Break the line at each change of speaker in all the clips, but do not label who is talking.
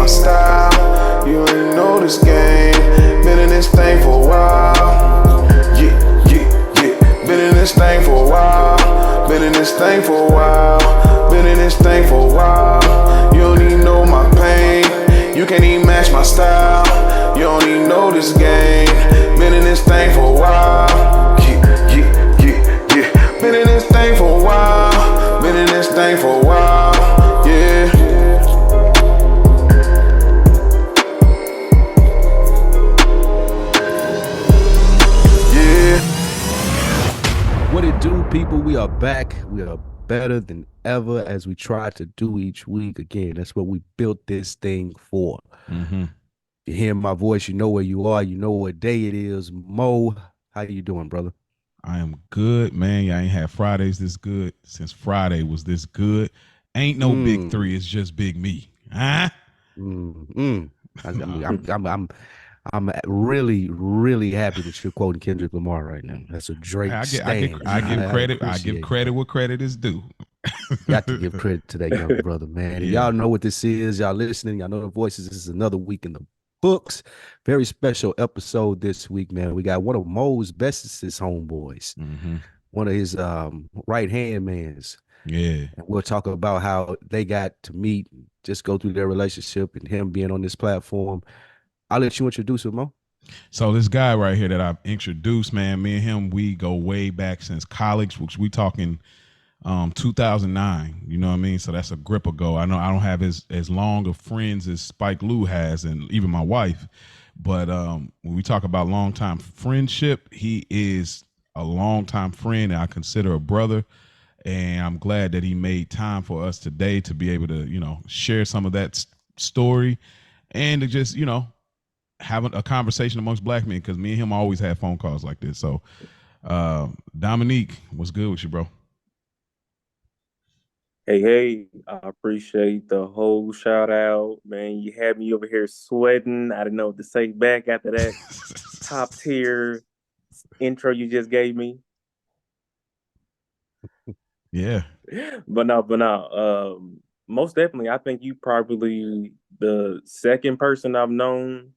style. You ain't know this game. Been in this thing for a while. Been in this thing for a while. Been in this thing for a while. Been in this thing for a while. You don't even know my pain. You can't even match my style. You don't even know this game. Been in this thing for a while. Been in this thing for a while. Been in this thing for a while. Yeah.
What it do, people? We are back. We are better than ever as we try to do each week. Again, that's what we built this thing for. You hear my voice, you know where you are, you know what day it is. Mo, how you doing, brother?
I am good, man. I ain't had Fridays this good since Friday was this good. Ain't no big three, it's just big me. Huh?
I'm really, really happy that you're quoting Kendrick Lamar right now. That's a Drake stand.
I give credit. I give credit where credit is due.
Got to give credit to that young brother, man. And y'all know what this is. Y'all listening. Y'all know the voices. This is another week in the books. Very special episode this week, man. We got one of Mo's bestest homeboys, one of his right hand mans.
Yeah,
and we'll talk about how they got to meet, just go through their relationship, and him being on this platform. I'll let you introduce him, Mo.
So this guy right here that I've introduced, man, me and him, we go way back since college, which we talking 2009. You know what I mean? So that's a grip ago. I know I don't have as long of friends as Spike Lee has, and even my wife. But when we talk about long time friendship, he is a long time friend, and I consider a brother. And I'm glad that he made time for us today to be able to, you know, share some of that story and to just, you know, having a conversation amongst black men, because me and him always had phone calls like this. So Dominique, what's good with you, bro?
Hey, I appreciate the whole shout out, man. You had me over here sweating. I didn't know what to say back after that top tier intro you just gave me.
Yeah.
But no, most definitely, I think you probably the second person I've known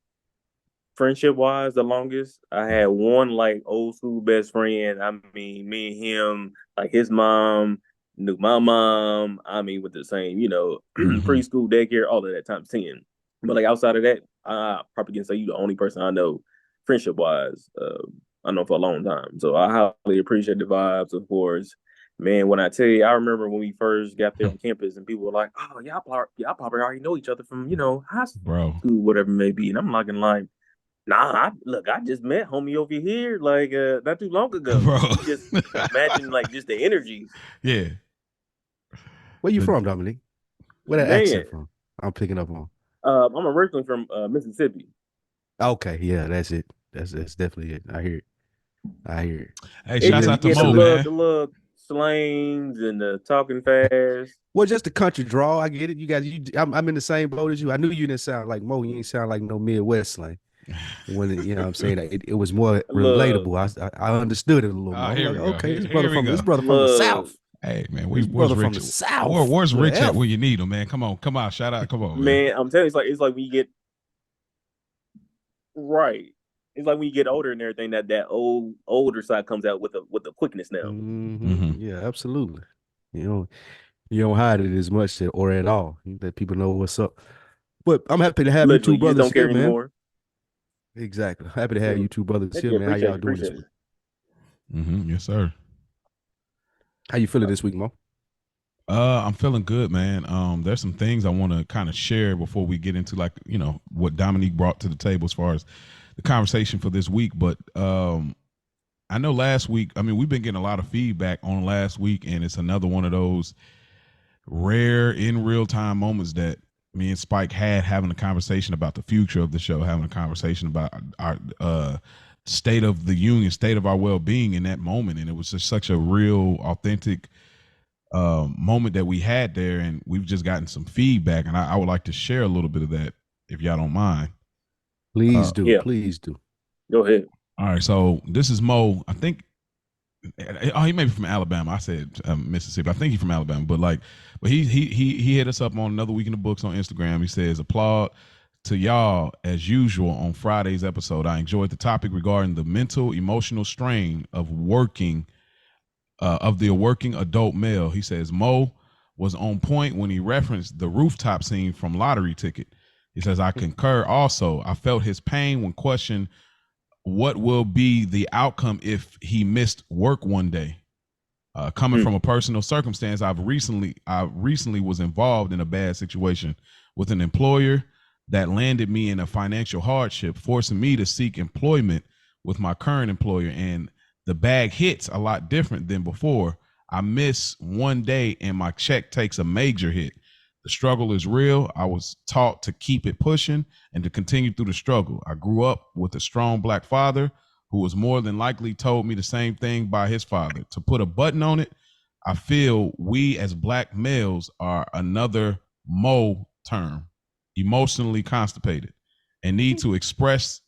friendship wise the longest. I had one like old school best friend. I mean, me and him, like his mom knew my mom. I mean, with the same, you know, preschool, daycare, all of that times 10. But like outside of that, I probably can say you the only person I know friendship wise. I know for a long time. So I highly appreciate the vibes, of course. Man, when I tell you, I remember when we first got there on campus and people were like, "Oh, y'all probably already know each other from, you know, high school, whatever it may be." And I'm like, nah, I just met homie over here like not too long ago. Bro. Just imagine like just the energy.
Yeah.
Where you from, Dominique? Where that accent from? I'm picking up on.
I'm originally from Mississippi.
Okay, yeah, that's it. That's definitely it. I hear it.
Hey, shouts out to Mo, man.
The little slangs and the talking fast.
Well, just the country draw. I get it. You guys, I'm in the same boat as you. I knew you didn't sound like Mo. You ain't sound like no Midwest slang. When you know what I'm saying, it was more relatable. I understood it a little more. Like, okay, this brother from the South.
Hey man, where's Rich? From the South. Where's Rich at when you need him, man? Come on, shout out, come on,
man. I'm telling you, it's like when you get right. It's like when you get older and everything, that older side comes out with the quickness now.
Yeah, absolutely. You don't hide it as much or at all. You let people know what's up. But I'm happy to have you two brothers
don't care
here, man.
Anymore.
Exactly. Happy to have you two brothers here, man. How y'all doing this week?
Yes, sir.
How you feeling this week, Mo?
I'm feeling good, man. There's some things I want to kind of share before we get into, like, you know, what Dominique brought to the table as far as the conversation for this week. But I know last week, I mean, we've been getting a lot of feedback on last week, and it's another one of those rare in real time moments that me and Spike had, having a conversation about the future of the show, having a conversation about our state of the union, state of our well-being in that moment. And it was just such a real, authentic moment that we had there. And we've just gotten some feedback. And I would like to share a little bit of that, if y'all don't mind.
Please do. Please do.
Go ahead.
All right. So this is Mo. I think Oh, he may be from Alabama. I said Mississippi. I think he's from Alabama, but he hit us up on Another Week in the Books on Instagram. He says, applaud to y'all as usual on Friday's episode. I enjoyed the topic regarding the mental, emotional strain of the working adult male. He says Mo was on point when he referenced the rooftop scene from Lottery Ticket. He says, I concur also. I felt his pain when questioned what will be the outcome if he missed work one day. Coming from a personal circumstance, I recently was involved in a bad situation with an employer that landed me in a financial hardship, forcing me to seek employment with my current employer. And the bag hits a lot different than before. I miss one day and my check takes a major hit. The struggle is real. I was taught to keep it pushing and to continue through the struggle. I grew up with a strong Black father who was more than likely told me the same thing by his father. To put a button on it, I feel we as Black males are another Mo term, emotionally constipated, and need to express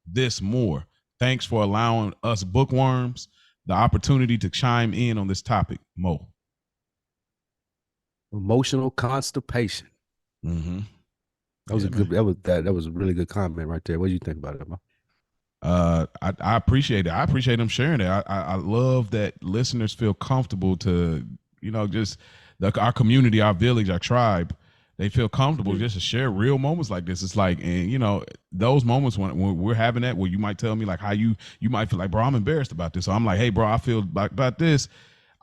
this more. Thanks for allowing us bookworms the opportunity to chime in on this topic, Mo.
Emotional constipation.
Mm-hmm.
That was that was a really good comment right there. What do you think about it, Mo?
I appreciate it. I appreciate them sharing it. I love that listeners feel comfortable to, just our community, our village, our tribe. They feel comfortable just to share real moments like this. It's like, and those moments when we're having that, where you might tell me like how you might feel like, bro, I'm embarrassed about this. So I'm like, hey, bro, I feel about this.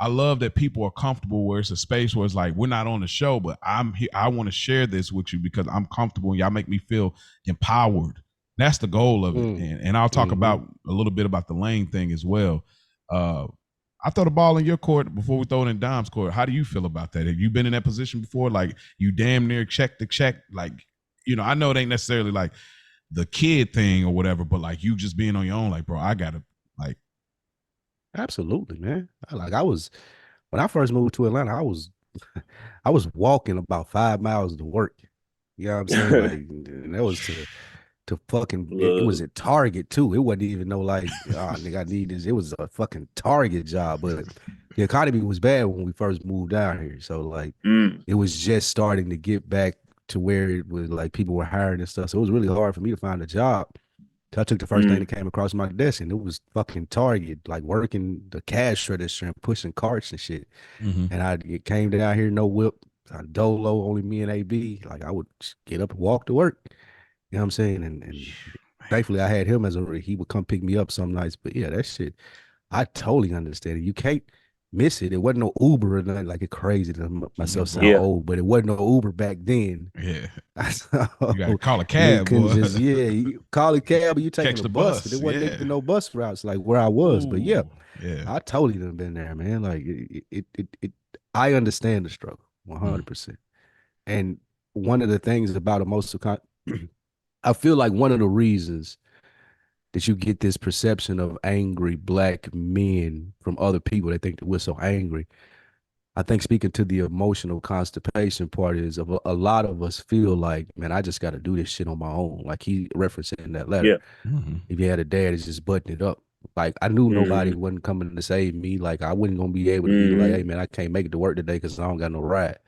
I love that people are comfortable where it's a space where it's like, we're not on the show, but I'm here. I want to share this with you because I'm comfortable and y'all make me feel empowered. That's the goal of it. And I'll talk about a little bit about the lane thing as well. I throw the ball in your court before we throw it in Dom's court. How do you feel about that? Have you been in that position before? Like you damn near check the check. Like, I know it ain't necessarily like the kid thing or whatever, but like you just being on your own, like, bro, I gotta like.
Absolutely, man. When I first moved to Atlanta, I was walking about 5 miles to work. You know what I'm saying? Like, and that was to fucking, it was at Target too. It wasn't even no like, oh, nigga, I need this. It was a fucking Target job, but the economy was bad when we first moved down here. So like, it was just starting to get back to where it was like people were hiring and stuff. So it was really hard for me to find a job. So I took the first thing that came across my desk, and it was fucking Target, like working the cash register and pushing carts and shit. And it came down here, no whip, dolo, only me and AB. Like I would get up and walk to work. You know what I'm saying? And thankfully I had him he would come pick me up some nights. But yeah, that shit, I totally understand it. You can't miss it. It wasn't no Uber or nothing like it crazy to myself sound old, but it wasn't no Uber back then.
Yeah. You gotta call a cab, boy.
You call a cab, or you taking a bus. It wasn't even no bus routes like where I was. But yeah, I totally done been there, man. Like I understand the struggle 100%. And one of the things about emotional I feel like one of the reasons that you get this perception of angry Black men from other people that think that we're so angry, I think speaking to the emotional constipation part is a lot of us feel like, man, I just got to do this shit on my own. Like he referenced in that letter. If you had a dad, it's just button it up. Like I knew nobody wasn't coming to save me. Like I wasn't going to be able to be like, hey man, I can't make it to work today because I don't got no ride.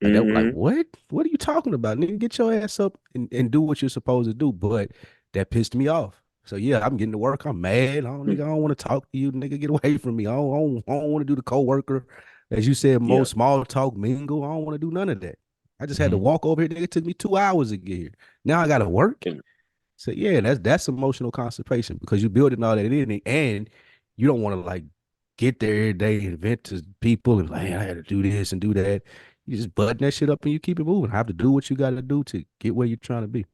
Like, they were like, what? What are you talking about? Nigga, get your ass up and do what you're supposed to do. But that pissed me off. So yeah, I'm getting to work. I'm mad. I don't want to talk to you. Nigga, get away from me. I don't want to do the coworker. As you said, most small talk mingle. I don't want to do none of that. I just had to walk over here. Nigga, it took me 2 hours to get here. Now I got to work. So yeah, that's emotional constipation because you building all that in and you don't want to like get there every day and vent to people and like, I had to do this and do that. You just button that shit up and you keep it moving. Have to do what you got to do to get where you're trying to be.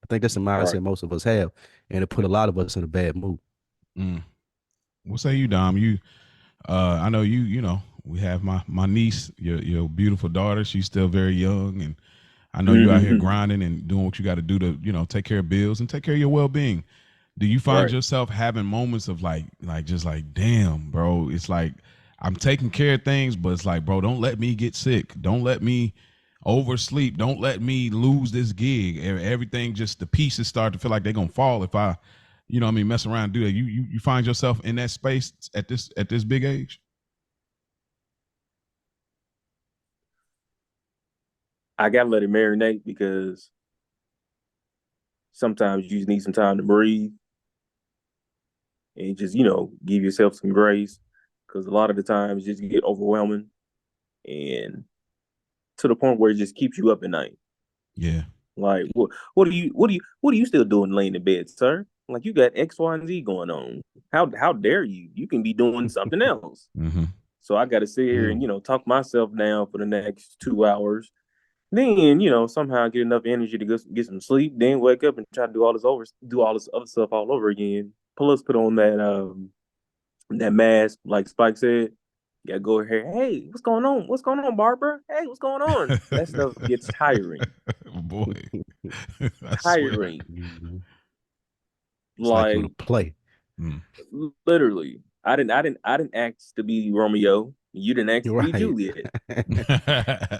I think that's the mindset most of us have, and it put a lot of us in a bad mood.
What say you, Dom? I know we have my niece, your beautiful daughter. She's still very young, and I know you out here grinding and doing what you got to do to take care of bills and take care of your well-being. Do you find yourself having moments of like just like, damn, bro, it's like I'm taking care of things, but it's like, bro, don't let me get sick. Don't let me oversleep. Don't let me lose this gig. Everything, just the pieces start to feel like they're going to fall if I you know what I mean, mess around and do that. You find yourself in that space at this big age?
I gotta let it marinate because sometimes you just need some time to breathe and just, give yourself some grace. Because a lot of the times just get overwhelming and to the point where it just keeps you up at night.
Yeah.
Like what are you still doing laying in bed, sir? Like you got X, Y, and Z going on. How dare you? You can be doing something else.
Mm-hmm.
So I gotta sit here and, talk myself down for the next 2 hours. Then, somehow get enough energy to get some sleep, then wake up and try to do all this other stuff all over again. Plus put on that mask, like Spike said. You gotta go here. Hey, what's going on? What's going on, Barbara? Hey, what's going on? That stuff gets tiring.
Boy.
Tiring.
It's like you play.
Literally. I didn't ask to be Romeo. You didn't ask to be Juliet.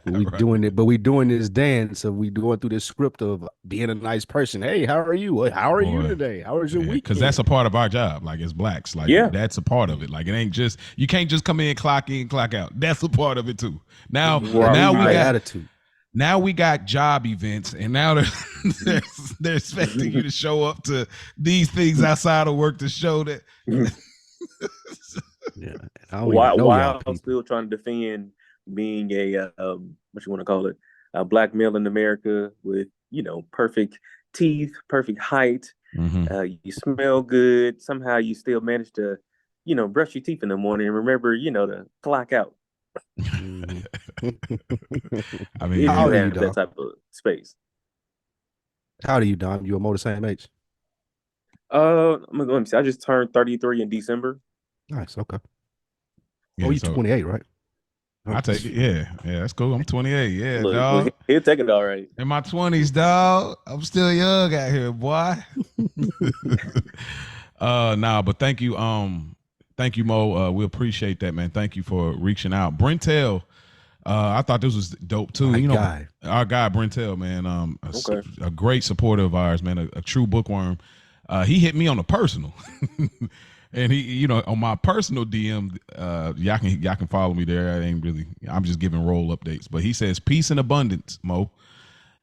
We doing this dance, so we going through this script of being a nice person. Hey, how are you? How are you today? How was your week?
Because that's a part of our job, like as blacks. Like that's a part of it. Like it ain't just you can't just come in, clock out. That's a part of it too. Now we got
attitude.
Now we got job events, and now they're expecting you to show up to these things outside of work to show that.
Yeah. While I'm still trying to defend being a what you want to call it, a black male in America with perfect teeth, perfect height. You smell good. Somehow you still manage to brush your teeth in the morning and remember to clock out.
I mean,
how old are you,
that type of space.
How old are you, Dom? You almost the same age?
I'm gonna let me see. I just turned 33 in December.
Nice. Okay.
Yeah,
you're 28, right?
I take it. Yeah, that's cool. I'm 28. Yeah,
look,
dog.
He'll take it all right.
In my 20s, dog. I'm still young out here, boy. But thank you. Thank you, Mo. We appreciate that, man. Thank you for reaching out. Brentel, I thought this was dope too. Our guy Brentel, man. A great supporter of ours, man. A true bookworm. He hit me on a personal. And he, on my personal DM, y'all can follow me there. I'm just giving roll updates. But he says, peace and abundance, Mo.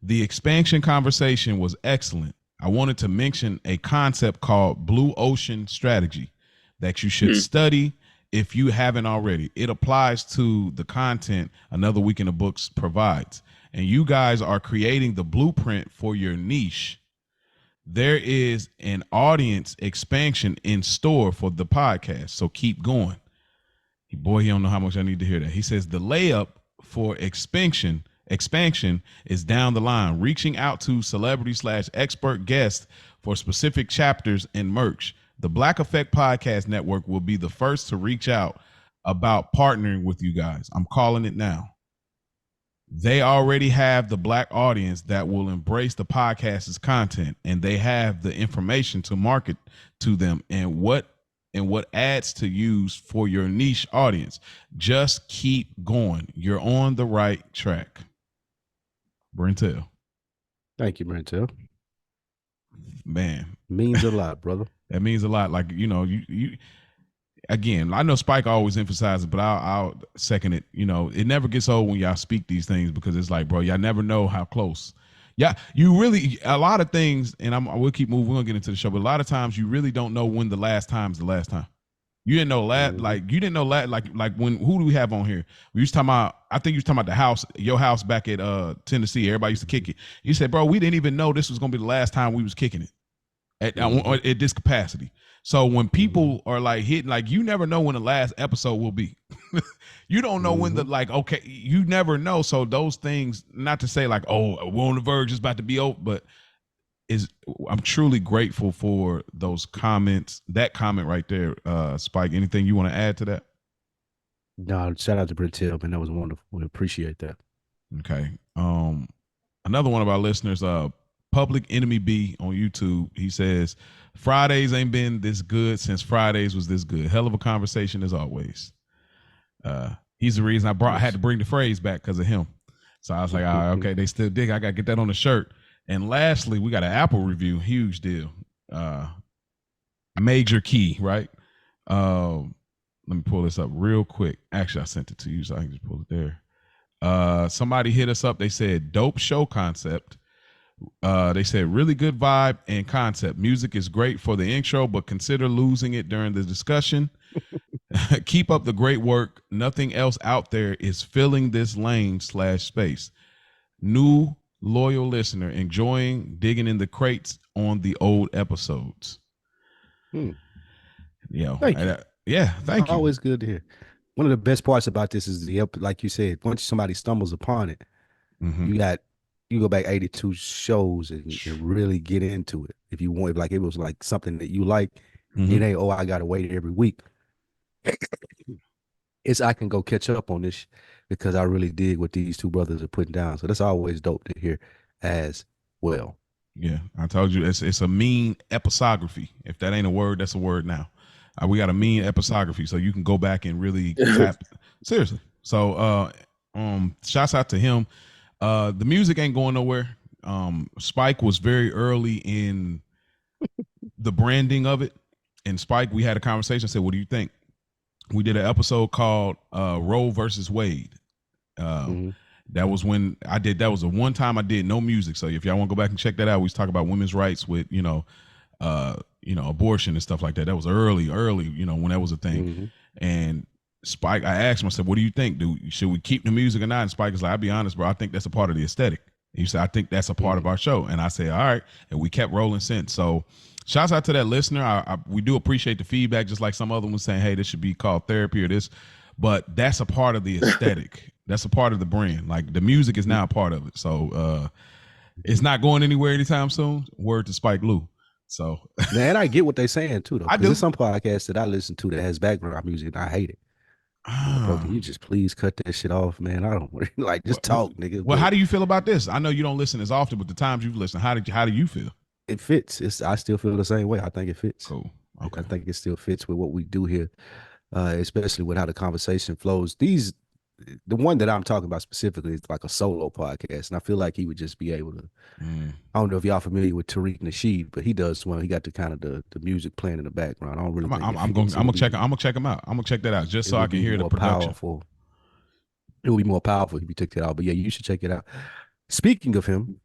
The expansion conversation was excellent. I wanted to mention a concept called Blue Ocean Strategy that you should study if you haven't already. It applies to the content Another Week in the Books provides. And you guys are creating the blueprint for your niche. There is an audience expansion in store for the podcast, so keep going. Boy, he don't know how much I need to hear that. He says the layup for expansion is down the line, reaching out to celebrity/expert guests for specific chapters and merch. The Black Effect Podcast Network will be the first to reach out about partnering with you guys. I'm calling it now. They already have the black audience that will embrace the podcast's content, and they have the information to market to them and what ads to use for your niche audience. Just keep going. You're on the right track. Brentel.
Thank you, Brentel.
Man.
Means a lot, brother.
That means a lot. Like, you again, I know Spike always emphasizes, but I'll second it. It never gets old when y'all speak these things because it's like, bro, y'all never know how close. Yeah, you really, a lot of things, and we'll keep moving. We're gonna get into the show, but a lot of times you really don't know when the last time is the last time. You didn't know like when, who do we have on here? We used to talk about, I think you was talking about your house back at Tennessee. Everybody used to kick it. You said, bro, we didn't even know this was gonna be the last time we was kicking it at this capacity. So when people are like hitting, like you never know when the last episode will be. You don't know when you never know. So those things, not to say like, oh, we're on the verge, it's about to be over, but I'm truly grateful for those comments, that comment right there. Spike, anything you want to add to that?
No, shout out to Brentel, man. That was wonderful. We appreciate that.
Okay. Another one of our listeners, Public Enemy B on YouTube, he says, Fridays ain't been this good since Fridays was this good. Hell of a conversation as always. He's the reason I had to bring the phrase back because of him. So I was like, all right, okay, they still dig. I got to get that on the shirt. And lastly, we got an Apple review. Huge deal. major key, right? Let me pull this up real quick. Actually, I sent it to you, so I can just pull it there. Somebody hit us up. They said dope show concept. They said really good vibe and concept. Music is great for the intro, but consider losing it during the discussion. Keep up the great work. Nothing else out there is filling this lane/space. New loyal listener, enjoying digging in the crates on the old episodes.
Hmm.
Thank you. Yeah, thank you.
Always good to hear. One of the best parts about this is like you said, once somebody stumbles upon it, you go back 82 shows and really get into it. If you want, like it was like something that you like, it ain't, I gotta wait every week. It's I can go catch up on this because I really dig what these two brothers are putting down. So that's always dope to hear as well.
Yeah, I told you it's a mean episography. If that ain't a word, that's a word now. We got a mean episography, so you can go back and really tap. Seriously. So shouts out to him. The music ain't going nowhere. Spike was very early in the branding of it. And Spike, we had a conversation, said, what do you think? We did an episode called Roe versus Wade. That was when that was the one time I did no music. So if y'all want to go back and check that out, we was talking about women's rights with, abortion and stuff like that. That was early, when that was a thing. And Spike, I asked him, I said, what do you think? Should we keep the music or not? And Spike is like, I'll be honest, bro, I think that's a part of the aesthetic. And he said, I think that's a part of our show. And I said, all right. And we kept rolling since. So shouts out to that listener. We do appreciate the feedback, just like some other ones saying, hey, this should be called therapy or this. But that's a part of the aesthetic. That's a part of the brand. Like the music is now a part of it. So it's not going anywhere anytime soon. Word to Spike Lou. So
man, I get what they're saying too, though.
I do.
There's some podcasts that I listen to that has background music and I hate it. Bro, can you just please cut that shit off, man? I don't like just talk, nigga.
Well, how do you feel about this? I know you don't listen as often, but the times you've listened, how do you feel?
It fits. I still feel the same way. I think it fits.
Cool. Okay.
I think it still fits with what we do here, especially with how the conversation flows. The one that I'm talking about specifically is like a solo podcast, and I feel like he would just be able to. I don't know if y'all familiar with Tariq Nasheed, but he does one. He got the kind of the music playing in the background. I don't really.
I'm gonna check him out. I'm gonna check that out just so I can hear the production.
Powerful. It would be more powerful if you took that out. But yeah, you should check it out. Speaking of him,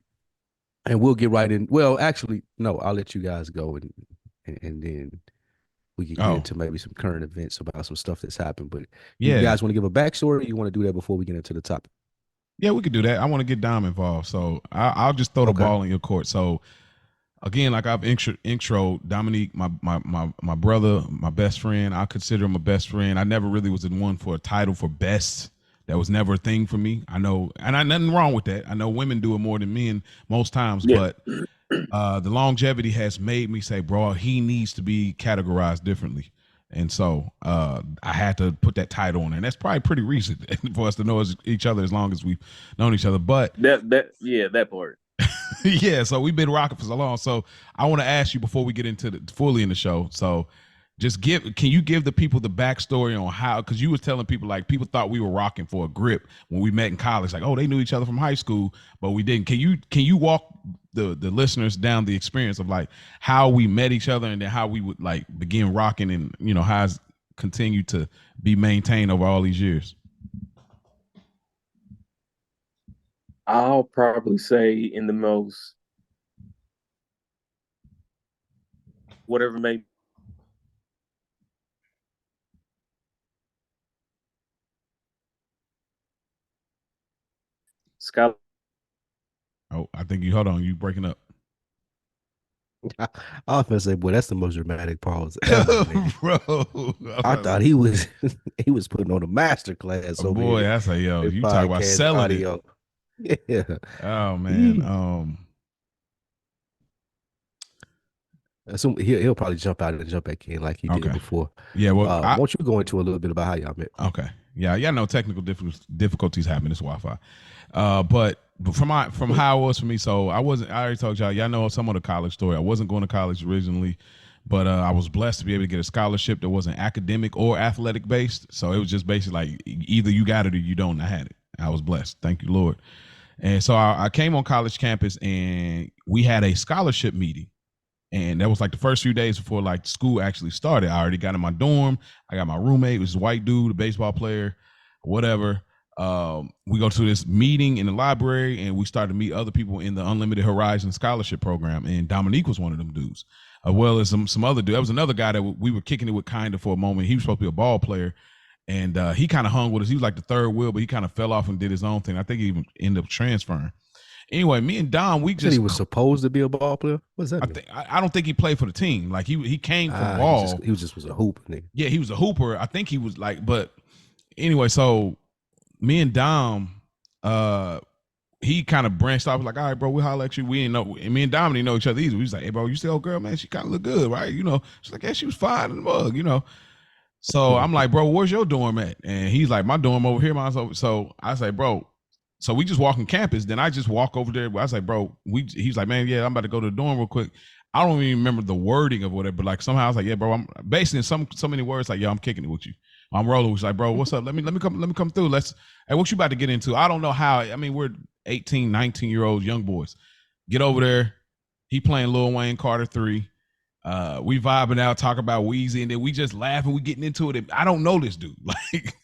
and we'll get right in. Well, actually, no, I'll let you guys go and then we can get into maybe some current events about some stuff that's happened. But you guys want to give a backstory? Or you want to do that before we get into the topic?
Yeah, we could do that. I want to get Dom involved, so I'll just throw the ball in your court. So again, like I've intro Dominique, my brother, my best friend. I consider him a best friend. I never really was in one for a title for best. That was never a thing for me. I know, and I nothing wrong with that. I know women do it more than men most times, but the longevity has made me say, bro, he needs to be categorized differently. And so I had to put that title on, and that's probably pretty recent for us to know each other as long as we've known each other. But
that part.
Yeah, so we've been rocking for so long. So I want to ask you before we get into fully in the show. So can you give the people the backstory on how, because you was telling people, like, people thought we were rocking for a grip when we met in college, like, oh, they knew each other from high school, but we didn't. Can you walk the listeners down the experience of like how we met each other and then how we would like begin rocking and how it's continued to be maintained over all these years?
I'll probably say in the most whatever may Scott.
Oh, I think hold on, you breaking up.
I was gonna say, boy, that's the most dramatic pause ever,
bro.
I thought he was putting on a master class.
Oh, boy, that's a you talk about selling audio. It. Yeah. Oh man.
So he'll probably jump out and jump back in like he did before.
Yeah. Well,
won't you go into a little bit about how y'all met?
Okay. Yeah. Y'all know technical difficulties happen. It's Wi-Fi. But from how it was for me, so I already told y'all know some of the college story. I wasn't going to college originally, but I was blessed to be able to get a scholarship that wasn't academic or athletic based. So it was just basically like either you got it or you don't. I had it. I was blessed. Thank you, Lord. And so I came on college campus and we had a scholarship meeting. And that was like the first few days before like school actually started. I already got in my dorm. I got my roommate, it was a white dude, a baseball player, whatever. We go to this meeting in the library, and we started to meet other people in the Unlimited Horizon Scholarship Program. And Dominique was one of them dudes, as well as some other dude. There was another guy that we were kicking it with kind of for a moment. He was supposed to be a ball player, and he kind of hung with us. He was like the third wheel, but he kind of fell off and did his own thing. I think he even ended up transferring. Anyway, me and Dom, we just,
he was supposed to be a ball player. What's that?
I don't think he played for the team. Like he came from ball.
He was just a hooper, nigga.
Yeah, he was a hooper. I think he was like, but anyway, so me and Dom, he kind of branched off, like, all right, bro, we holler at you. We didn't know, and me and Dom didn't know each other either. We was like, hey, bro, you see old girl, man? She kind of look good, right? You know, she's like, yeah, she was fine in the mug, you know. So I'm like, bro, where's your dorm at? And he's like, my dorm over here, mine's over. So I say, bro. So we just walk on campus. Then I just walk over there. I was like, bro, he's like, man, yeah, I'm about to go to the dorm real quick. I don't even remember the wording of whatever, but like somehow I was like, yeah, bro, I'm basically in so many words, like, yo, I'm kicking it with you. I'm rolling. He's like, bro, what's up? Let me come through. Hey, what you about to get into? I don't know how. I mean, we're 18, 19-year-olds, young boys. Get over there. He playing Lil Wayne Carter 3. We vibing out, talk about Weezy, and then we just laughing. We getting into it. And I don't know this dude, like,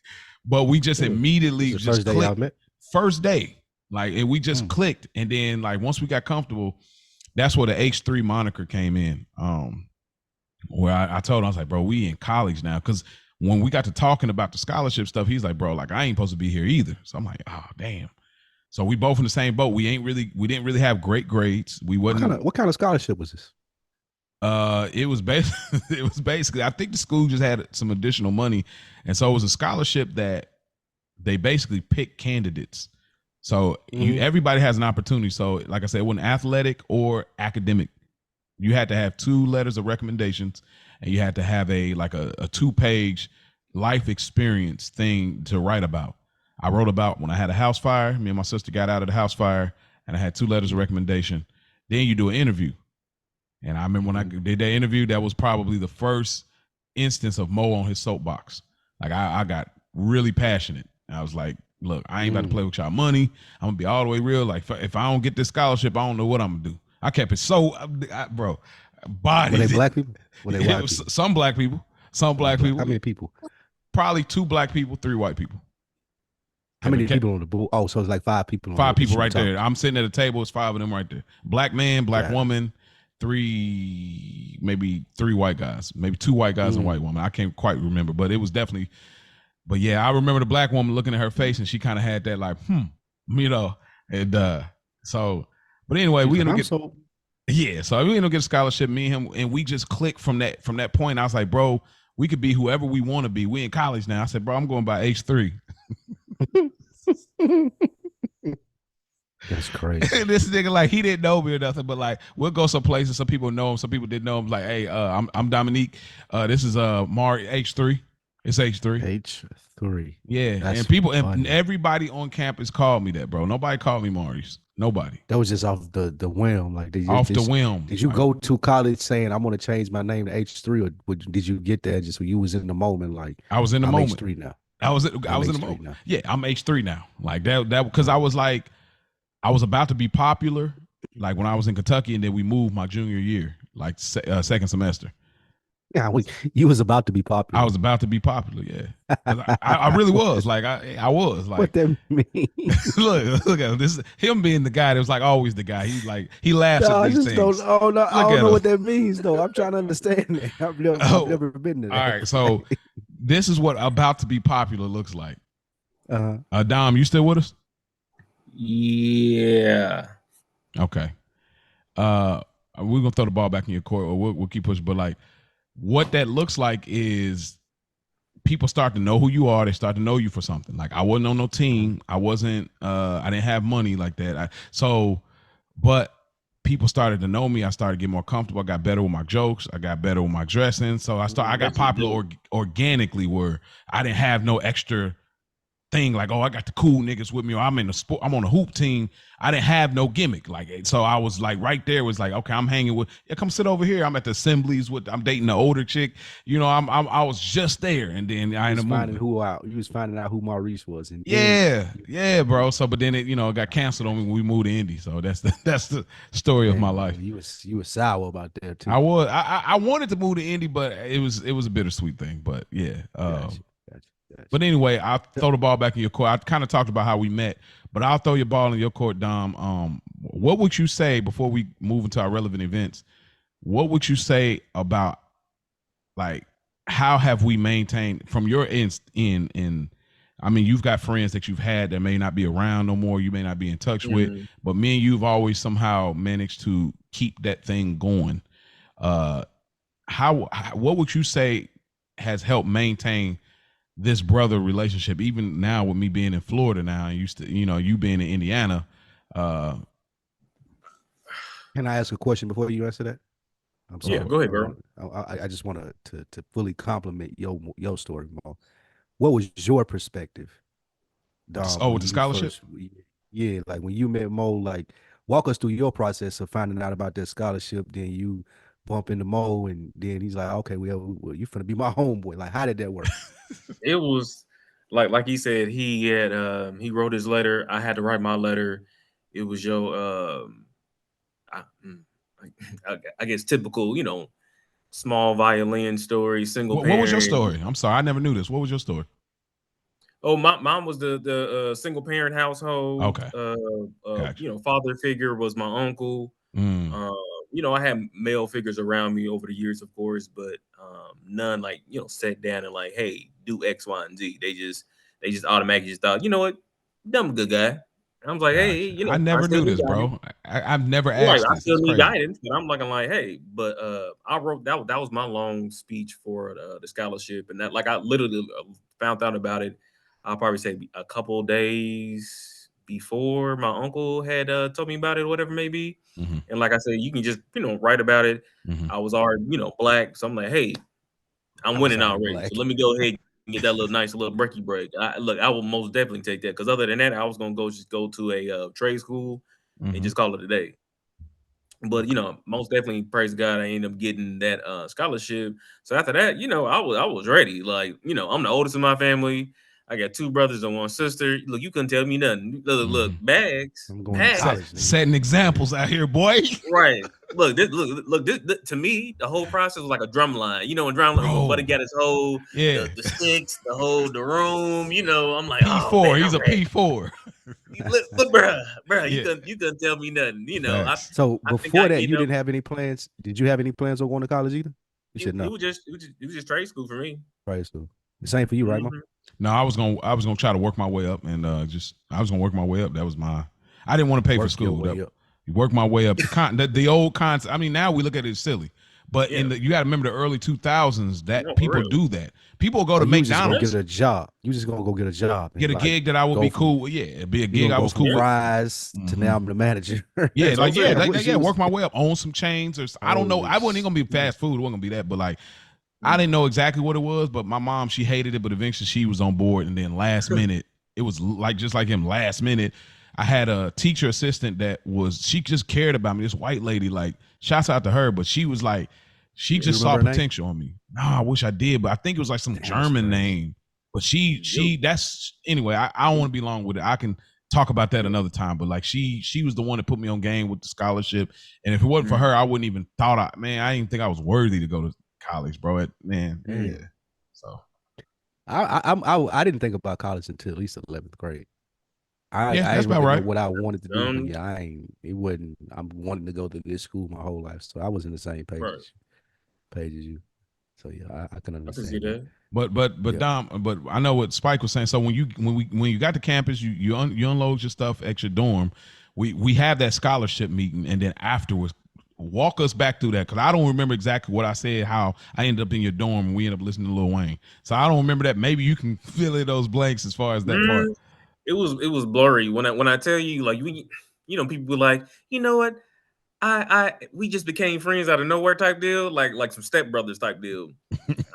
but we just immediately just clicked. First day, like, and we just clicked, and then like once we got comfortable, that's where the H3 moniker came in. Where I told him, I was like, bro, we in college now, because when we got to talking about the scholarship stuff, he's like, bro, like I ain't supposed to be here either. So I'm like, oh damn. So we both in the same boat. We didn't really have great grades. We wasn't.
What kind of scholarship was this?
It was basically, I think the school just had some additional money, and so it was a scholarship that they basically pick candidates. So everybody has an opportunity. So like I said, it wasn't athletic or academic. You had to have 2 letters of recommendations, and you had to have a 2-page life experience thing to write about. I wrote about when I had a house fire. Me and my sister got out of the house fire, and I had 2 letters of recommendation. Then you do an interview. And I remember when I did that interview, that was probably the first instance of Mo on his soapbox. Like I got really passionate. I was like, look, I ain't about to play with y'all money. I'm gonna be all the way real. Like if I don't get this scholarship, I don't know what I'm gonna do. I kept it so, bro. Bodies.
Were they black people? Were they white people?
Some black people. Some black people.
How many people?
Probably 2 black people, 3 white people.
How many people on the board? Oh, so it's like 5 people.
5 people right there. I'm sitting at a table. It's 5 of them right there. Black man, black woman, 3, maybe 3 white guys, maybe 2 white guys and white woman. I can't quite remember, but it was definitely. But yeah, I remember the black woman looking at her face, and she kind of had that like, you know, and so. But anyway, we ended up so we ended up getting a scholarship. Me and him, and we just clicked from that point. I was like, bro, we could be whoever we want to be. We in college now. I said, bro, I'm going by H3.
That's crazy.
And this nigga, like, he didn't know me or nothing, but like, we'll go some places. Some people know him, some people didn't know him. Like, hey, I'm Dominique. This is Maurice H3. It's H3.
H3.
Yeah,
that's
and people
funny.
And everybody on campus called me that, bro. Nobody called me Maurice. Nobody.
That was just off the whim. Like
the whim.
Did you go to college saying I'm going to change my name to H3, or did you get that just when you was in the moment? Like
I was in the moment.
H3 now.
I was in the moment. Now. Yeah, I'm H3 now. Like that because I was like, I was about to be popular, like when I was in Kentucky, and then we moved my junior year, like second semester.
Yeah, you was about to be popular.
I was about to be popular, yeah. I really was. Like I was like.
What that mean?
look at him. This is him being the guy that was like always the guy. He's like he laughs at these things.
I don't know what that means though. I'm trying to understand it. I've never been there.
All right, so this is what about to be popular looks like. Dom, you still with us?
Yeah.
Okay. We're gonna throw the ball back in your court, or we'll keep pushing. But like, what that looks like is people start to know who you are. They start to know you for something. Like I wasn't on no team. I wasn't. I didn't have money like that. But people started to know me. I started getting more comfortable. I got better with my jokes. I got better with my dressing. So I got popular organically, where I didn't have no extra thing like, oh, I got the cool niggas with me, or I'm in the sport, I'm on a hoop team. I didn't have no gimmick. Like, so I was like right there was like, okay, I'm hanging with, yeah, come sit over here. I'm at the assemblies I'm dating the older chick. You know, I was just there, and then I ended up moving.
You was finding out who Maurice was, and
yeah, bro. So, but then it got canceled on me when we moved to Indy. So that's the story of my life.
You was sour about that too.
I wanted to move to Indy, but it was a bittersweet thing. But yeah.
Gotcha.
But anyway, I'll throw the ball back in your court. I kind of talked about how we met, but I'll throw your ball in your court, Dom. What would you say before we move into our relevant events? What would you say about like how have we maintained from your end in I mean, you've got friends that you've had that may not be around no more, you may not be in touch with, but me and you've always somehow managed to keep that thing going. What would you say has helped maintain this brother relationship, even now with me being in Florida now and you being in Indiana?
Can I ask a question before you answer that?
I'm sorry. Yeah, go ahead, bro.
I just want to fully compliment your story, Mo. What was your perspective, Dom?
With the scholarship?
Yeah, like when you met Mo, like walk us through your process of finding out about that scholarship. Then you bump into Mo, and then he's like, "Okay, well you finna be my homeboy." Like, how did that work?
It was like he said, he had he wrote his letter. I had to write my letter. It was I guess typical, small violin story, single parent.
What was your story? I'm sorry, I never knew this. What was your story?
Oh, my mom was the single parent household.
Okay.
Gotcha. Father figure was my uncle. I had male figures around me over the years, of course, but none like, sat down and like, hey, do X, Y, and Z. They just automatically just thought, you know what, I'm a good guy. I was like, hey,
I never knew this, bro. I've never asked.
I still need guidance, but I'm looking like, hey, but I wrote that was my long speech for the scholarship, and that, like, I literally found out about it. I'll probably say a couple days before my uncle had told me about it, or whatever it may be. And like I said, you can just write about it. I was already black, so I'm like, hey, I'm winning already. So let me go ahead and get that nice little brekkie break. I will most definitely take that, because other than that, I was gonna go to a trade school and just call it a day. But most definitely, praise God, I ended up getting that scholarship. So after that, I was ready. Like, I'm the oldest in my family. I got 2 brothers and 1 sister. Look, you couldn't tell me nothing. Look, bags.
I'm going to college,
setting examples out here, boy.
Right. Look, this to me, the whole process was like a drum line. When drum line, Buddy got his whole the sticks, the room. I'm like,
P4.
Oh, man,
he's a P4.
Look, bro, you couldn't tell me nothing.
So before that, you didn't have any plans. Did you have any plans on going to college either? You should know.
It was just trade school for me.
Trade school. The same for you, right, Mo?
No, I was gonna try to work my way up, and I was gonna work my way up. That was I didn't want to pay for school. Work my way up. The old concept. I mean, now we look at it as silly, but you got to remember the early 2000s that people do that. People go to McDonald's.
Get a job. You just gonna go get a job.
Get a gig that I would be cool with. Yeah, it'd be a gig I was cool with.
Rise to now I'm the manager.
Work my way up. Own some chains, or I don't know. I wasn't even gonna be fast food. It wasn't gonna be that, but like, I didn't know exactly what it was, but my mom, she hated it, but eventually she was on board. And then last minute, it was like, just like him, last minute, I had a teacher assistant she just cared about me. This white lady, like, shouts out to her, but she was like, she just saw potential on me. No, I wish I did, but I think it was like some German name. But anyway, I don't want to be long with it. I can talk about that another time, but like she was the one that put me on game with the scholarship. And if it wasn't for her, I wouldn't even I didn't think I was worthy to go to college, bro. So
I didn't think about college until at least 11th grade.
That's about right.
What I wanted to do, but I'm wanting to go to this school my whole life, so I was in the same page as you. So yeah, I can understand. I can see that.
But Dom, but I know what Spike was saying. So when you got to campus, you unload your stuff at your dorm. We have that scholarship meeting, and then afterwards, walk us back through that, because I don't remember exactly what I said, how I ended up in your dorm and we ended up listening to Lil Wayne. So I don't remember that. Maybe you can fill in those blanks as far as that part.
It was blurry. When I tell you, like, people were like, you know what? We just became friends out of nowhere type deal, like some stepbrothers type deal.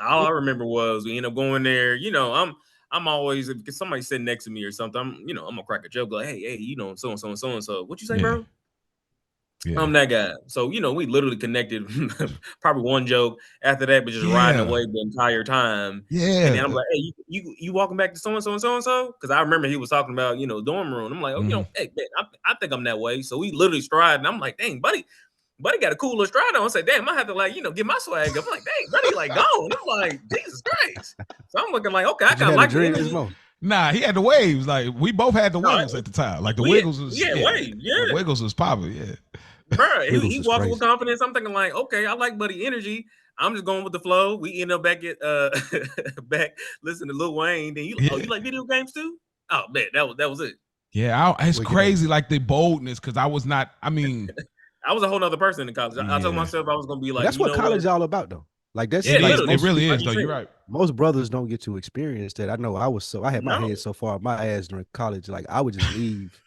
All I remember was we ended up going there.
I'm always, if somebody sitting next to me or something, I'm gonna crack a joke like, hey, so and so and so and so. What you say, bro?
Yeah.
I'm that guy. So, we literally connected probably one joke after that, but just riding away the entire time.
Yeah.
And then I'm like, hey, you walking back to so and so and so and so? Because I remember he was talking about, dorm room. I'm like, hey, man, I think I'm that way. So we literally stride, and I'm like, dang, buddy got a cool little stride on. I say, damn, I have to get my swag up. I'm like, dang, buddy, gone. I'm like, Jesus Christ. So I'm looking like, okay, I kind of like it.
Nah, he had the waves. Like we both had the Wiggles at the time. Like the Wiggles was
waves. Yeah,
the Wiggles was popping. Yeah,
bro, he walking with confidence. I'm thinking like, okay, I like Buddy energy. I'm just going with the flow. We end up back at back listening to Lil Wayne. Then you like video games too? Oh man, that was it.
Yeah, it's crazy like the boldness because I was not. I mean,
I was a whole nother person in college. I told myself I was gonna be like.
That's what college all about though. Like that's
it really is though. You're right.
Most brothers don't get to experience that. I know I had my head so far up my ass during college. Like I would just leave.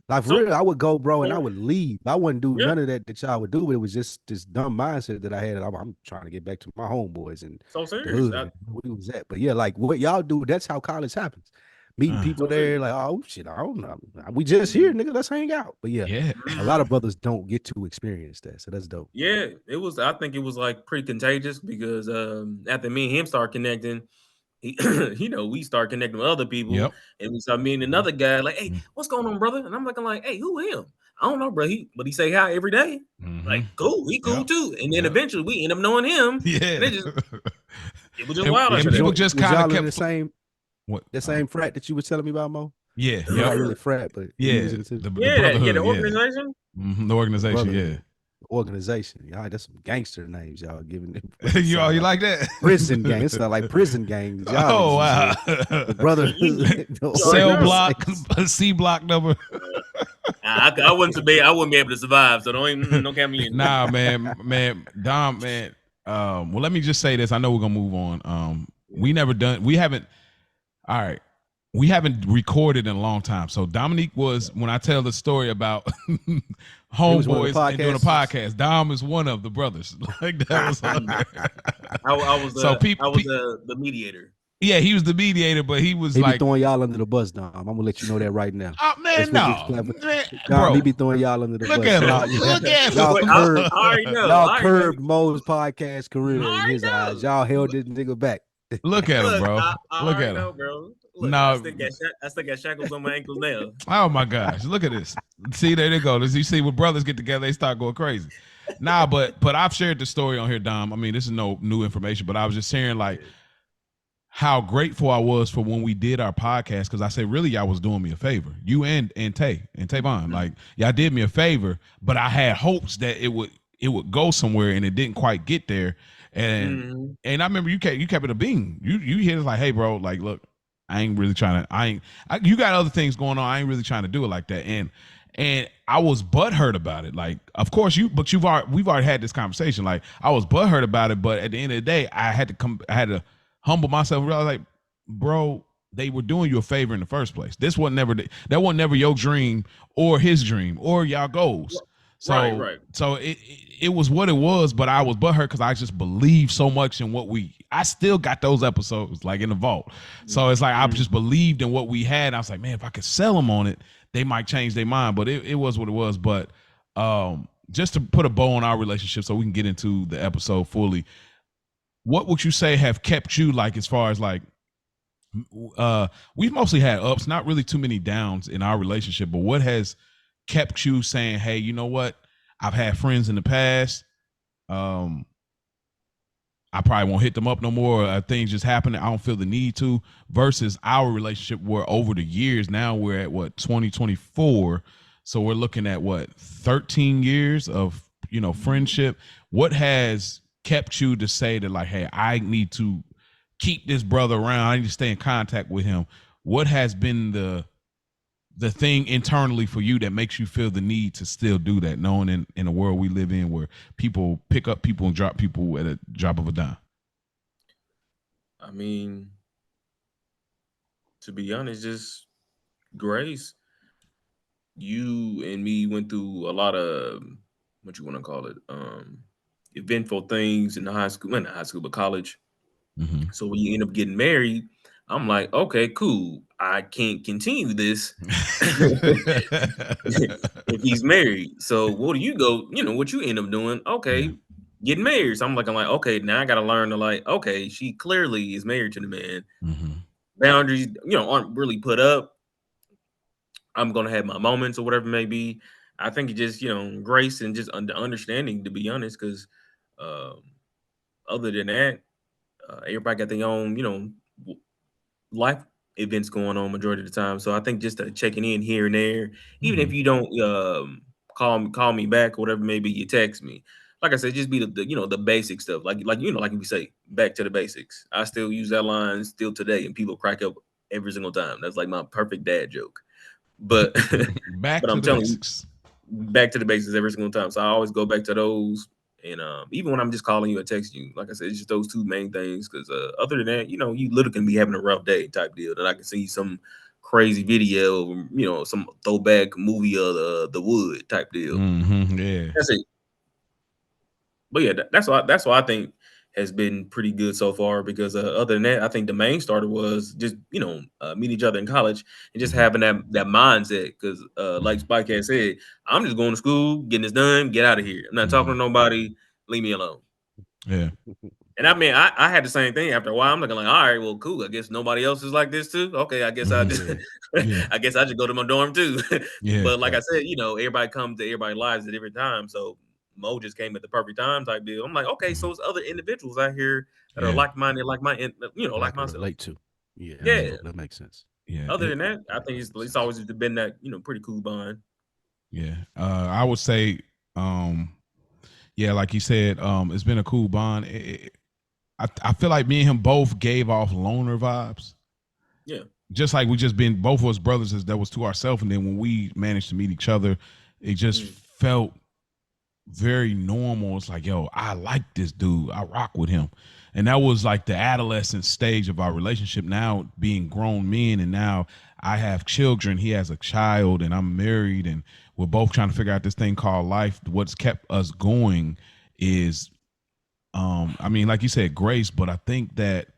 Like for real, I would go, bro, and I would leave. I wouldn't do none of that y'all would do, but it was just this dumb mindset that I had. I'm trying to get back to my homeboys and
so serious.
Where we was at. But yeah, like what y'all do, that's how college happens. Meeting people there, like, oh shit, I don't know. We just here, nigga. Let's hang out. But yeah, a lot of brothers don't get to experience that. So that's dope.
Yeah, it was. I think it was like pretty contagious because after me and him start connecting, we start connecting with other people, and we start meeting another guy. Like, hey, what's going on, brother? And I'm looking like, hey, who him? I don't know, bro. But he say hi every day. Like, cool, he cool too. And then eventually we end up knowing him.
Yeah,
and it was just wild.
And people just kind of kept
the same. The same frat that you were telling me about, Mo?
Yeah.
Not really frat, but
the organization.
The organization,
The organization. Y'all, that's some gangster names y'all giving them.
you like that?
Prison gang. It's not like prison gangs.
Y'all wow.
The brother.
Cell block, C block number.
I wouldn't be able to survive, so don't count me in.
Nah, man, Dom, man. Well, let me just say this. I know we're gonna move on. We haven't recorded in a long time. So Dominique was, when I tell the story about homeboys and doing a podcast, Dom is one of the brothers. Like that was on there.
I was the mediator.
Yeah, he was the mediator, but he was
he
like
be throwing y'all under the bus, Dom. I'm gonna let you know that right now.
Oh man, no,
Dom, he be throwing y'all under the bus. Look at him. Y'all curbed Mo's podcast career in his eyes. Y'all held this nigga back.
Look at him, bro. Look at him,
bro.
No,
I still got shackles on my ankles now.
Oh my gosh, look at this. See, there they go. As you see, when brothers get together, they start going crazy. Nah, but I've shared the story on here, Dom. I mean, this is no new information, but I was just sharing like how grateful I was for when we did our podcast, because I said, really, y'all was doing me a favor. You and Tavon, like y'all did me a favor, but I had hopes that it would go somewhere, and it didn't quite get there. And I remember you kept it a bean. You hit it like, hey, bro, like, look, I ain't really trying to. You got other things going on. I ain't really trying to do it like that. And I was butthurt about it. Like, of course we've already had this conversation. Like, I was butthurt about it, but at the end of the day, I had to humble myself and realize, like, bro, they were doing you a favor in the first place. That wasn't never your dream or his dream or y'all goals. So,
right.
So it was what it was, but I was butthurt because I just believed so much in I still got those episodes like in the vault. So it's like I just believed in what we had. I was like, man, if I could sell them on it, they might change their mind. But it was what it was. But just to put a bow on our relationship so we can get into the episode fully, what would you say have kept you, like, as far as like, we've mostly had ups, not really too many downs in our relationship, but what has kept you saying, hey, you know what? I've had friends in the past. I probably won't hit them up no more. Things just happening. I don't feel the need to, versus our relationship where over the years, now we're at 2024. So we're looking at 13 years of, friendship. What has kept you to say that, like, hey, I need to keep this brother around. I need to stay in contact with him. What has been the thing internally for you that makes you feel the need to still do that, knowing in a world we live in where people pick up people and drop people at a drop of a dime?
I mean, to be honest, just grace. You and me went through a lot of, what you want to call it, eventful things in high school, not high school, but college. So when you end up getting married, I'm like, okay, cool. I can't continue this if he's married. So what do you go? What you end up doing? Okay, getting married. So I'm like, okay, now I got to learn to like, okay, she clearly is married to the man. Boundaries, aren't really put up. I'm gonna have my moments or whatever it may be. I think it just, grace and just understanding, to be honest, because um, other than that, everybody got their own, life events going on majority of the time. So I think just checking in here and there, even if you don't call me back or whatever, maybe you text me. Like I said, just be the basic stuff. Like like we say, back to the basics. I still use that line still today, and people crack up every single time. That's like my perfect dad joke. But
Back
but
to
I'm
the
telling you,
basics.
back to the basics every single time. So I always go back to those. And even when I'm just calling you or texting you, like I said, it's just those two main things. Because other than that, you literally can be having a rough day type deal. That I can see some crazy video, some throwback movie of the wood type deal.
Yeah,
That's it. But yeah, that's why I think has been pretty good so far. Because other than that, I think the main starter was just meet each other in college and just having that mindset. Because like Spike had said, I'm just going to school, getting this done, get out of here. I'm not talking to nobody. Leave me alone.
Yeah.
And I mean, I had the same thing after a while. I'm looking like, all right, well, cool. I guess nobody else is like this too. Okay, I guess I just,
Yeah.
I guess I just go to my dorm too.
Yeah.
But like I said, everybody comes to everybody's lives at different times. So Mo just came at the perfect time type deal. I'm like, okay, so it's other individuals out here that are like minded, like
that I
like
can
myself.
relate to. Yeah,
Yeah.
absolutely. That makes sense.
Yeah.
Other than that, I think it's always been that pretty cool bond.
Yeah. I would say, yeah, like you said, it's been a cool bond. I feel like me and him both gave off loner vibes.
Yeah.
Just like we just been both of us brothers that was to ourselves, and then when we managed to meet each other, it just felt very normal. It's like, yo, I like this dude. I rock with him. And that was like the adolescent stage of our relationship. Now being grown men, and now I have children. He has a child, and I'm married, and we're both trying to figure out this thing called life. What's kept us going is, I mean, like you said, grace, but I think that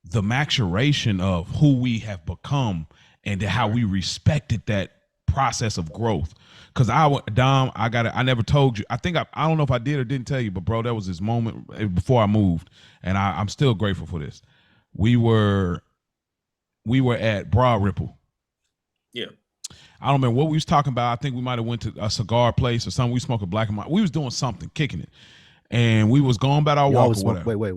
the maturation of who we have become and how we respected that process of growth. Cause Dom, I never told you. I think I don't know if I did or didn't tell you, but bro, that was this moment before I moved, and I'm still grateful for this. We were at Broad Ripple.
Yeah.
I don't remember what we was talking about. I think we might have went to a cigar place or something. We smoked a black and white. We was doing something, kicking it, and we was going about our walk or whatever.
Wait.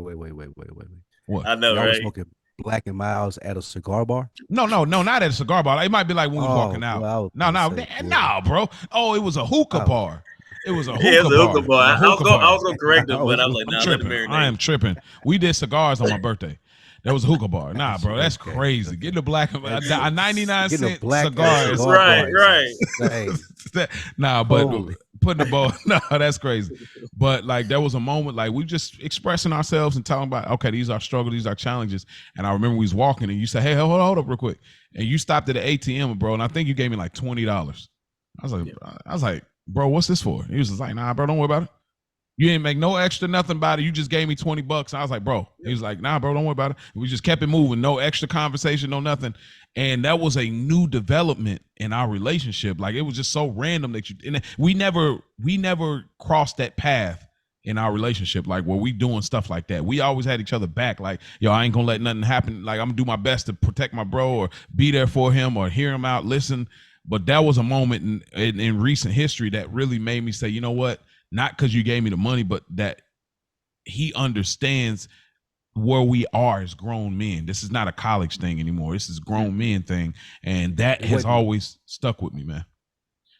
What?
I know,
Y'all
right?
was smoking Black and Miles at a cigar bar?
No, not at a cigar bar. It might be like when we was walking out.
Well,
No, bro. Oh, it was a hookah bar. It was a hookah
Yeah, it was a hookah bar.
A hookah bar.
I was gonna correct him, but I was like,
I'm
nah, let
tripping.
it marinate.
I am tripping. We did cigars on my birthday. That was a hookah bar. Nah, bro, that's crazy. Getting a black, a 99-cent cigar.
Right.
Nah, but putting the ball, no, that's crazy. But like, there was a moment, like we just expressing ourselves and talking about, okay, these are struggles, these are challenges. And I remember we was walking, and you said, hey, hold up real quick. And you stopped at the ATM, bro, and I think you gave me like $20. I was like, bro, what's this for? He was just like, nah, bro, don't worry about it. You didn't make no extra nothing about it. You just gave me $20. I was like, bro. He was like, nah, bro, don't worry about it. We just kept it moving. No extra conversation, no nothing. And that was a new development in our relationship. Like, it was just so random that we never crossed that path in our relationship, like where we doing stuff like that. We always had each other back. Like, yo, I ain't gonna let nothing happen. Like, I'm gonna do my best to protect my bro or be there for him or hear him out, listen. But that was a moment in recent history that really made me say, you know what? Not because you gave me the money, but that he understands where we are as grown men. This is not a college thing anymore. This is a grown men thing. And that has always stuck with me, man.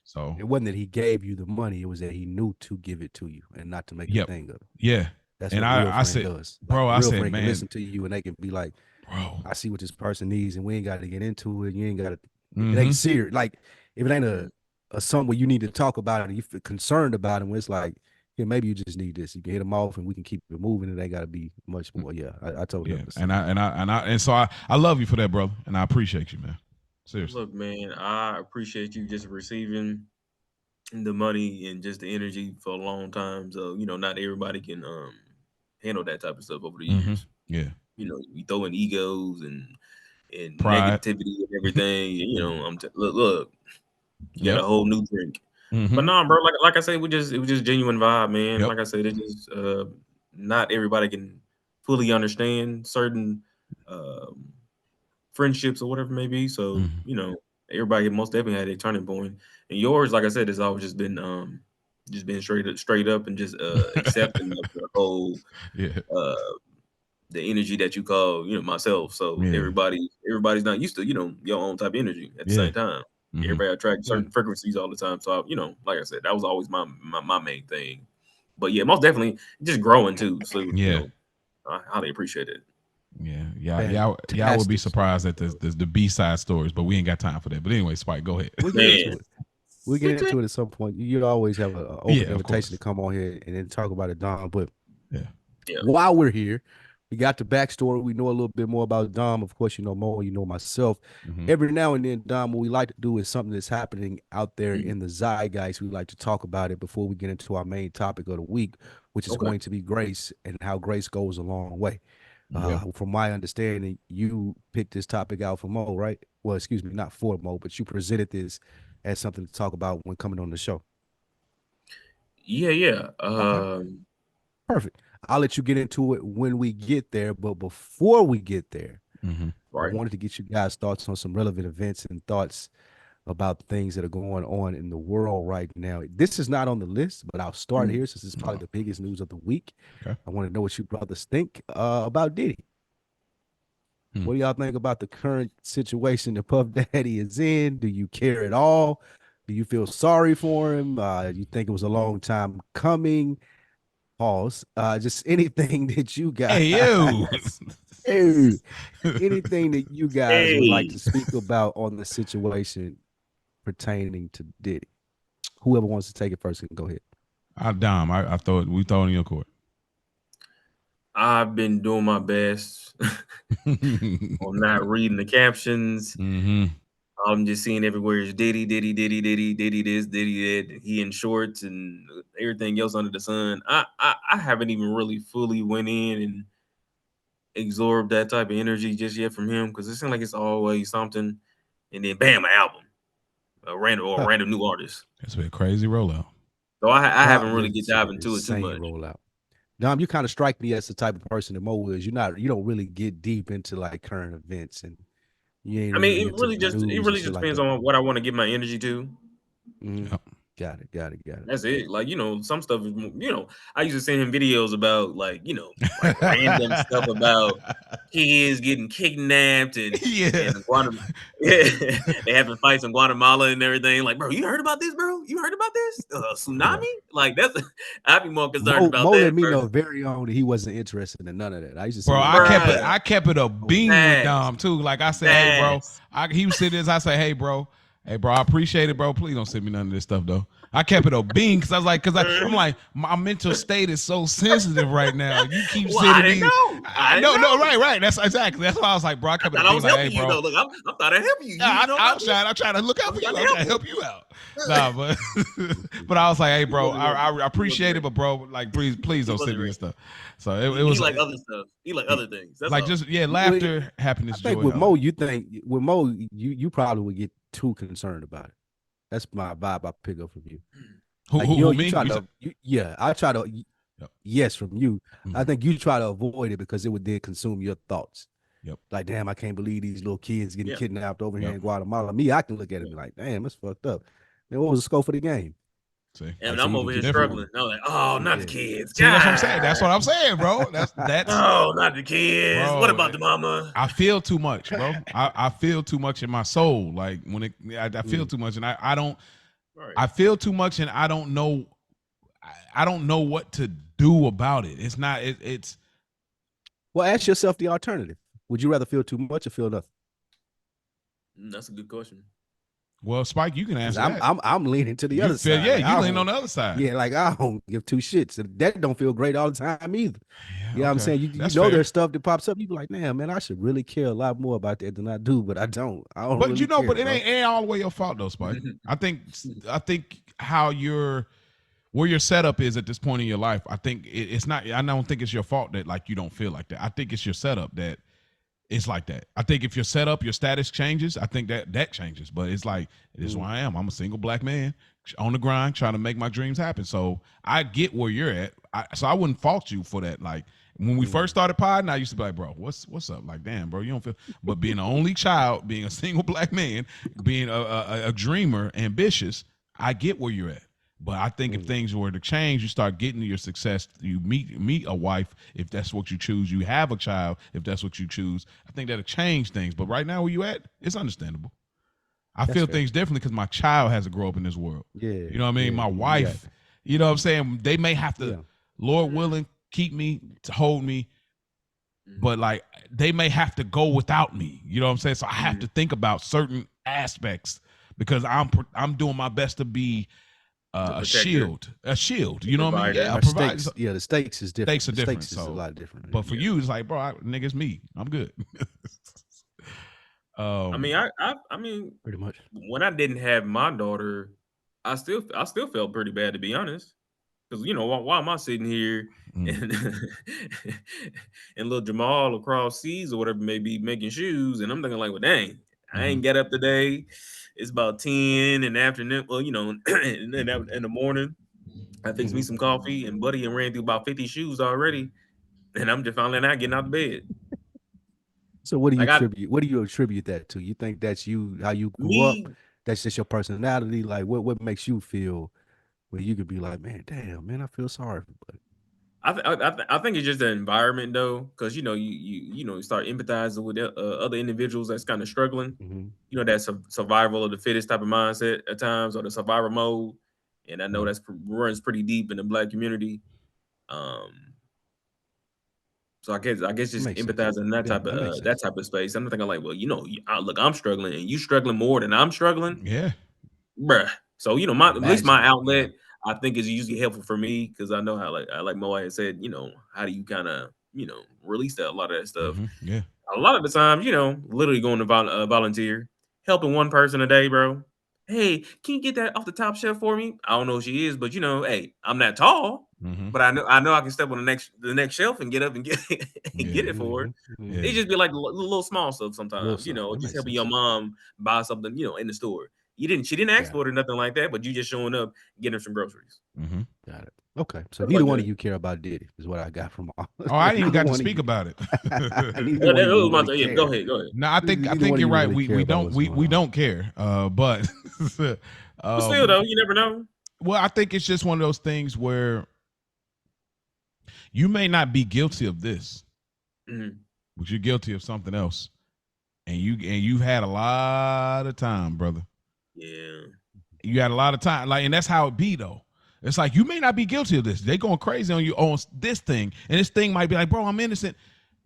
So
it wasn't that he gave you the money. It was that he knew to give it to you and not to make a thing of it.
Yeah.
That's
and
what a real
I
friend
said,
does.
bro,
like,
I said,
man,
man,
can listen to you and they can be like,
bro,
I see what this person needs, and we ain't got to get into it. You ain't got to. It ain't serious. Like, if it ain't a something where you need to talk about it, and you feel concerned about it, when it's like, yeah, maybe you just need this. You can hit them off, and we can keep it moving. It ain't got to be much more. Yeah, I totally understand.
And so I love you for that, brother, and I appreciate you, man. Seriously.
Look, man, I appreciate you just receiving the money and just the energy for a long time. So not everybody can handle that type of stuff over the years.
Yeah.
you throw in egos and
Pride.
negativity and everything. Look, you got a whole new drink.
Mm-hmm.
But no, bro, like I said, it was just genuine vibe, man.
Yep.
Like I said, it just not everybody can fully understand certain friendships or whatever it may be. So, everybody most definitely had a turning point. And yours, like I said, has always just been straight up and just accepting of the whole the energy that you call, myself. So everybody's not used to, your own type of energy at the same time. Mm-hmm. Everybody attracts certain frequencies all the time. So, like I said, that was always my main thing. But yeah, most definitely just growing too. So, I highly appreciate it.
Y'all would be surprised at the B-side stories, but we ain't got time for that. But anyway, Spike, go ahead.
We'll get into it at some point. You always have an open invitation to come on here and then talk about it, Dom. But while we're here, we got the backstory. We know a little bit more about Dom. Of course, you know Mo, you know myself. Mm-hmm. Every now and then, Dom, what we like to do is something that's happening out there in the zeitgeist. We like to talk about it before we get into our main topic of the week, which is going to be grace and how grace goes a long way. From my understanding, you picked this topic out for Mo, right? Well, excuse me, not for Mo, but you presented this as something to talk about when coming on the show.
Yeah.
Perfect. I'll let you get into it when we get there. But before we get there, I wanted to get you guys' thoughts on some relevant events and thoughts about things that are going on in the world right now. This is not on the list, but I'll start here since it's probably the biggest news of the week. Okay. I want to know what you brothers think about Diddy. What do y'all think about the current situation that Puff Daddy is in? Do you care at all? Do you feel sorry for him? You think it was a long time coming? Pause. Just anything that you guys. Anything that you guys would like to speak about on the situation pertaining to Diddy. Whoever wants to take it first can go ahead.
Dom, we throw it in your court.
I've been doing my best on not reading the captions. I'm just seeing everywhere is Diddy this, Diddy that. He in shorts and everything else under the sun. I haven't even really fully went in and absorbed that type of energy just yet from him, because it seems like it's always something, and then bam, an album, a random new artist.
It's been a crazy rollout.
So I haven't really get diving into it too much.
Rollout. Dom, you kind of strike me as the type of person that Mo is. You don't really get deep into like current events, and you ain't.
It really just depends on what I want to give my energy to.
Yep. Got it.
That's it. Like, some stuff is, I used to send him videos about like random stuff about kids getting kidnapped and Guatemala. They having fights in Guatemala and everything. Like, bro, you heard about this, bro? You heard about this? Tsunami? Like, I'd be more concerned about
Mo
that.
Let me know very own that he wasn't interested in none of that. I used to
I kept it a beam with Dom too. Like I said, hey bro, he was sitting there, I say, hey bro, I appreciate it, bro. Please don't send me none of this stuff, though. I kept it a bean because I was like, I'm like, my mental state is so sensitive right now. You keep sending me. I know. Right. That's exactly. That's why I was like, bro. I kept it a bean. Like, hey, bro.
You, look, I'm trying to help you.
I'm trying to look out for you. I'm trying to help you out. Nah, but I was like, hey, bro, I appreciate it, but bro, like, please don't send me this stuff. So it was
like other stuff. He like other things. That's
like all. Just laughter, happiness,
I think
joy.
With Mo, you probably would get too concerned about it. That's my vibe I pick up from you.
Me?
I try to. Yes, from you. Mm-hmm. I think you try to avoid it because it would then consume your thoughts.
Yep.
Like, damn, I can't believe these little kids getting kidnapped over here in Guatemala. Me, I can look at it and be like, damn, that's fucked up. Then what was the scope of the game?
See,
and I'm over here struggling. I'm like, oh, not the kids.
See, that's what I'm saying. That's what I'm saying, bro. That's
oh, not the kids. Bro, what about the mama?
I feel too much, bro. I feel too much in my soul. Like when I feel too much, and I don't. Right. I feel too much, and I don't know. I don't know what to do about it. It's not. It's.
Well, ask yourself the alternative. Would you rather feel too much or feel nothing?
That's a good question.
Well, Spike, you can answer that.
I'm leaning to the other side.
Yeah, you lean on the other side.
Yeah, like I don't give two shits. That don't feel great all the time either.
Yeah,
you know what I'm saying? You know fair. There's stuff that pops up. You be like, damn, man, I should really care a lot more about that than I do, but I don't.
But really care, it ain't all the way your fault though, Spike. I think how you're where your setup is at this point in your life, I think it's not. I don't think it's your fault that like you don't feel like that. I think it's your setup that it's like that. I think if your setup, your status changes, I think that changes. But it's like this is who I am. I'm a single black man on the grind, trying to make my dreams happen. So I get where you're at. So I wouldn't fault you for that. Like when we first started podding, I used to be like, bro, what's up? Like, damn, bro, you don't feel. But being the only child, being a single black man, being a dreamer, ambitious, I get where you're at. But I think if things were to change, you start getting to your success. You meet a wife if that's what you choose. You have a child if that's what you choose. I think that'll change things. But right now, where you at, it's understandable. I feel things differently because my child has to grow up in this world.
Yeah,
you know what I mean. My wife, you know what I'm saying. They may have to, Lord willing, keep me to hold me, but like they may have to go without me. You know what I'm saying. So I have to think about certain aspects because I'm doing my best to be. A shield. You know what I mean? Yeah,
the stakes is different.
Stakes are different.
Stakes is a lot different.
But for you, it's like, bro, nigga, it's me. I'm good.
I mean,
pretty much.
When I didn't have my daughter, I still felt pretty bad, to be honest. Because why am I sitting here and little Jamal across seas or whatever may be making shoes, and I'm thinking like, well, dang, I ain't get up today. It's about 10 in the afternoon. Well, in the morning, I fixed me some coffee and buddy and ran through about 50 shoes already, and I'm just finally not getting out of bed.
So what do you attribute that to? You think that's you, how you grew up? That's just your personality? Like what makes you feel where you could be like, man, damn, man, I feel sorry for buddy.
I think it's just the environment though, because you start empathizing with other individuals that's kind of struggling. That's a survival of the fittest type of mindset at times, or the survivor mode, and I know that's runs pretty deep in the Black community. So I guess just empathizing in that type of space. I'm thinking like, well, look, I'm struggling, and you struggling more than I'm struggling.
Yeah,
bruh. So at least my outlet. I think is usually helpful for me because I know how, like Mo had said, how do you kind of, release a lot of that stuff.
Yeah.
A lot of the times, literally going to volunteer, helping one person a day, bro. Hey, can you get that off the top shelf for me? I don't know who she is, but hey, I'm not tall, but I know I can step on the next shelf and get up and get get it for her. Yeah. It just be like little small stuff sometimes, just helping your mom buy something, in the store. She didn't ask for it or nothing like that, but you just showing up, getting her some groceries.
Got it. Okay, so neither one of you care about Diddy is what I got from all.
Oh, I didn't even got to speak about it.
Go ahead.
No, I think you're right. We don't care. But
still though, you never know.
Well, I think it's just one of those things where you may not be guilty of this, but you're guilty of something else, and you've had a lot of time, brother.
Yeah,
you had a lot of time, and that's how it be though. It's like you may not be guilty of this. They going crazy on you on this thing, and this thing might be like, bro, I'm innocent,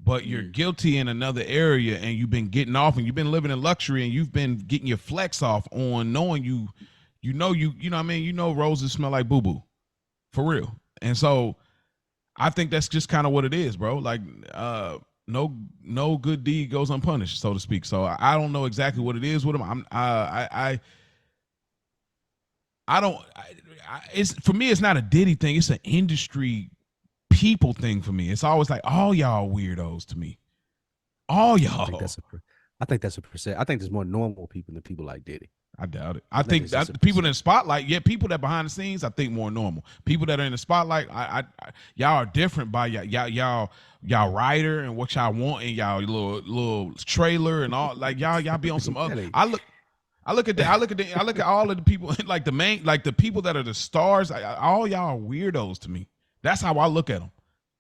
but you're guilty in another area, and you've been getting off, and you've been living in luxury, and you've been getting your flex off on knowing you know what I mean. Roses smell like boo boo, for real. And so, I think that's just kind of what it is, bro. Like, no good deed goes unpunished, so to speak. So I don't know exactly what it is with him. It's for me. It's not a Diddy thing. It's an industry people thing for me. It's always like all y'all weirdos to me. All y'all.
I think that's a percent. I think there's more normal people than people like Diddy.
I doubt it. I think that people in the spotlight, people that behind the scenes, I think more normal. People that are in the spotlight, y'all are different by y'all writer and what y'all want and y'all little trailer and all. Like y'all be on some other. I look at all of the people like the people that are the stars. All y'all are weirdos to me. That's how I look at them,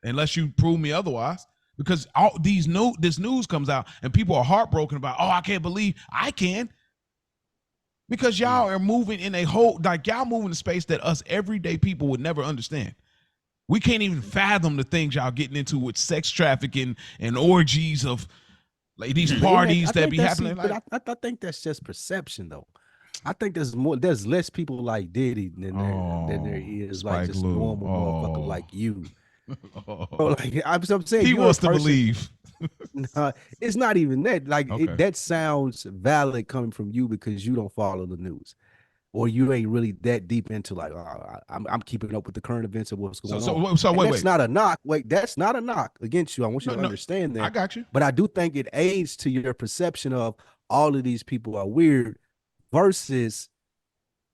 unless you prove me otherwise. Because all this news comes out and people are heartbroken about. Oh, I can't believe I can. Because y'all are moving in a whole y'all moving in space that us everyday people would never understand. We can't even fathom the things y'all getting into with sex trafficking and orgies of. Like these parties that be happening.
But I think that's just perception, though. I think there's less people like Diddy than there is like just normal motherfucker like you. Like I'm saying,
he wants to believe.
No, it's not even that. Like that sounds valid coming from you because you don't follow the news. or you ain't really that deep into like I'm keeping up with the current events of what's going on.
So wait,
that's not a knock. Wait, that's not a knock against you. I want you to understand that.
I got you.
But I do think it aids to your perception of all of these people are weird versus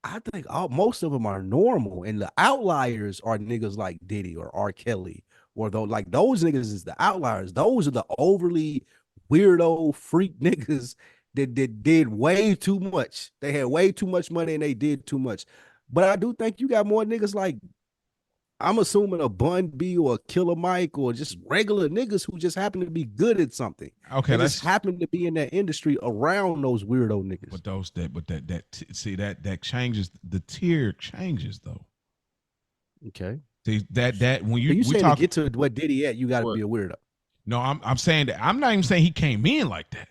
I think most of them are normal, and the outliers are niggas like Diddy or R. Kelly, or like those niggas is the outliers. Those are the overly weirdo freak niggas that did way too much. They had way too much money and they did too much. But I do think you got more niggas like, I'm assuming a Bun B or a Killer Mike or just regular niggas who just happen to be good at something.
Okay,
they just happen to be in that industry around those weirdo niggas.
But that changes. The tier changes though.
Okay.
See that when you
saying to get to what Diddy at, you got to be a weirdo.
No, I'm saying that. I'm not even saying he came in like that.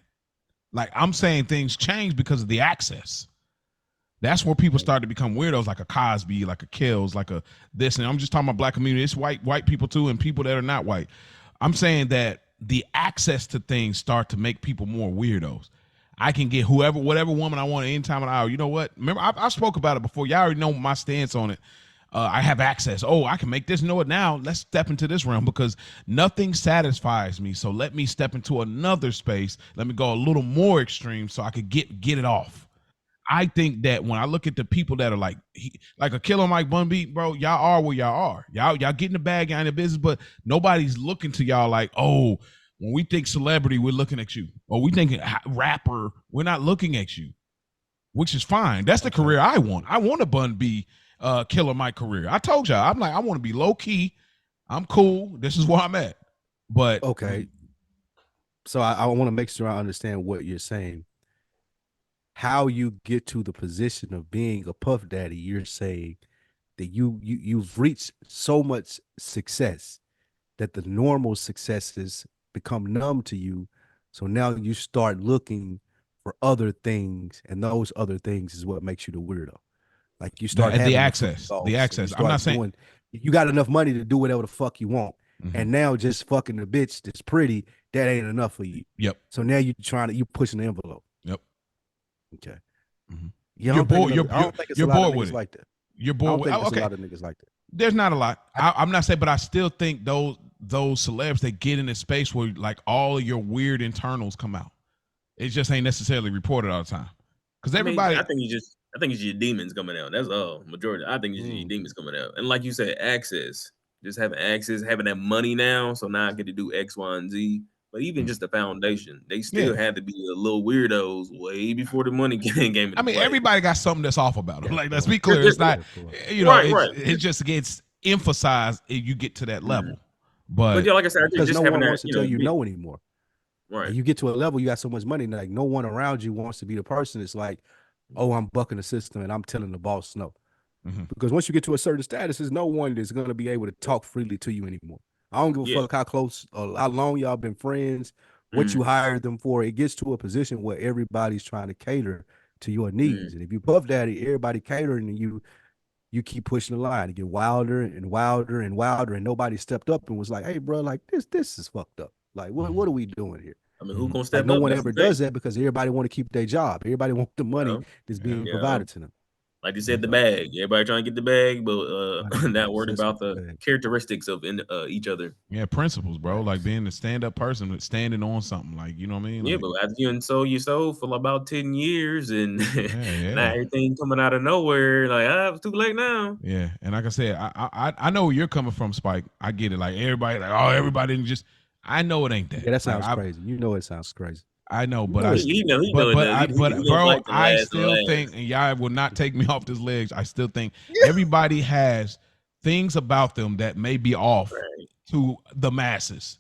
Like I'm saying things change because of the access. That's where people start to become weirdos, like a Cosby, like a Kills, like a this. And I'm just talking about black community. It's white people too, and people that are not white. I'm saying that the access to things start to make people more weirdos. I can get whatever woman I want at any time of the hour. You know what? Remember, I spoke about it before. Y'all already know my stance on it. I have access. Oh, I can make this. You know what? Now let's step into this realm because nothing satisfies me. So let me step into another space. Let me go a little more extreme so I could get it off. I think that when I look at the people that are like a Killer Mike Bun B, bro, y'all are where y'all are. Y'all getting the bag, y'all in the business, but nobody's looking to y'all like, oh, when we think celebrity, we're looking at you. Or we think rapper, we're not looking at you, which is fine. That's the career I want. I want a Bun B, Killer Mike career. I told y'all, I'm like, I want to be low key. I'm cool. This is where I'm at. But
okay. So I want to make sure I understand what you're saying. How you get to the position of being a Puff Daddy, you're saying that you've reached so much success that the normal successes become numb to you. So now you start looking for other things, and those other things is what makes you the weirdo. Like you start having
the access. I'm not saying
you got enough money to do whatever the fuck you want. Mm-hmm. And now just fucking the bitch that's pretty, that ain't enough for you.
Yep.
So now you pushing the envelope.
Yep.
Okay.
Mm-hmm.
You're bored with it. Like that.
You're bored with it.
Okay. A lot of niggas like that.
There's not a lot. I'm not saying, but I still think those celebs that get in a space where like all of your weird internals come out. It just ain't necessarily reported all the time. Because everybody,
I think it's your demons coming out. That's all. Majority. I think it's your demons coming out. And like you said, access. Just having access, having that money now. So now I get to do X, Y, and Z. But even just the foundation, they still had to be a little weirdos way before the money came.
I mean, everybody got something that's off about them. Like, let's be clear. It's not, it just gets emphasized if you get to that level. But
yeah, like I said,
because no one wants to tell you no anymore.
Right.
And you get to a level, you got so much money, like no one around you wants to be the person that's like, oh, I'm bucking the system and I'm telling the boss no. Mm-hmm. Because once you get to a certain status, there's no one that's going to be able to talk freely to you anymore. I don't give a fuck how close or how long y'all been friends, what you hired them for. It gets to a position where everybody's trying to cater to your needs. And if you Puff Daddy, everybody catering to you, you keep pushing the line. You get wilder and wilder and wilder, and nobody stepped up and was like, hey, bro, like this is fucked up. Like, what are we doing here?
I mean, who gonna step up?
No one ever does that because everybody want to keep their job. Everybody want the money that's being provided to them.
Like you said, the bag. Everybody trying to get the bag, but not worried about the characteristics of each other.
Yeah, principles, bro. Like being a stand-up person, standing on something. Like, you know what I mean?
Yeah,
like,
but after you sold your soul for about 10 years and now everything coming out of nowhere, like, it's too late now.
Yeah, and like I said, I know where you're coming from, Spike. I get it. Like everybody, like, oh, everybody didn't just. I know it ain't that.
Yeah, that sounds crazy. You know it sounds crazy.
I know, but
bro,
I still think, and y'all will not take me off this ledge. I still think everybody has things about them that may be off to the masses.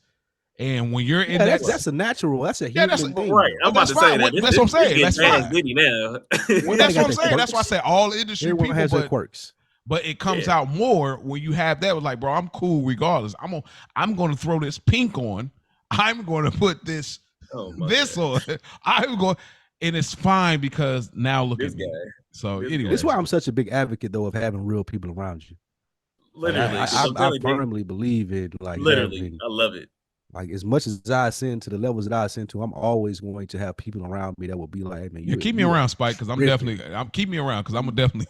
And when you're in
that's a natural, that's a human thing.
Right. I'm about to say that.
That's what I'm saying. That's fine.
Now.
Well, that's what I'm saying. That's why I say all industry
Everyone
people
has their quirks.
But it comes out more when you have that. Like, bro, I'm cool regardless. I'm gonna throw this pink on. I'm gonna put this on. I'm going, and it's fine because now look at me. So anyway,
this is why I'm such a big advocate though of having real people around you.
Literally,
I firmly believe it. Like
literally, I love it.
Like as much as I ascend to the levels that I ascend to, I'm always going to have people around me that will be like, hey, man,
keep me around, Spike, because keep me around because I'm definitely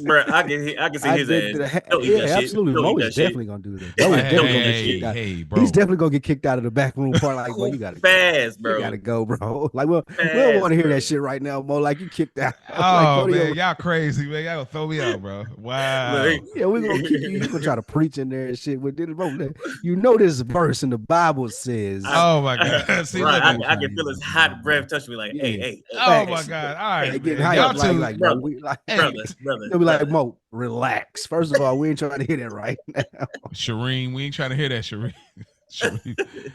Bro, I can see his ass. Don't eat that shit.
absolutely.
Don't
Mo
eat that
is
shit.
definitely gonna do that. Mo is
Hey,
definitely gonna get kicked out.
bro.
He's definitely gonna get kicked out of the back room part. Like, boy, you gotta
fast,
go.
bro.
You gotta go, bro. Like, well, we don't
Fast,
want to hear
bro.
that shit right now, Mo. Like, you kicked out.
Oh
Like,
man, y'all crazy, man. Y'all gonna throw me out, bro. Wow.
Look,
yeah, we're gonna kick you. You gonna try to preach in there and shit. But then, bro, you know this verse in the Bible says.
Oh my God. See,
right,
look
I can feel his hot breath touching me like,
Yeah.
hey.
Oh my God. All right,
They getting
man.
hyped.
Y'all
Like,
too.
Mo,
brother, brother.
They'll be like, Mo, relax. First of all, we ain't trying to hear that right now.
Shireen, we ain't trying to hear that, Shireen. Shireen.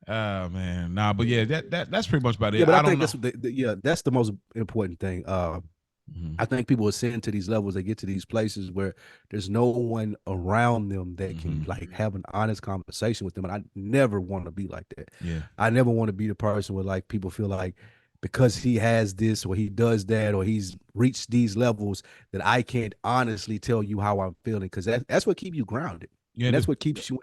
Oh man, nah, but yeah, that's pretty much about it.
Yeah, but I
don't
think
know.
that's the most important thing. I think people ascend to these levels, they get to these places where there's no one around them that can like have an honest conversation with them. And I never want to be like that.
Yeah.
I never want to be the person where like people feel like because he has this or he does that or he's reached these levels that I can't honestly tell you how I'm feeling, because that's what keeps you grounded. Yeah, and that's what keeps you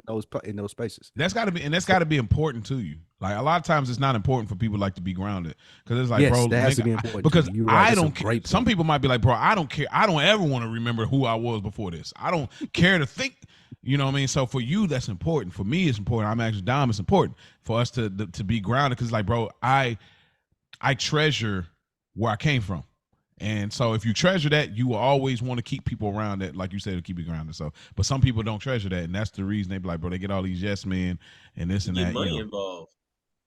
in those spaces.
That's got to be important to you. Like a lot of times, it's not important for people like to be grounded because it's like,
yes,
bro,
that has to be important
because
right.
I don't care. Some people might be like, bro, I don't care. I don't ever want to remember who I was before this. I don't care to think. You know what I mean? So for you, that's important. For me, it's important. I'm actually Dom. It's important for us to be grounded because, like, bro, I treasure where I came from. And so if you treasure that, you will always want to keep people around that, like you said, to keep you grounded. So, but some people don't treasure that. And that's the reason they be like, bro, they get all these yes men and this and that.
Money involved.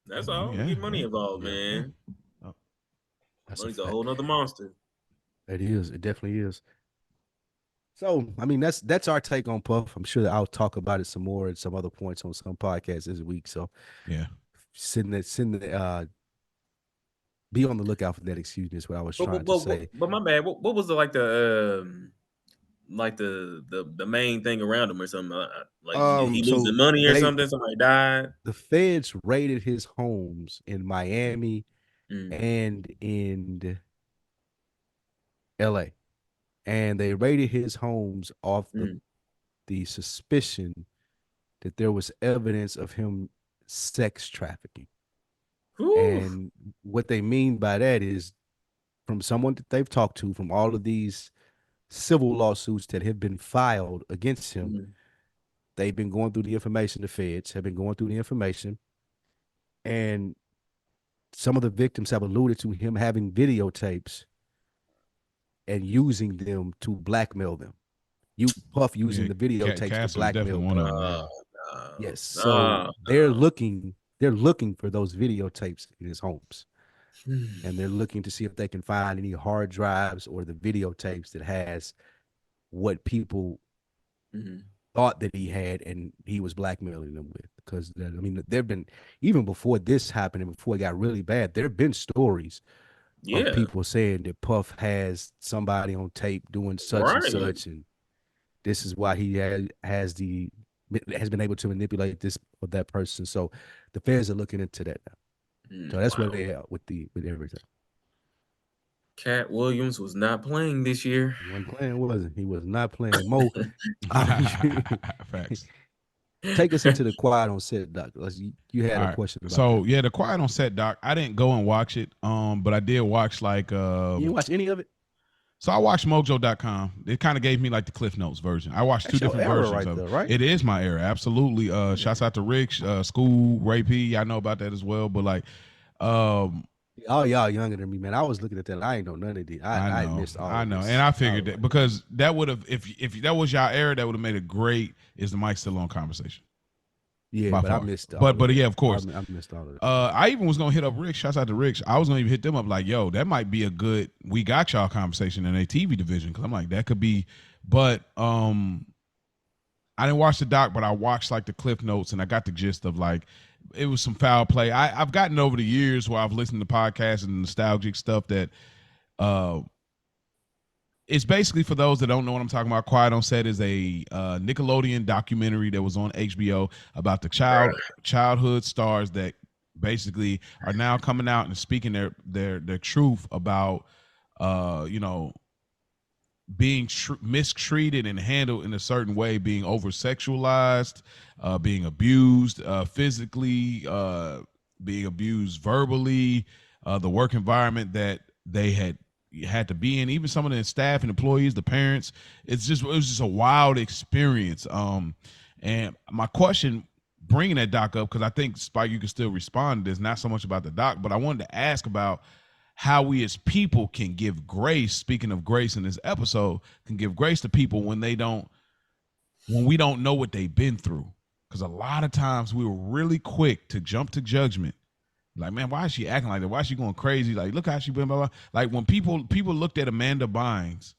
That's all. Get money involved, man.
Oh,
Money's a whole nother monster.
It is. It definitely is. So, I mean, that's our take on Puff. I'm sure that I'll talk about it some more at some other points on some podcasts this week. So,
yeah,
be on the lookout for that. Excuse me, is what I was trying to say.
But my bad. What was the main thing around him or something? Like he losing money or something? Somebody died.
The feds raided his homes in Miami and in LA, and they raided his homes off the suspicion that there was evidence of him sex trafficking. Ooh. And what they mean by that is from someone that they've talked to, from all of these civil lawsuits that have been filed against him, they've been going through the information. The feds have been going through the information, and some of the victims have alluded to him having videotapes and using them to blackmail them. Puff using the videotapes to blackmail them. Yes, so they're looking for those videotapes in his homes, and they're looking to see if they can find any hard drives or the videotapes that has what people thought that he had and he was blackmailing them with. Because I mean, there've been, even before this happened and before it got really bad, there have been stories of people saying that Puff has somebody on tape doing such and such, and this is why he has been able to manipulate this or that person. So the feds are looking into that now. So that's where they are with everything.
Cat Williams was not playing this year.
He wasn't playing, was he? He was not playing. Mo,
facts.
Take us into the Quiet on Set, Doc. You had a question about that.
Yeah, the Quiet on Set, Doc. I didn't go and watch it, but I did watch like
you didn't watch any of it?
So I watched Mojo.com. It kind of gave me like the Cliff Notes version. I watched two different versions of it. Right? It is my era, absolutely. Shouts out to Rick, School, Ray P. I know about that as well. But like,
oh, y'all younger than me, man. I was looking at that. I ain't know none of it. I missed all.
I know, and I figured that because that would have, if that was y'all era, that would have made a great "Is the mic still on?" conversation.
Yeah, but I missed.
But yeah, of course,
I missed all of it.
I even was gonna hit up Rick. Shouts out to Rick. I was gonna even hit them up like, yo, that might be a good "We Got Y'all" conversation in a TV division, because I'm like, that could be. But I didn't watch the doc, but I watched like the Cliff Notes, and I got the gist of like, it was some foul play. I've gotten over the years where I've listened to podcasts and nostalgic stuff that it's basically, for those that don't know what I'm talking about, Quiet on Set is a Nickelodeon documentary that was on HBO about the childhood stars that basically are now coming out and speaking their truth about being mistreated and handled in a certain way, being over sexualized, being abused physically, being abused verbally, the work environment that they had to be in, even some of the staff and employees, the parents. It was just a wild experience. And my question, bringing that doc up, because I think, Spike, you can still respond to this, not so much about the doc, but I wanted to ask about how we as people can give grace. Speaking of grace in this episode, can give grace to people when we don't know what they've been through. Because a lot of times we were really quick to jump to judgment. Like, man, why is she acting like that? Why is she going crazy? Like, look how she been, blah, blah. Like, when people looked at Amanda Bynes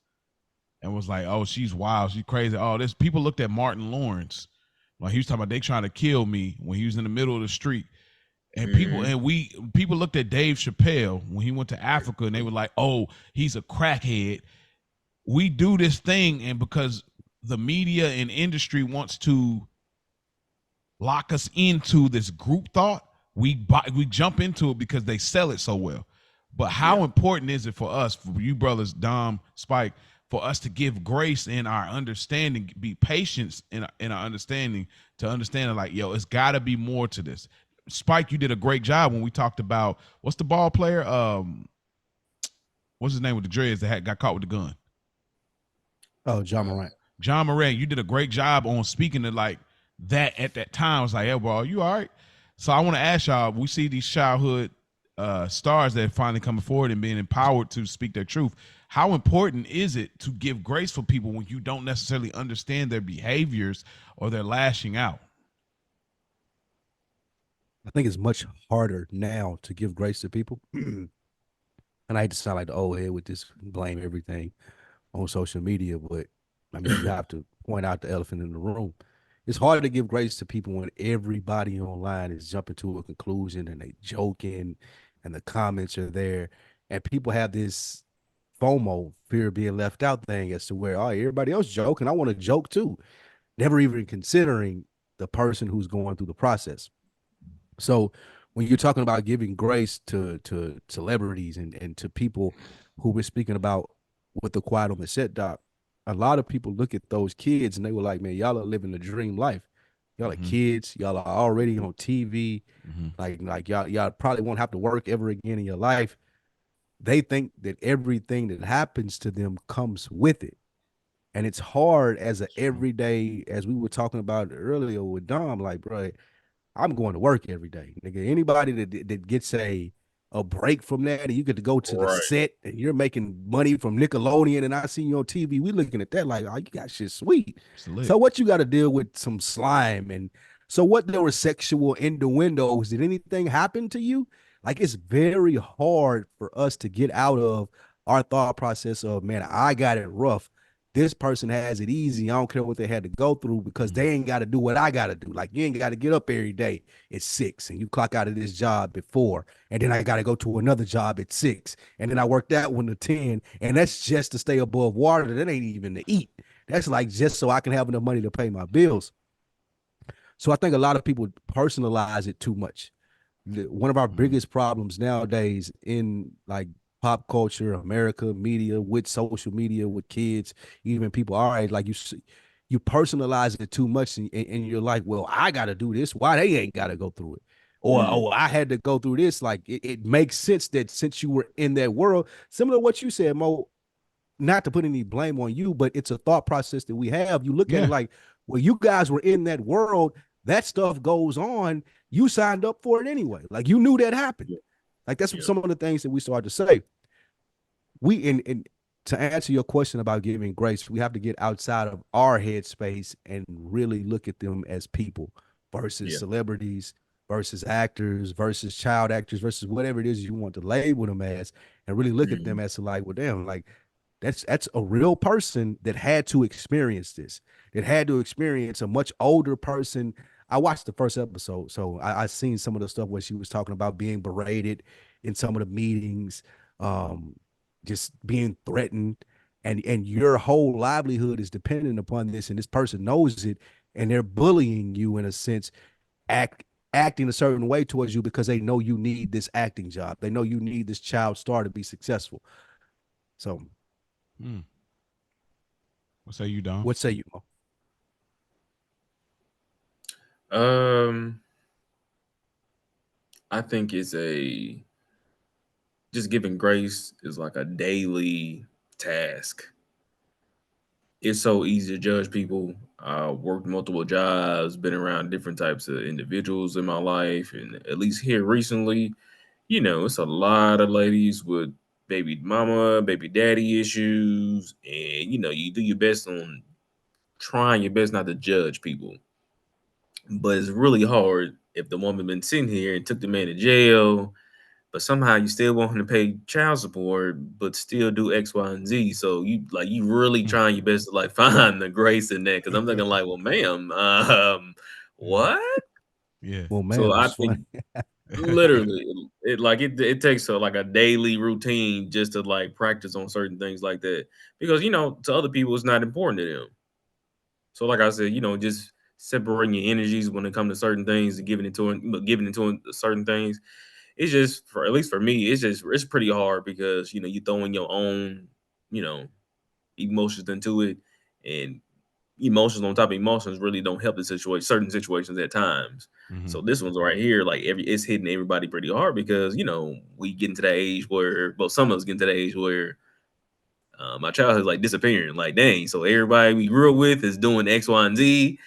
and was like, oh, she's wild, she's crazy. Oh, this people looked at Martin Lawrence. Like, he was talking about they trying to kill me when he was in the middle of the street. And people looked at Dave Chappelle when he went to Africa and they were like, oh, he's a crackhead. We do this thing, and because the media and industry wants to lock us into this group thought, we jump into it because they sell it so well. But how important is it for us, for you brothers, Dom, Spike, for us to give grace in our understanding, be patient in our understanding, to understand like, yo, it's got to be more to this. Spike, you did a great job when we talked about, what's the ball player? What's his name with the dreads that got caught with the gun?
Oh, John Morant.
John Morant, you did a great job on speaking to like that at that time. I was like, hey, bro, are you all right? So I want to ask y'all, we see these childhood stars that are finally coming forward and being empowered to speak their truth. How important is it to give grace for people when you don't necessarily understand their behaviors or their lashing out?
I think it's much harder now to give grace to people. And I hate to sound like the old head with this blame everything on social media, but I mean, you have to point out the elephant in the room. It's hard to give grace to people when everybody online is jumping to a conclusion and they joking and the comments are there. And people have this FOMO, fear of being left out thing, as to where, oh, everybody else joking, I want to joke too. Never even considering the person who's going through the process. So when you're talking about giving grace to celebrities and to people who we're speaking about with the Quiet on the Set doc, a lot of people look at those kids and they were like, man, y'all are living the dream life. Y'all are kids. Y'all are already on TV. Like y'all probably won't have to work ever again in your life. They think that everything that happens to them comes with it. And it's hard as an everyday, as we were talking about earlier with Dom, like, bro, I'm going to work every day. Nigga, anybody that gets a break from that and you get to go to the set and you're making money from Nickelodeon and I see you on TV, we looking at that like, oh, you got shit sweet. So what you got to deal with some slime. And so what, there were sexual innuendos. Did anything happen to you? Like, it's very hard for us to get out of our thought process of, man, I got it rough. This person has it easy. I don't care what they had to go through because they ain't got to do what I got to do. Like, you ain't got to get up every day at 6 and you clock out of this job at 4. And then I got to go to another job at 6. And then I work that one to 10. And that's just to stay above water. That ain't even to eat. That's like just so I can have enough money to pay my bills. So I think a lot of people personalize it too much. One of our biggest problems nowadays in like pop culture, America, media, with social media, with kids, even people our age, like you personalize it too much, and you're like, well, I got to do this. Why they ain't got to go through it? Or, oh, I had to go through this. Like, it makes sense that since you were in that world, similar to what you said, Mo, not to put any blame on you, but it's a thought process that we have. You look at it like, well, you guys were in that world. That stuff goes on. You signed up for it anyway. Like, you knew that happened. Like, that's some of the things that we started to say. We in to answer your question about giving grace, we have to get outside of our headspace and really look at them as people versus celebrities, versus actors, versus child actors, versus whatever it is you want to label them as, and really look at them as like, well, damn, like that's a real person that had to experience this, that had to experience a much older person. I watched the first episode, so I seen some of the stuff where she was talking about being berated in some of the meetings, just being threatened, and your whole livelihood is dependent upon this, and this person knows it, and they're bullying you in a sense, acting a certain way towards you because they know you need this acting job. They know you need this child star to be successful. So
What say you, Dom?
What say you, Mo?
I think it's just giving grace is like a daily task. It's so easy to judge people. I worked multiple jobs, been around different types of individuals in my life, and at least here recently, it's a lot of ladies with baby mama, baby daddy issues, and you do your best on trying your best not to judge people. But it's really hard if the woman been sitting here and took the man to jail, but somehow you still want him to pay child support, but still do X, Y, and Z. So you really trying your best to like find the grace in that. Cause I'm thinking like, well, ma'am, what?
Yeah.
Well, man,
So I
it's
think
funny.
literally it takes like a daily routine just to like practice on certain things like that. Because to other people it's not important to them. So like I said, just separating your energies when it comes to certain things and giving into certain things. It's just for at least for me, it's pretty hard because you throw in your own, you know, emotions into it, and emotions on top of emotions really don't help the situation, certain situations at times.
Mhm.
So this one's right here, like it's hitting everybody pretty hard because we get into that age where, well, some of us get into that age where my childhood's like disappearing. Like, dang, so everybody we grew up with is doing X, Y, and Z.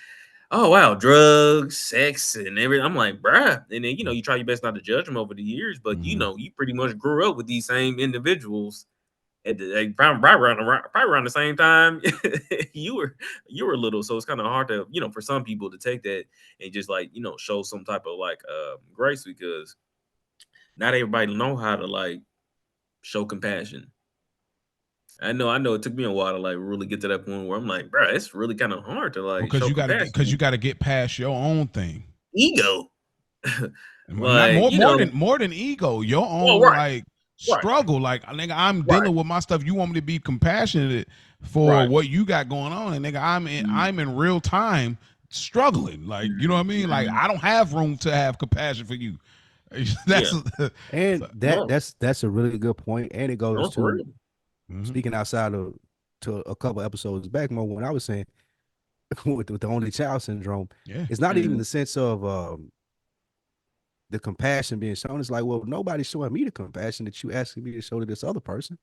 Oh wow, drugs, sex, and everything. I'm like, bruh. And then you try your best not to judge them over the years, but you pretty much grew up with these same individuals at probably around the same time you were little. So it's kind of hard to for some people to take that and just like show some type of like grace because not everybody know how to like show compassion. I know it took me a while to like really get to that point where I'm like, bro, it's really kind of hard to like
Because
show
you
compassion.
gotta get past your own thing.
Ego.
Not
Like,
more than ego, your
well,
own
right,
like
right,
struggle. Like, nigga, I'm
right,
dealing with my stuff. You want me to be compassionate for
right.
what you got going on, and nigga,
Mhm,
I'm in real time struggling. Like, you know what I mean? Like,
mhm.
I don't have room to have compassion for you.
Yeah,
That's
And
so,
no,
that's a really good point. And it goes
no, for
to
real.
mhm.
speaking outside of to a couple episodes back, Mo, when I was saying with the only child syndrome,
Yeah.
it's not even
Mhm.
the sense of the compassion being shown. It's like, well, nobody's showing me the compassion that you asking me to show to this other person.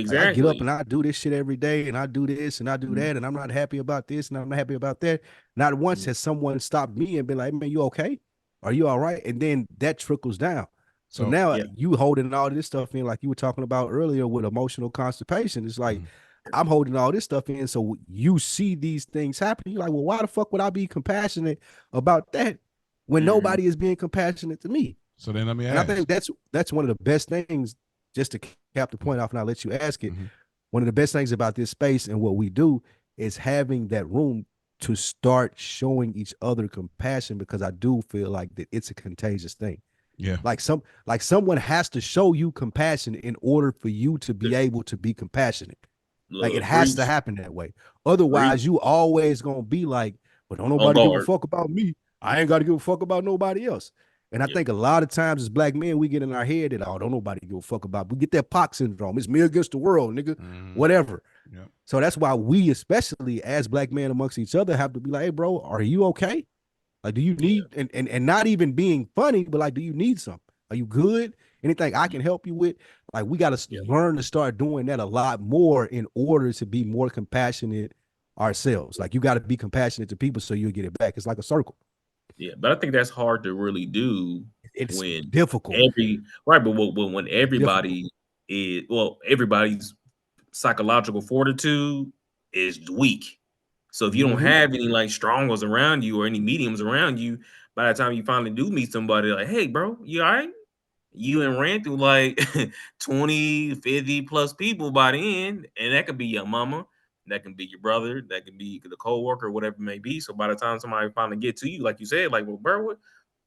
Like I get up and
Exactly.
I do this shit every day and I do this and I do
Mhm,
that and I'm not happy about this and I'm not happy about that. Not once
mhm.
has someone stopped me and been like, man, you okay? Are you all right? And then that trickles down. So
So,
now
Yeah.
you holding all this stuff in, like you were talking about earlier with emotional constipation. It's like
mhm.
I'm holding all this stuff in. So you see these things happen. You're like, well, why the fuck would I be compassionate about that when
Mhm.
nobody is being compassionate to me?
So then let me
And I
ask.
think that's one of the best things, just to cap the point off, and I'll let you ask it.
Mhm.
One of the best things about this space and what we do is having that room to start showing each other compassion, because I do feel like that it's a contagious thing.
Yeah.
Like someone has to show you compassion in order for you to be able to be compassionate. Like it
Look,
has to
preach,
happen that way.
preach
Otherwise, you always gonna be like, "But don't
on
nobody give a
guard.
fuck about me. I ain't got to give a fuck about nobody else." And I
Yeah.
think a lot of times as black men, we get in our head that, oh, don't nobody give a fuck about. We get that Pac syndrome. It's me against the world, nigga.
Mhm.
Whatever.
Yep.
So that's why we, especially as black men amongst each other, have to be like, "Hey, bro, are you okay? Like, do you
Yeah.
need," and not even being funny, but like, do you need something? Are you good? Anything I can help you with? Like, we got to
Yeah.
learn to start doing that a lot more in order to be more compassionate ourselves. Like, you got to be compassionate to people so you'll get it back. It's like a circle.
Yeah. But I think that's hard to really do
It's
when
difficult.
every right, but when
It's difficult.
everybody everybody's psychological fortitude is weak. So if you don't
Mm-hmm.
have any like strongers around you or any mediums around you, by the time you finally do meet somebody, like, hey, bro, you all right? You and ran through like 20, 50 plus people by the end, and that could be your mama, that can be your brother, that can be the co-worker, whatever it may be. So by the time somebody finally get to you, like you said, like, well, bro,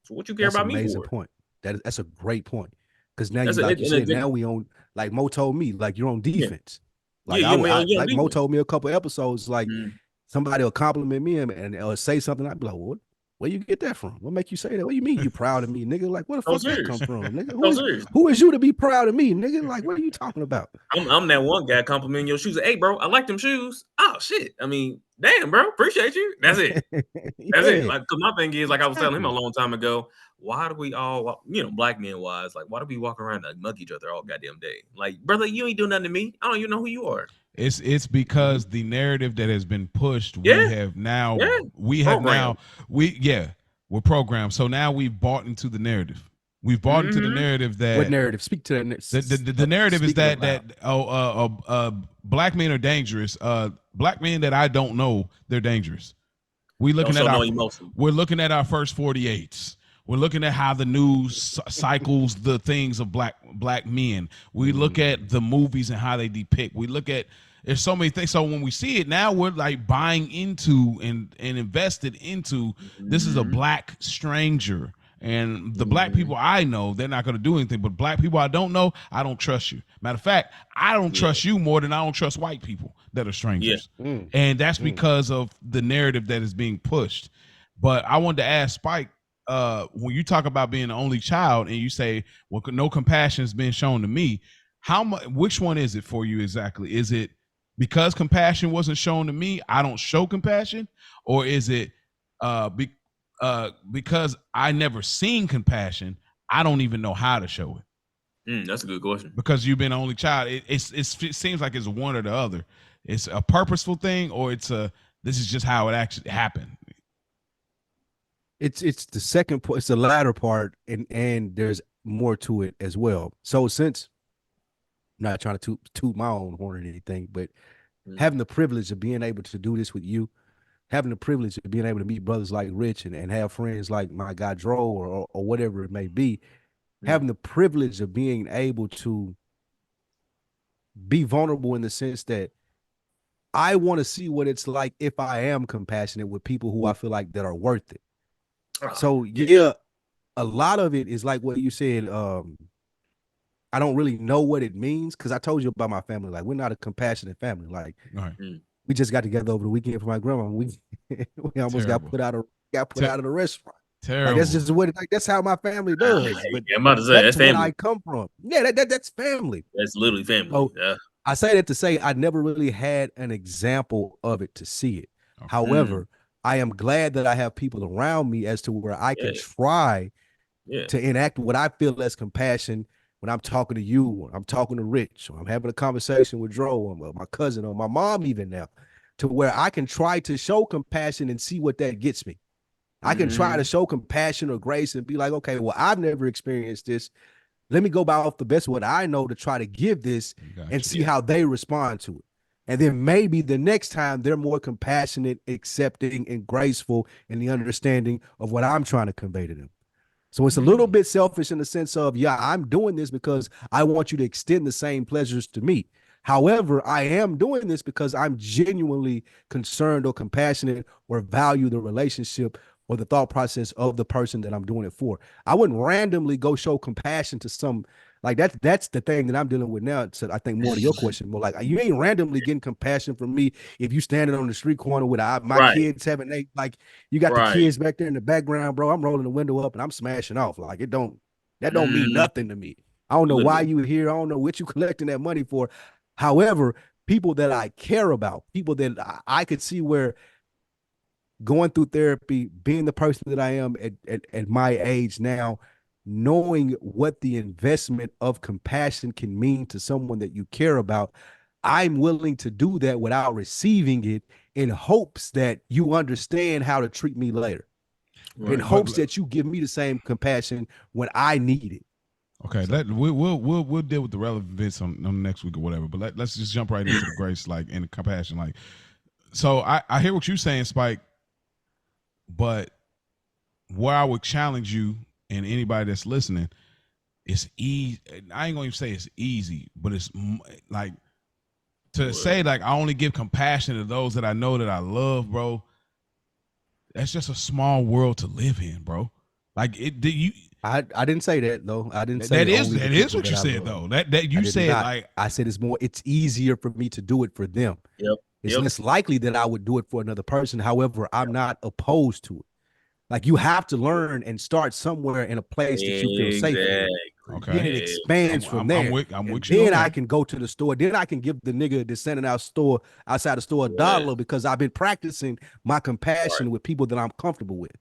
what you care
That's an
about me
amazing
for?
point. That's a great point. Because now
That's
you,
a,
like you
and
said,
it,
now we on, like Mo told me, like you're on
yeah,
defense.
yeah,
Like
yeah, man, yeah,
like Mo
defense.
told me a couple episodes, like
Mm,
somebody will compliment me and or say something. I'd be like, what? Where you get that from? What make you say that? What you mean you proud of me, nigga? Like, where the fuck that come from, nigga? Who is you to be proud of me, nigga? Like, what are you talking about?
I'm that one guy complimenting your shoes. Hey, bro, I like them shoes. Oh shit. I mean, damn, bro, appreciate you. That's it. That's it. Like, cause my thing is, like I was telling him a long time ago, why do we all, black men wise, like, why do we walk around and mug each other all goddamn day? Like, brother, you ain't doing nothing to me. I don't even know who you are.
It's because the narrative that has been pushed, we're programmed. So now we've bought into the narrative. We've bought into the narrative that
what narrative? Speak to that.
The narrative is that black men are dangerous. Black men that I don't know, they're dangerous. We're looking at our first 48s. We're looking at how the news cycles the things of black men. We look at the movies and how they depict. We look at there's so many things. So when we see it now, we're like buying into and invested into this is a black stranger. And the black people I know, they're not going to do anything. But black people I don't know, I don't trust you. Matter of fact, I don't trust you more than I don't trust white people that are strangers. And that's because of the narrative that is being pushed. But I wanted to ask Spike, when you talk about being the only child and you say, well, no compassion has been shown to me, which one is it for you exactly? Is it because compassion wasn't shown to me, I don't show compassion? Or is it because I never seen compassion, I don't even know how to show it?
That's a good question.
Because you've been the only child, it seems like it's one or the other. It's a purposeful thing, or this is just how it actually happened.
It's the second part. It's the latter part, and there's more to it as well. So since I'm not trying to toot my own horn or anything, but having the privilege of being able to do this with you, having the privilege of being able to meet brothers like Rich and have friends like my guy Dro or whatever it may be, having the privilege of being able to be vulnerable in the sense that I want to see what it's like if I am compassionate with people who I feel like that are worth it. So a lot of it is like what you said. I don't really know what it means because I told you about my family. Like, we're not a compassionate family. Like, we just got together over the weekend for my grandma. We almost got put out of the restaurant.
Terrible.
Like, that's just what that's how my family does. But
I'm about to say that's family.
Where I come from. Yeah, that's family.
That's literally family.
So, I say that to say I never really had an example of it to see it. Okay. However, I am glad that I have people around me as to where I can try to enact what I feel as compassion when I'm talking to you, when I'm talking to Rich, or I'm having a conversation with Dro, or my cousin, or my mom even now, to where I can try to show compassion and see what that gets me. I can try to show compassion or grace and be like, okay, well, I've never experienced this. Let me go by off the best of what I know to try to give this and see how they respond to it. And then maybe the next time they're more compassionate, accepting, and graceful in the understanding of what I'm trying to convey to them. So it's a little bit selfish in the sense of, I'm doing this because I want you to extend the same pleasures to me. However, I am doing this because I'm genuinely concerned or compassionate or value the relationship or the thought process of the person that I'm doing it for. I wouldn't randomly go show compassion to some, like that's the thing that I'm dealing with now. So I think more to your question, more like you ain't randomly getting compassion from me if you standing on the street corner with my kids having like you got the kids back there in the background, bro. I'm rolling the window up and I'm smashing off. Like that don't mean nothing to me. I don't know why you here. I don't know what you collecting that money for. However, people that I care about, people that I could see where going through therapy, being the person that I am at my age now, knowing what the investment of compassion can mean to someone that you care about, I'm willing to do that without receiving it in hopes that you understand how to treat me later, in hopes that you give me the same compassion when I need it.
Okay, so we'll deal with the relevant bits on next week or whatever. But let's just jump right into the grace, like, and the compassion, like. So I hear what you're saying, Spike. But where I would challenge you and anybody that's listening, it's easy. I ain't gonna even say it's easy, but it's like to say like I only give compassion to those that I know that I love, bro. That's just a small world to live in, bro. Like
I didn't say that though. I didn't say
that is what you said though. That you said like
I said it's easier for me to do it for them.
Yep.
It's less likely that I would do it for another person. However, I'm not opposed to it. Like you have to learn and start somewhere in a place that you feel safe in.
Okay.
Then it expands from there.
I'm with
you.
Then
I can go to the store. Then I can give the nigga that's sending outside the store $1 because I've been practicing my compassion with people that I'm comfortable with.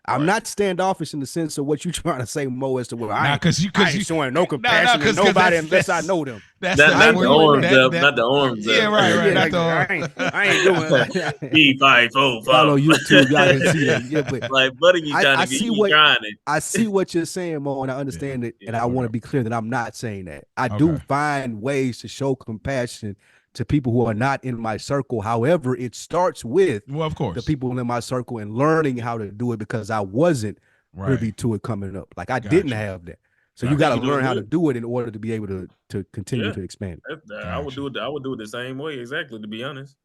I'm not standoffish in the sense of what you trying to say, Mo, as to where I ain't showing no compassion to nobody unless I know them.
That's not the arms up, not the arms up.
Yeah, right.
I ain't doing that.
B505.
Y'all on YouTube, y'all can see that. Yeah, but
like, buddy, you trying to get you trying it.
I see what you're saying, Mo, and I understand it, and I want to be clear that I'm not saying that. I do find ways to show compassion to people who are not in my circle. However, it starts with
of course,
the people in my circle and learning how to do it because I wasn't privy to it coming up. Like I didn't have that. So you got to learn how to do it in order to be able to continue to expand.
I would do it. I would do it the same way, exactly. To be honest,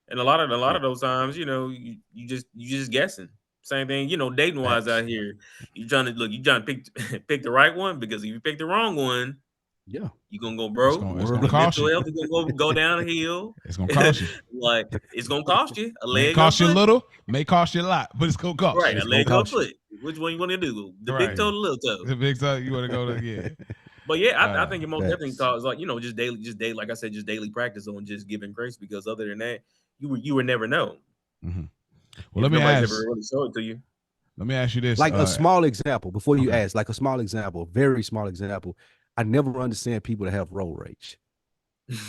and a lot of those times, you just guessing. Same thing, dating wise out here. You trying to pick the right one, because if you pick the wrong one, you're gonna go broke.
It's gonna cost you.
Health is gonna go downhill.
It's gonna cost you.
Like it's gonna cost you a leg.
May cost you a little, may cost you a lot, but it's gonna cost.
Right, a leg or foot. Which one you want to do? The big toe, or the little toe?
The big toe. You want to go to
But I think it most definitely cause just daily. Like I said, just daily practice on just giving grace, because other than that, you would never know.
Mm-hmm. Well, let me ask.
Ever really show it to you.
Let me ask you this.
Like a small example before you ask. Like a small example, very small example. I never understand people that have road rage.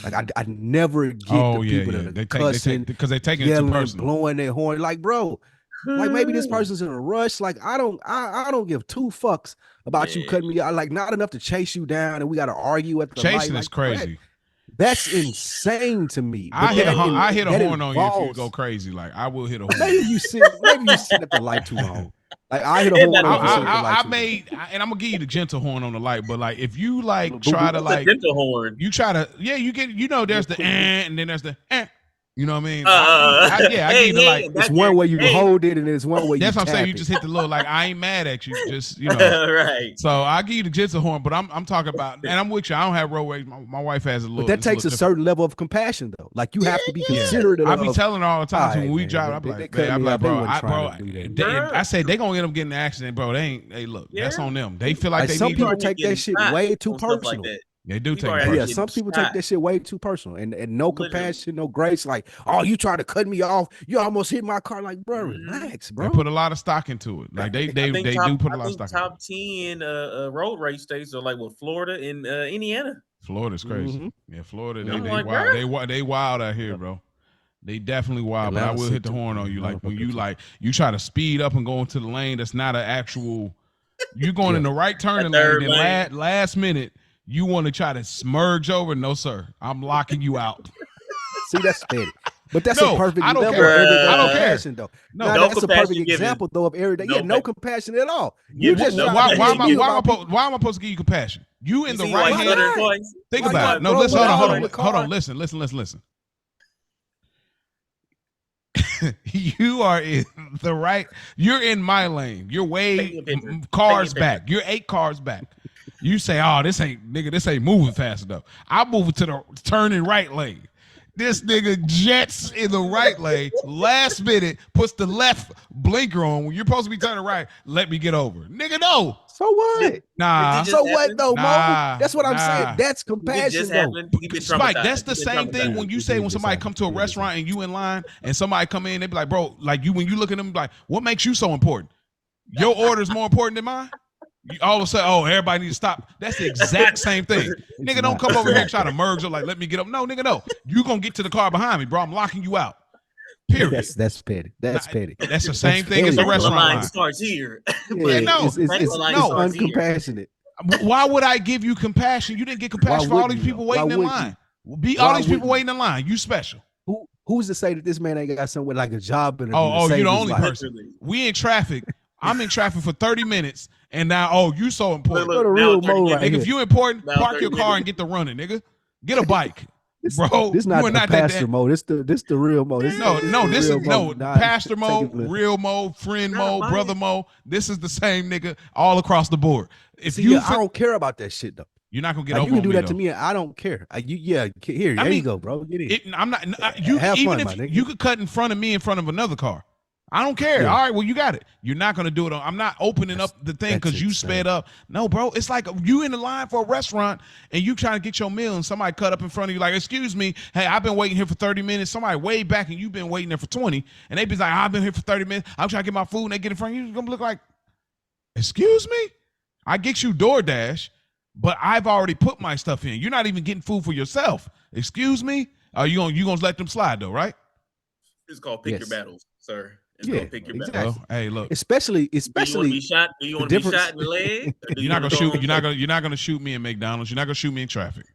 Like I never get the people that are cussing
because they take it too personal,
blowing their horn. Like, bro, like maybe this person's in a rush. Like I don't give two fucks about you cutting me out. Like not enough to chase you down and we got to argue at the
chasing
light.
is crazy.
That's insane to me.
I hit a horn on you if you go crazy. Like I will hit a horn.
Maybe you sit at the light too long. Like I hit a horn on you.
And I'm gonna give you the gentle horn on the light, but like if you try to
gentle horn,
you try to you get there's the and then there's the you know what I mean? I give you the
it's one way you hold it and it's one way.
That's what I'm saying. You just hit the little I ain't mad at you, just
right.
So I give you the gentle horn, but I'm talking about, and I'm with you. I don't have road rage. My wife has a little.
But that takes a certain level of compassion, though. Like you have to be considerate.
I be telling her all the time when we drive. I'm like, bro. I said they gonna end up getting in an accident, bro. They ain't. Hey, look, that's on them. They feel like they
some
need
people take that shit way too personal.
They do take it.
Yeah, some people take that shit way too personal and no compassion, no grace. Like, oh, you trying to cut me off? You almost hit my car. Like, bro, relax, bro.
They put a lot of stock into it. Like they do put a lot of stock.
Top 10 road race states are like Florida and Indiana.
Florida's crazy. Mm-hmm. Yeah, Florida. They wild out here, bro. They definitely wild. But I will hit the horn on you. Like when you try to speed up and go into the lane that's not an actual. You're going in the right turning lane. Then last minute. You want to try to smurge over? No, sir. I'm locking you out.
See, that's petty. But that's a perfect example of everyday compassion, though. No, that's a perfect example, though, of everyday. No compassion at all. You just
why am I supposed to give you compassion? You in the right hand. Think about it. No, listen. Hold on. Listen. You are in the right. You're in my lane. You're way cars back. You're 8 cars back. You say, oh, this ain't moving fast enough. I'm moving to the turning right lane. This nigga jets in the right lane. Last minute, puts the left blinker on when you're supposed to be turning right. Let me get over. Nigga, no.
So what?
Nah.
So what though, Mo? That's what I'm saying. That's compassion, though.
Spike, that's the same thing when you say when somebody come to a restaurant and you in line and somebody come in, they be like, bro, like when you look at them, like, what makes you so important? Your order is more important than mine? You all of a sudden, everybody needs to stop. That's the exact same thing. Nigga, don't come over here and try to merge or like, let me get up. No, nigga, no. You gonna get to the car behind me, bro. I'm locking you out. Period.
That's petty. That's petty.
That's the same thing as the restaurant line.
Starts here.
Yeah, it's uncompassionate.
Why would I give you compassion? You didn't get compassion for all these people waiting in line. All these people waiting in line. You special.
Who's to say that this man ain't got somewhere like a job interview?
Oh, you're the only person. We in traffic. I'm in traffic for 30 minutes, and now, you so important. Nigga, if you important, park your car and get the running, nigga. Get a bike, bro.
This not the pastor mode. This the real mode.
Pastor mode, real mode, friend mode, brother mode. This is the same nigga all across the board.
I don't care about that shit though.
You're not gonna get over.
You can do that to me. I don't care. There you go, bro. Get it.
I'm not. You could cut in front of me in front of another car. I don't care.
Yeah.
All right, well, you got it. You're not going to do it. I'm not opening up the thing because you sped up. No, bro. It's like you in the line for a restaurant and you trying to get your meal and somebody cut up in front of you like, excuse me, hey, I've been waiting here for 30 minutes. Somebody way back and you've been waiting there for 20. And they be like, I've been here for 30 minutes. I'm trying to get my food and they get in front of you. You're going to look like, excuse me? I get you DoorDash, but I've already put my stuff in. You're not even getting food for yourself. Excuse me? You gonna let them slide though, right?
It's called pick your battles, sir. It's
Yeah,
called pick your
exactly.
battles.
Well, hey, look.
Especially.
Do you want to be shot? Do you want to be shot in the leg?
You're not gonna shoot. You're not gonna shoot me in McDonald's. You're not gonna shoot me in traffic.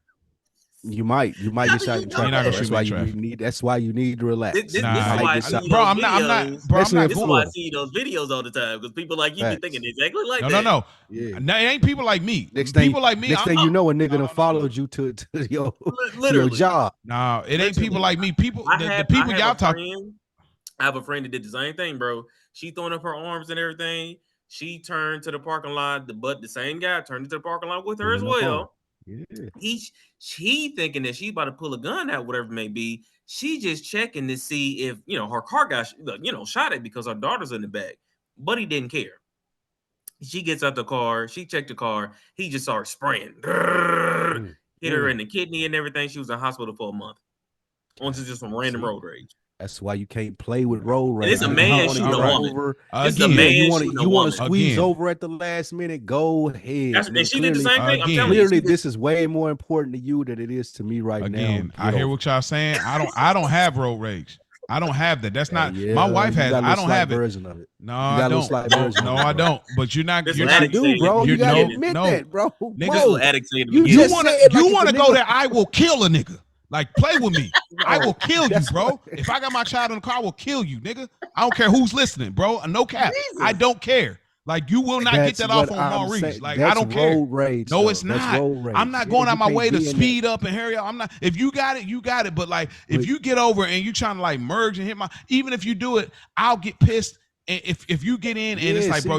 You might get shot in traffic.
You're not gonna shoot me in
you
traffic.
need. That's why you need to relax.
This is why I see
bro,
those
I'm not.
videos.
Bro, I'm not.
This is why I see those videos all the time because people like you be thinking exactly like that.
No.
Yeah.
It ain't people like me.
Next
People like me.
Next thing you know, a nigga done followed you to your job.
No, it ain't people like me. People, the people y'all talk.
I have a friend that did the same thing, bro. She throwing up her arms and everything. She turned to the parking lot, but the same guy turned into the parking lot with her as well.
Yeah.
She thinking that she about to pull a gun out, whatever it may be. She just checking to see if her car got shot at because her daughter's in the back, but he didn't care. She gets out the car. She checked the car. He just started spraying, hit her in the kidney and everything. She was in hospital for a month. Onto just some random road rage.
That's why you can't play with road rage.
It's a man shooting a woman. It's a man
you want to squeeze over at the last minute? Go ahead.
And she did the same thing. I'm telling
clearly,
you,
this is way more important to you than it is to me right now.
I hear what y'all saying. I don't have road rage. I don't have that. That's not my wife has. I don't have it.
Version of it.
No, I don't. No, I don't. But you're not.
You're not
do, bro. You gotta admit that, bro.
Nigga,
you
want to go there? I will kill a nigga. Like, play with me. I will kill you, bro. If I got my child in the car, I will kill you, nigga. I don't care who's listening, bro. No cap. Jesus. I don't care. Like, you will not get that off on Maurice. Like, I don't care.
Rage,
no, it's not. I'm not going out my way to speed up and hurry up. I'm not. If you got it, you got it. But like, if you get over and you trying to like merge and hit even if you do it, I'll get pissed. And if you get in and it's like, bro,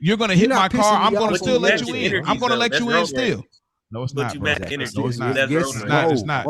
you're gonna hit my car, I'm gonna still let you in. I'm gonna let you in still. No, it's not. No, it's not. It's not.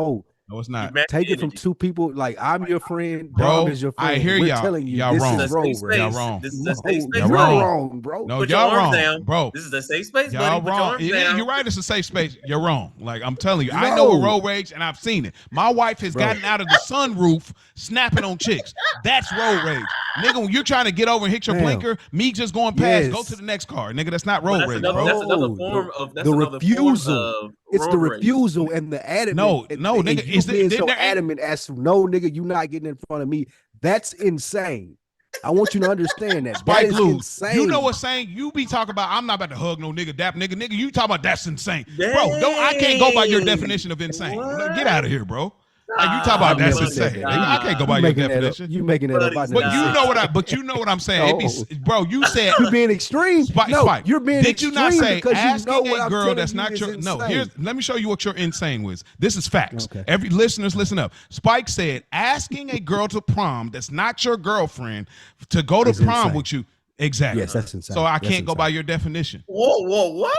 No, it's not.
Take it from two people. Like, I'm your friend,
bro.
Dom is your friend.
I hear y'all.
Telling you,
y'all wrong.
Y'all
wrong.
This is a safe space.
Y'all wrong, bro.
No, y'all wrong, bro.
This is a safe space,
y'all
buddy.
wrong. You're right. It's a safe space. You're wrong. Like, I'm telling you, I know a road rage, and I've seen it. My wife has gotten out of the sunroof, snapping on chicks. That's road rage, nigga. When you're trying to get over and hit your blinker, me just going past, go to the next car, nigga. That's not road rage, bro.
That's another form of
the refusal. It's the refusal and the adamant.
No, nigga.
Is being so adamant as no, nigga, you not getting in front of me. That's insane. I want you to understand that.
Spike
that is insane.
You know what's saying? You be talking about I'm not about to hug no nigga, dap nigga. Nigga, you talking about that's insane.
Dang.
Bro, I can't go by your definition of insane. Get out of here, bro. Like, you talk about that's insane. I can't go by your definition.
You making it up.
But you know what I'm saying. Bro, you said
you're being extreme.
Spike.
You're being
Did you not say asking a girl that's
not
your
insane.
let me show you what your insane was. This is facts.
Okay.
Every listeners, listen up. Spike said asking a girl to prom that's not your girlfriend to go to prom with you. Exactly.
Yes, that's insane.
So I can't go by your definition.
Whoa, what?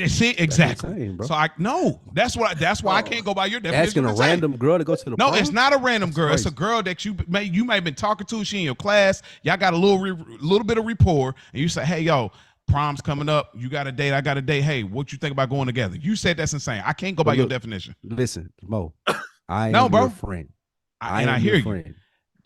See, exactly.
Insane, bro.
So that's why I can't go by your definition.
Asking a random girl to go to the
No,
prom?
it's not a random girl. It's a girl that you might have been talking to. She in your class. Y'all got a little bit of rapport, and you say, "Hey, yo, prom's coming up. You got a date. I got a date. Hey, what you think about going together?" You said that's insane. I can't go by your definition.
Listen, Mo. I am your friend.
I hear you.
Friend.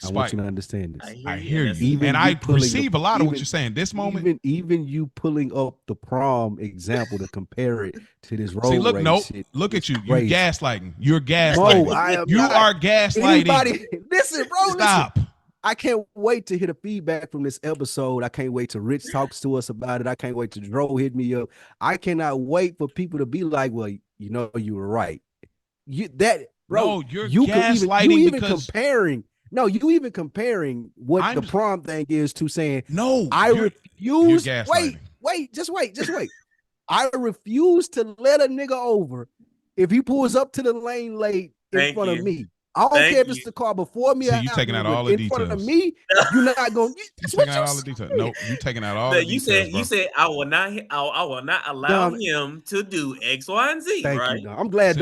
I want you to understand this.
I hear you. And I perceive a lot of what you're saying. This moment.
Even you pulling up the prom example to compare it to this road rage shit.
Look at you. You're gaslighting. You're gaslighting. You are gaslighting.
Listen, bro.
Stop.
Listen. I can't wait to hear the feedback from this episode. I can't wait till Rich talks to us about it. I can't wait till Dro hit me up. I cannot wait for people to be like, well, you know, you were right. You're gaslighting because comparing. No, you even comparing what the prom thing is to saying, no, I refuse. Wait, just wait. I refuse to let a nigga over if he pulls up to the lane late in front of me. I don't care if it's the car before me.
So you taking out all the details.
In front of me, you're not going.
You taking out all the details. No, you taking out all the details.
You said I will not allow him to do X, Y, and Z.
Thank
right?
you. I'm glad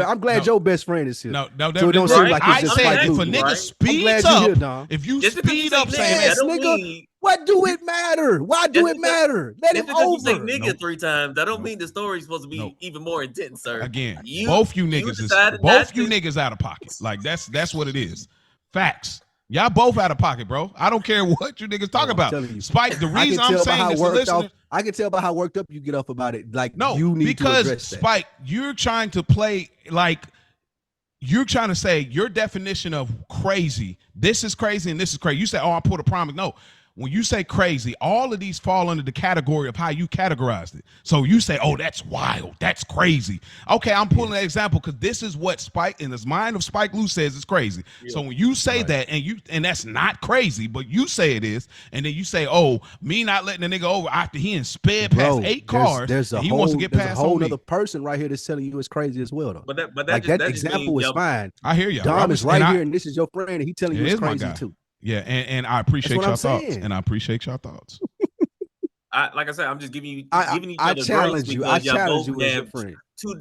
your best friend is here.
No,
so it don't seem like it's
I
just
said
like
if a nigga speeds up, if you speed up saying
nigga, What do it matter? Why do it matter? Let him
because you say
over.
nigga 3 times, that don't mean the story's supposed to be even more intense, sir.
Again, both you niggas out of pocket. Like that's what it is. Facts. Y'all both out of pocket, bro. I don't care what you niggas talk about. Spike, the reason I'm saying this, listeners,
I can tell by how worked up you get up about it. Like,
no,
you need
because
to address that.
Spike, you're trying to play like you're trying to say your definition of crazy. This is crazy and this is crazy. You say, "Oh, I put a promise." No. When you say crazy, all of these fall under the category of how you categorized it. So you say, "Oh, that's wild. That's crazy." Okay, I'm pulling that example because this is what Spike, in his mind of Spike Lee, says is crazy. Yeah. So when you say that and that's not crazy, but you say it is, and then you say, "Oh, me not letting the nigga over after he and sped past 8 cars, and he wants to get past
a whole
on
other
me."
person right here that's telling you it's crazy as well, though.
But that
like that example is fine.
I hear you.
Dom is right here, and this is your friend, and he telling you it's crazy too.
Yeah, and I appreciate y'all thoughts. And I apprate y'all thoughts.
Like I said, I'm just giving you
I challenge you. I challenge you as your friend.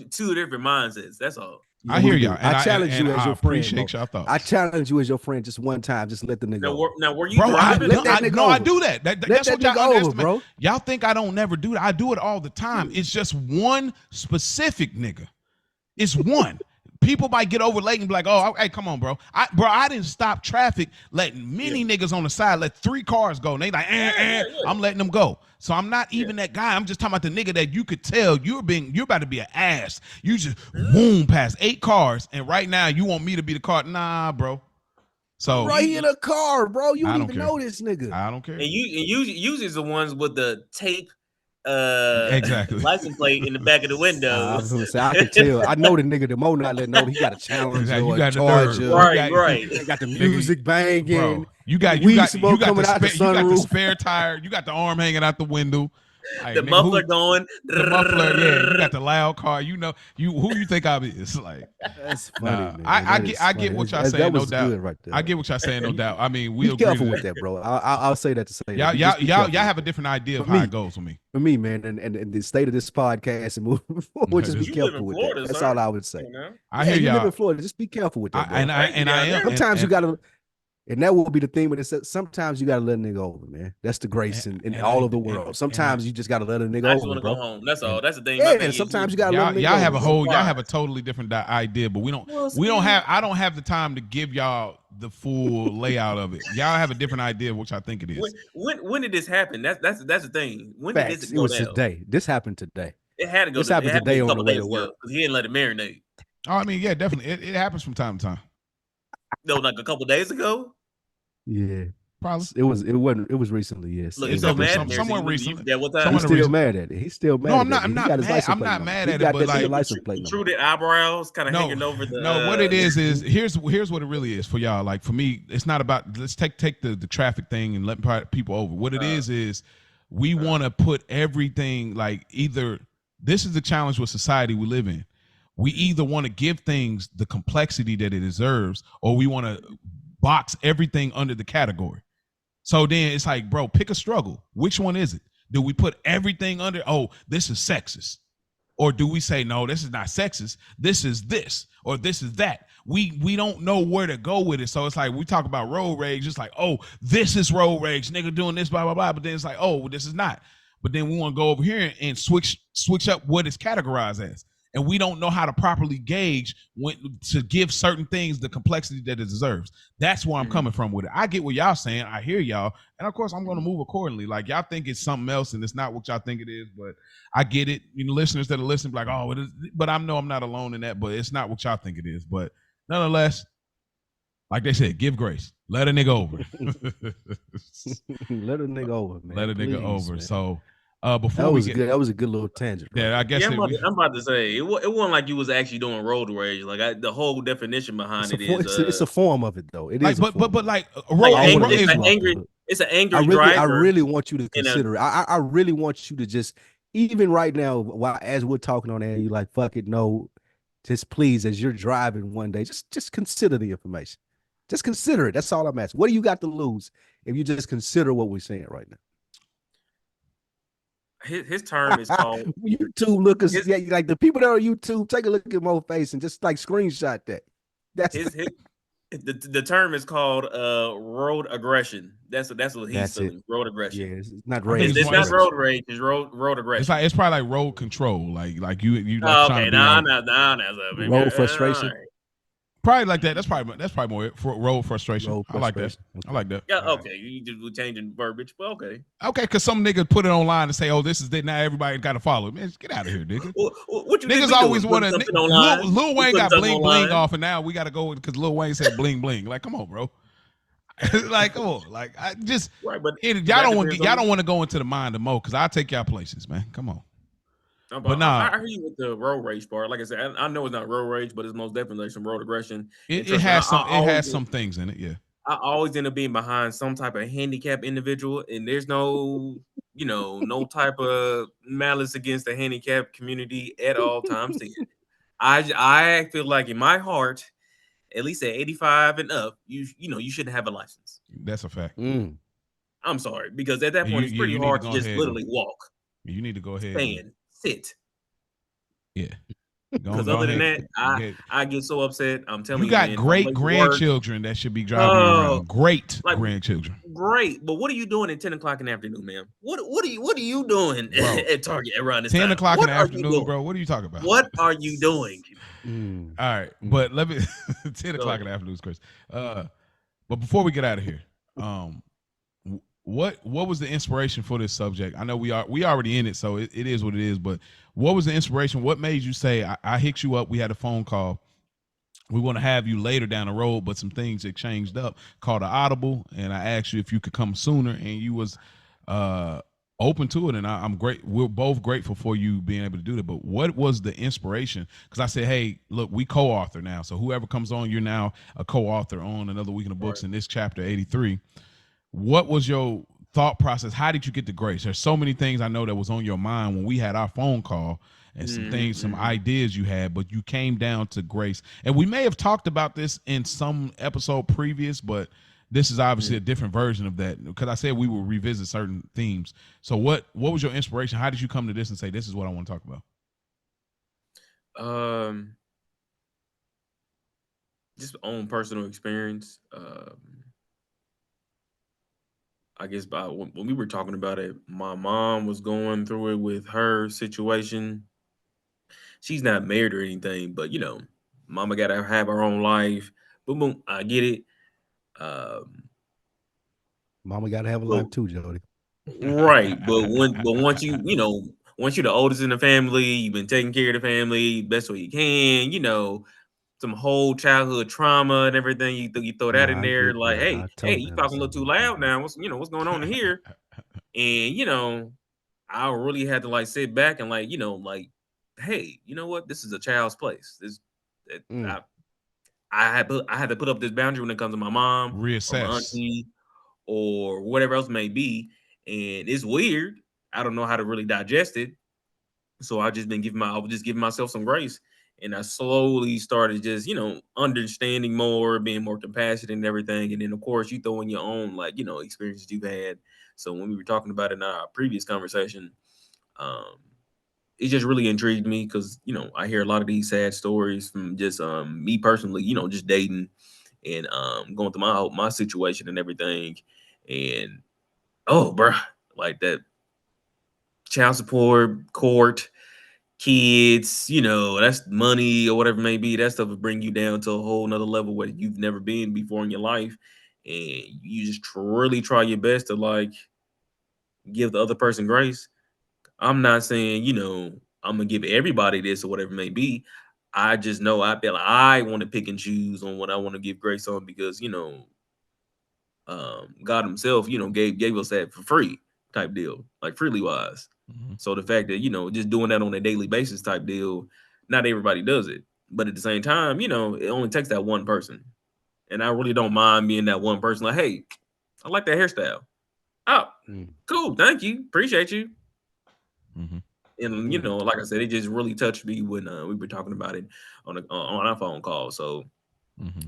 Two different mindsets. That's all.
I hear y'all.
I challenge you as your friend.
I appreciate y'all thoughts.
I challenge you as your friend just one time. Just let the nigga go.
Now, were you driving?
I do that. That's what y'all
over, bro.
Y'all think I don't never do that. I do it all the time. It's just one specific nigga. It's one. People might get over late and be like, "Oh, hey, come on, bro. I didn't stop traffic, letting many niggas on the side, let 3 cars go. And they like, I'm letting them go. So I'm not even that guy. I'm just talking about the nigga that you could tell you're about to be an ass. You just boom past 8 cars, and right now you want me to be the car. Nah, bro. So
right in a car, bro. You don't even know this nigga.
I don't care.
And usually the ones with the tape
exactly
license plate in the back of the window.
I was gonna say, I can tell. I know the nigga the more not letting know he got a challenge.
You got
the charger.
Right.
You got the music banging.
Bro, you got the spare tire. You got the arm hanging out the window.
The muffler going.
The muffler, yeah. You got the loud car. You know, who you think I is. Like,
that's funny. Man.
I get what y'all saying, no doubt.
Right there.
I get what y'all saying, no doubt. I mean,
be careful with that, bro. I'll say that to say
y'all have a different idea of how it goes for me.
For me, man, and the state of this podcast and moving forward, just be careful with that. That's all I would say.
I hear y'all.
You live in Florida, just be careful with that.
And I am.
Sometimes you gotta. And that will be the thing, but sometimes you gotta let a nigga over, man. That's the grace in all of the world. Sometimes you just gotta let a nigga over. I
just want to go home. That's all. That's the thing.
Yeah, and sometimes you gotta let a nigga over.
Y'all have a totally different idea, but I don't have the time to give y'all the full layout of it. Y'all have a different idea of what y'all think it is.
When did this happen? That's the thing. When did this go down?
It was today. This happened today.
It had to go.
This happened today on the way to work.
Because he didn't let it marinate.
Oh, I mean, yeah, definitely. It happens from time to time.
No, like a couple days ago.
Yeah,
probably.
It was recently. Yes.
Look, he's so mad.
Someone recently.
He's still mad at it. He's still mad.
No, I'm not. I'm not mad. I'm not mad at it. But like,
protruded eyebrows, kind of hanging over the.
No, what it is here's what it really is for y'all. Like for me, it's not about. Let's take the traffic thing and let people over. What it is we want to put everything like either. This is the challenge with society we live in. We either want to give things the complexity that it deserves, or we want to box everything under the category. So then it's like, bro, pick a struggle. Which one is it? Do we put everything under, oh, this is sexist? Or do we say, no, this is not sexist. This is this, or this is that. We don't know where to go with it. So it's like, we talk about road rage. It's like, oh, this is road rage. Nigga doing this, blah, blah, blah. But then it's like, oh, well, this is not. But then we want to go over here and switch up what it's categorized as. And we don't know how to properly gauge to give certain things the complexity that it deserves. That's where I'm coming from with it. I get what y'all saying. I hear y'all. And of course, I'm going to move accordingly. Like, y'all think it's something else and it's not what y'all think it is. But I get it. You know, listeners that are listening, like, oh, it is. But I know I'm not alone in that. But it's not what y'all think it is. But nonetheless, like they said, give grace. Let a nigga over.
Let a nigga over, man.
Let a nigga over.
Man.
So before
that was a good little tangent.
Bro. Yeah, I guess.
I'm about to say it wasn't like you was actually doing road rage. Like the whole definition behind
it's a form of it though. It
like,
is,
but like
it's an angry driver.
I really want you to consider it. I really want you to just, even right now, as we're talking on air, you like, fuck it, no, just please, as you're driving one day, just consider the information. Just consider it. That's all I'm asking. What do you got to lose if you just consider what we're saying right now?
His term is called
YouTube lookers. Like the people that are on YouTube, take a look at Mo's face and just like screenshot that. That's
The term is called road aggression. That's what he's
That's it.
feeling. Road
Yeah,
aggression.
it's not
I think
rage.
It's
one-
not
it's-
road rage. It's road
It's
aggression.
probably like road control, like you like
Oh,
trying
okay,
to be
nah,
like
Road frustration.
probably like that. That's probably more it for road frustration.
Road
I like that.
frustration.
I like that.
Yeah,
All right.
okay. You just were changing verbiage, but okay.
Okay, because some nigga put it online and say, "Oh, this is it." Now everybody got to follow. Man, get out of here, nigga.
What you
Niggas
think we
always
doing?
want to.
Putting something online?
Lil Wayne
Putting
got
something
bling bling
online?
off, and now we got to go because Lil Wayne said bling bling. Like, come on, bro. Like, come on. Like, I just
Right, but
y'all
that
don't want
depends on-
y'all don't want to go into the mind of Mo because I'll take y'all places, man. Come on.
But
nah.
I hear you with the road rage part. Like I said, I know it's not road rage, but it's most definitely some road aggression. And
It
trust me,
has
I always
some things in it, yeah.
I always end up being behind some type of handicapped individual, and there's no, no type of malice against the handicapped community at all times. I feel like in my heart, at least at 85 and up, you shouldn't have a license.
That's a fact.
I'm sorry, because at that point it's pretty
you need
hard
to
to
go
just
ahead
literally walk,
You need to go ahead.
stand, sit.
Yeah.
Because other than that, I get so upset. I'm telling you,
you got
man,
great grandchildren that should be driving you around. Great grandchildren.
Great, but what are you doing at 10 o'clock in the afternoon, man? What are you doing at Target around this
10
time?
o'clock in the afternoon, bro. What are you talking about?
What are you doing?
All right, but let me 10 o'clock in the afternoon is crazy. But before we get out of here, what was the inspiration for this subject? I know we already in it, so it is what it is. But what was the inspiration? What made you say I hit you up? We had a phone call. We want to have you later down the road, but some things that changed up. Called an audible, and I asked you if you could come sooner, and you was open to it. And I'm great. We're both grateful for you being able to do that. But what was the inspiration? Because I said, hey, look, we co-author now, so whoever comes on, you're now a co-author on Another Week in the Books in this chapter 83. What was your thought process? How did you get to Grace? There's so many things I know that was on your mind when we had our phone call, and some things, some ideas you had, but you came down to Grace. And we may have talked about this in some episode previous, but this is obviously a different version of that, because I said we will revisit certain themes. So what was your inspiration? How did you come to this and say, this is what I want to talk about?
Just own personal experience. I guess when we were talking about it, my mom was going through it with her situation. She's not married or anything, but mama gotta have her own life. Boom, boom. I get it.
Mama gotta have a life too, Jody.
Right, but once once you're the oldest in the family, you've been taking care of the family best way you can. Some whole childhood trauma and everything. You throw that in there, like, hey, you talking a little too loud now. What's going on in here? And I really had to sit back and hey, you know what? This is a child's place. I had to put up this boundary when it comes to my mom,
reassess,
or my auntie, or whatever else may be. And it's weird. I don't know how to really digest it. So I was just giving myself some grace. And I slowly started just, understanding more, being more compassionate and everything. And then of course you throw in your own experiences you've had. So when we were talking about it in our previous conversation, it just really intrigued me because I hear a lot of these sad stories from just me personally, just dating and going through my situation and everything. And bro, like that child support, court, kids, that's money or whatever it may be. That stuff will bring you down to a whole nother level where you've never been before in your life. And you just really try your best to give the other person grace. I'm not saying, I'm gonna give everybody this or whatever it may be. I just know I feel like I want to pick and choose on what I want to give grace on because, God himself, gave us that for free type deal, like freely wise. So the fact that, just doing that on a daily basis type deal, not everybody does it. But at the same time, it only takes that one person. And I really don't mind being that one person. Like, hey, I like that hairstyle. Oh, cool. Thank you. Appreciate you. And, like I said, it just really touched me when we were talking about it on our phone call. So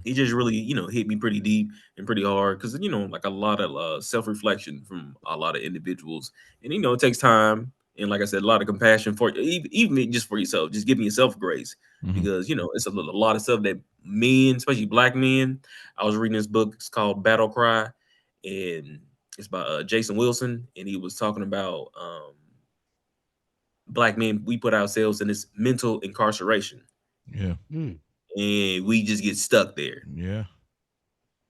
it just really, hit me pretty deep and pretty hard because, like a lot of self-reflection from a lot of individuals. And, it takes time. And like I said, a lot of compassion for even just for yourself, just giving yourself grace because, it's a lot of stuff that men, especially black men. I was reading this book. It's called Battle Cry, and it's by Jason Wilson, and he was talking about black men. We put ourselves in this mental incarceration.
Yeah.
And we just get stuck there.
Yeah.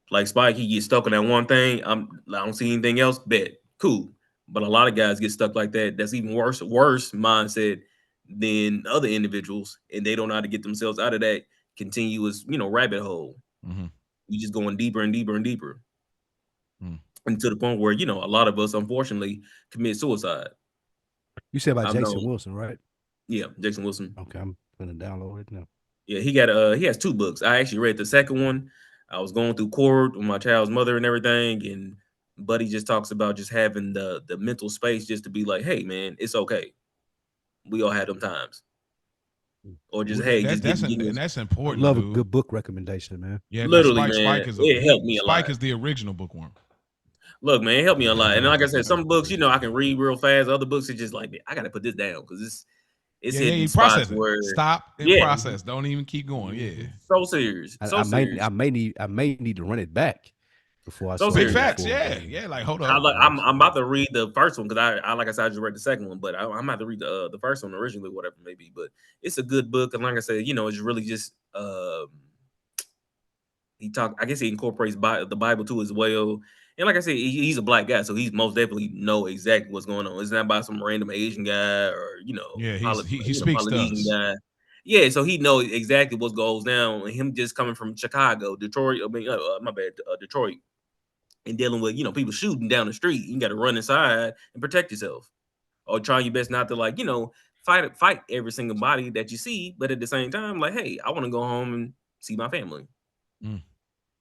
Like Spike, he gets stuck on that one thing. I don't see anything else. Bet. Cool. But a lot of guys get stuck like that. That's even worse mindset than other individuals, and they don't know how to get themselves out of that continuous, rabbit hole. You just going deeper and deeper and deeper. And to the point where, a lot of us unfortunately commit suicide.
You said about Jason Wilson, right?
Yeah, Jason Wilson.
Okay, I'm gonna download it now.
Yeah, he has 2 books. I actually read the second one. I was going through court with my child's mother and everything, and Buddy just talks about just having the mental space just to be like, hey man, it's okay. We all had them times. Or just
that's important.
I love a good book recommendation, man.
Yeah, literally, man.
It
helped me a lot.
Spike is the original bookworm.
Look, man, it helped me a lot. And like I said, some books, I can read real fast. Other books, it's just like, I got to put this down because it's hitting spots where
stop and process. Don't even keep going. Yeah,
so serious.
I may need to run it back before I.
So
big facts. Yeah. Like hold on.
I'm about to read the first one because I like I said I just read the second one, but I'm about to read the first one originally, whatever it may be. But it's a good book, and like I said, it's really just I guess he incorporates the Bible too as well. And like I said, he's a black guy, so he's most definitely know exactly what's going on. It's not about some random Asian guy or
he speaks to us.
Guy. Yeah, so he knows exactly what goes down. And him just coming from Chicago, Detroit. Detroit, and dealing with people shooting down the street. You got to run inside and protect yourself, or try your best not to fight every single body that you see. But at the same time, like, hey, I want to go home and see my family.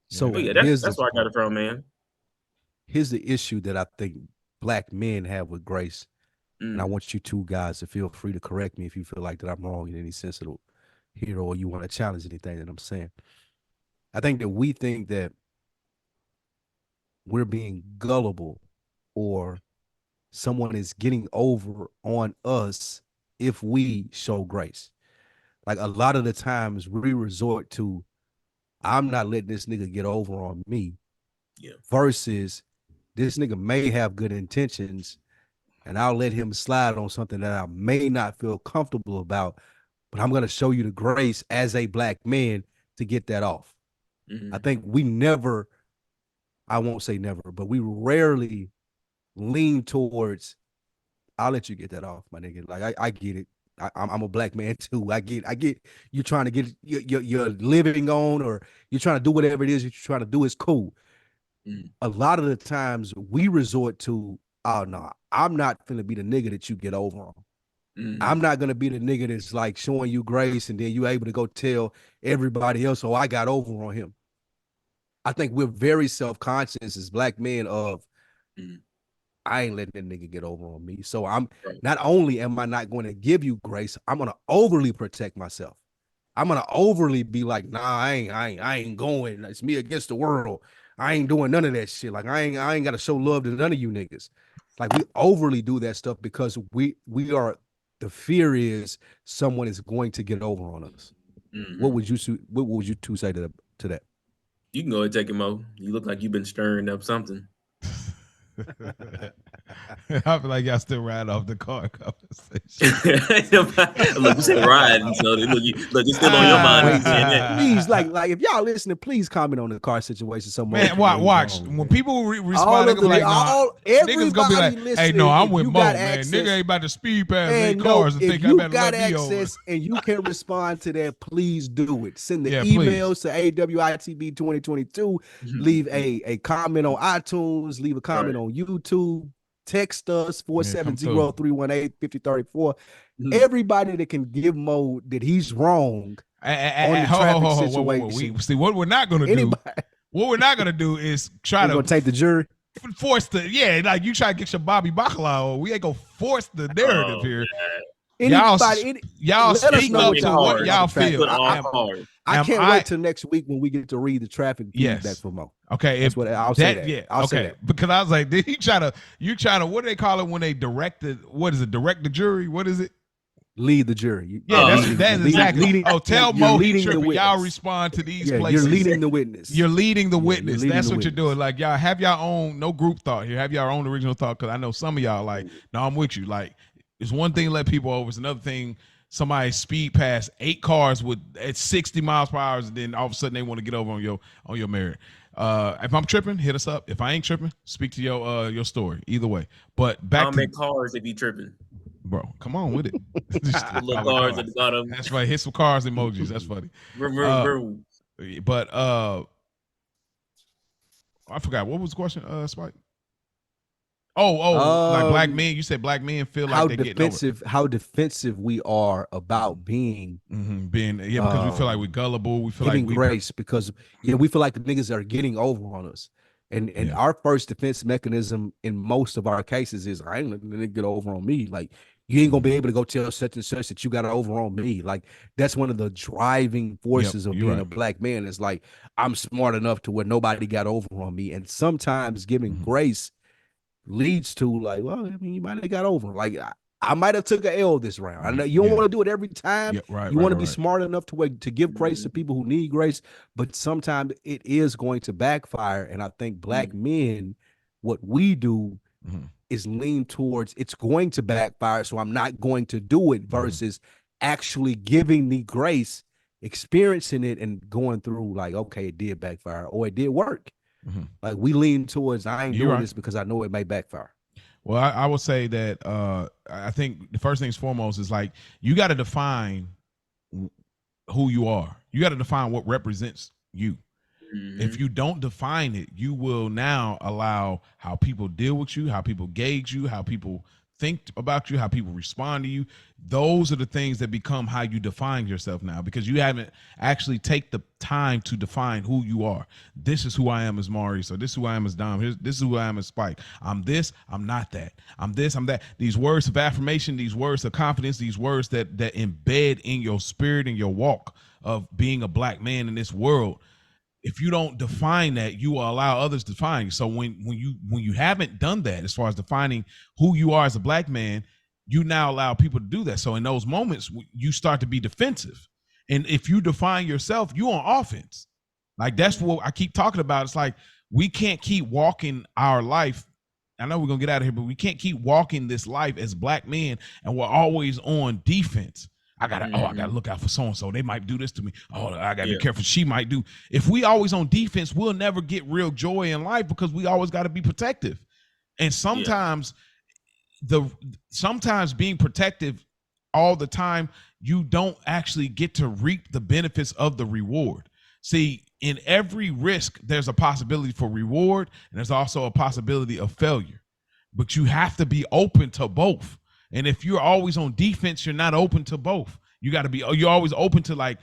So
that's where I got it from, man.
Here's the issue that I think black men have with grace, and I want you 2 guys to feel free to correct me if you feel like that I'm wrong in any sense of here, or you want to challenge anything that I'm saying. I think that we think that we're being gullible, or someone is getting over on us if we show grace. Like a lot of the times we resort to, I'm not letting this nigga get over on me.
Yeah.
Versus this nigga may have good intentions and I'll let him slide on something that I may not feel comfortable about, but I'm going to show you the grace as a black man to get that off. I think we never, I won't say never, but we rarely lean towards, I'll let you get that off, my nigga. Like, I get it. I'm a black man too. I get you trying to get your living on, or you're trying to do whatever it is that you're trying to do is cool. A lot of the times we resort to, oh no, I'm not finna be the nigga that you get over on. I'm not gonna be the nigga that's like showing you grace and then you able to go tell everybody else, oh, I got over on him. I think we're very self-conscious as black men of, I ain't letting that nigga get over on me. So I'm not only am I not going to give you grace, I'm gonna overly protect myself. I'm gonna overly be like, nah, I ain't going. It's me against the world. I ain't doing none of that shit. Like I ain't gotta show love to none of you niggas. Like we overly do that stuff because we are, the fear is someone is going to get over on us. What would you two say to that?
You can go ahead and take it, Mo. You look like you've been stirring up something.
I feel like y'all still riding off the car conversation.
Look, you said riding, so look, it's still on your mind.
Please, like if y'all listening, please comment on the car situation.
Man, watch when people respond, they gonna be like, niggas gonna be like, hey, no, I'm with Mo, man. Nigga ain't about to speed past their cars and think I better let me over.
Access and you can respond to that, please do it. Send the emails to AWITB2022. Leave a comment on iTunes. Leave a comment on YouTube. Text us 470-318-5034. Everybody that can give Mo that he's wrong on the traffic situation.
See, what we're not gonna do. What we're not gonna do is try to
take the jury.
Force like you try to get your Bobby Bacala. We ain't gonna force the narrative here. Y'all speak up to what y'all feel.
I can't wait till next week when we get to read the traffic feedback from Mo.
Okay,
that's what I'll say that.
Yeah, I'll say that. Because I was like, did you try to what do they call it when they direct the jury? What is it?
lead the jury.
Yeah, that's exactly. Tell Mo he tripping. Y'all respond to these places.
You're leading the witness.
You're leading the witness. That's what you're doing. Like, y'all have your own, no group thought here. Have your own original thought, because I know some of y'all like, no, I'm with you. Like, it's one thing to let people over. It's another thing somebody speed past 8 cars at 60 miles per hour, and then all of a sudden they want to get over on your merit. If I'm tripping, hit us up. If I ain't tripping, speak to your story. Either way. But back
I'll make cars if you tripping.
Bro, come on with it.
Little cars at the bottom.
That's right. Hit some cars emojis. That's funny. But I forgot, what was the question, Spike? Like black men. You said black men feel like they're getting over.
How defensive we are about being
because we feel like we're gullible. We feel like we
grace because we feel like the niggas are getting over on us. And our first defense mechanism in most of our cases is, I ain't letting the nigga get over on me. Like, you ain't gonna be able to go tell such and such that you got over on me. Like, that's one of the driving forces of being a black man. Is like, I'm smart enough to where nobody got over on me. And sometimes giving grace leads to like, well, I mean, you might have got over. Like, I might have took an L this round. I know you don't want to do it every time. You want to be smart enough to give grace to people who need grace, but sometimes it is going to backfire. And I think black men, what we do is lean towards it's going to backfire, so I'm not going to do it, versus actually giving the grace, experiencing it, and going through like, okay, it did backfire or it did work. Like, we lean towards, I ain't doing this because I know it may backfire.
Well, I would say that I think the first things foremost is like, you got to define who you are. You got to define what represents you. If you don't define it, you will now allow how people deal with you, how people gauge you, how people think about you, how people respond to you. Those are the things that become how you define yourself now, because you haven't actually take the time to define who you are. This is who I am as Maurice, or this is who I am as Dom. This is who I am as Spike. I'm this, I'm not that. I'm this, I'm that. These words of affirmation, these words of confidence, these words that embed in your spirit and your walk of being a black man in this world. If you don't define that, you will allow others to define you. So when you haven't done that, as far as defining who you are as a black man, you now allow people to do that. So in those moments, you start to be defensive. And if you define yourself, you on offense. Like, that's what I keep talking about. It's like, we can't keep walking our life. I know we're gonna get out of here, but we can't keep walking this life as black men and we're always on defense. I gotta look out for so-and-so. They might do this to me. Oh, I gotta be careful. She might do. If we always on defense, we'll never get real joy in life, because we always got to be protective. And sometimes sometimes being protective all the time, you don't actually get to reap the benefits of the reward. See, in every risk, there's a possibility for reward, and there's also a possibility of failure. But you have to be open to both. And if you're always on defense, you're not open to both. You're always open to like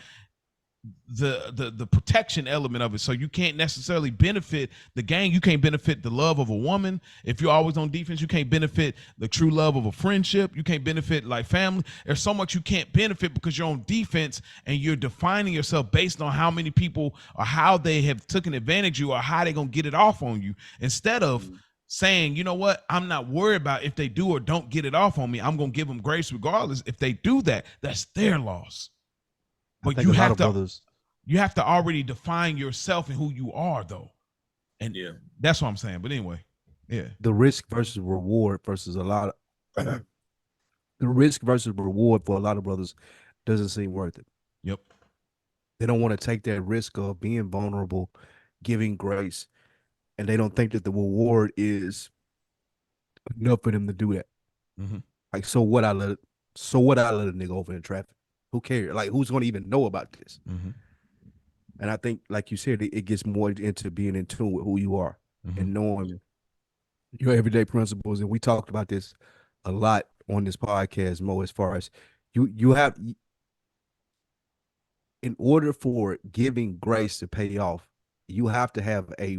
the protection element of it. So you can't necessarily benefit the gang. You can't benefit the love of a woman. If you're always on defense, you can't benefit the true love of a friendship. You can't benefit like family. There's so much you can't benefit because you're on defense and you're defining yourself based on how many people or how they have taken advantage of you or how they're going to get it off on you, instead of saying, you know what, I'm not worried about if they do or don't get it off on me. I'm going to give them grace regardless. If they do that, that's their loss. But you have to already define yourself and who you are, though. And that's what I'm saying. But anyway,
the risk versus reward versus the risk versus reward for a lot of brothers doesn't seem worth it.
Yep.
They don't want to take that risk of being vulnerable, giving grace, and they don't think that the reward is enough for them to do that. Like, so what? I let a nigga over in traffic. Who cares? Like, who's going to even know about this? And I think, like you said, it gets more into being in tune with who you are and knowing your everyday principles. And we talked about this a lot on this podcast, Mo, as far as you have, in order for giving grace to pay off, you have to have a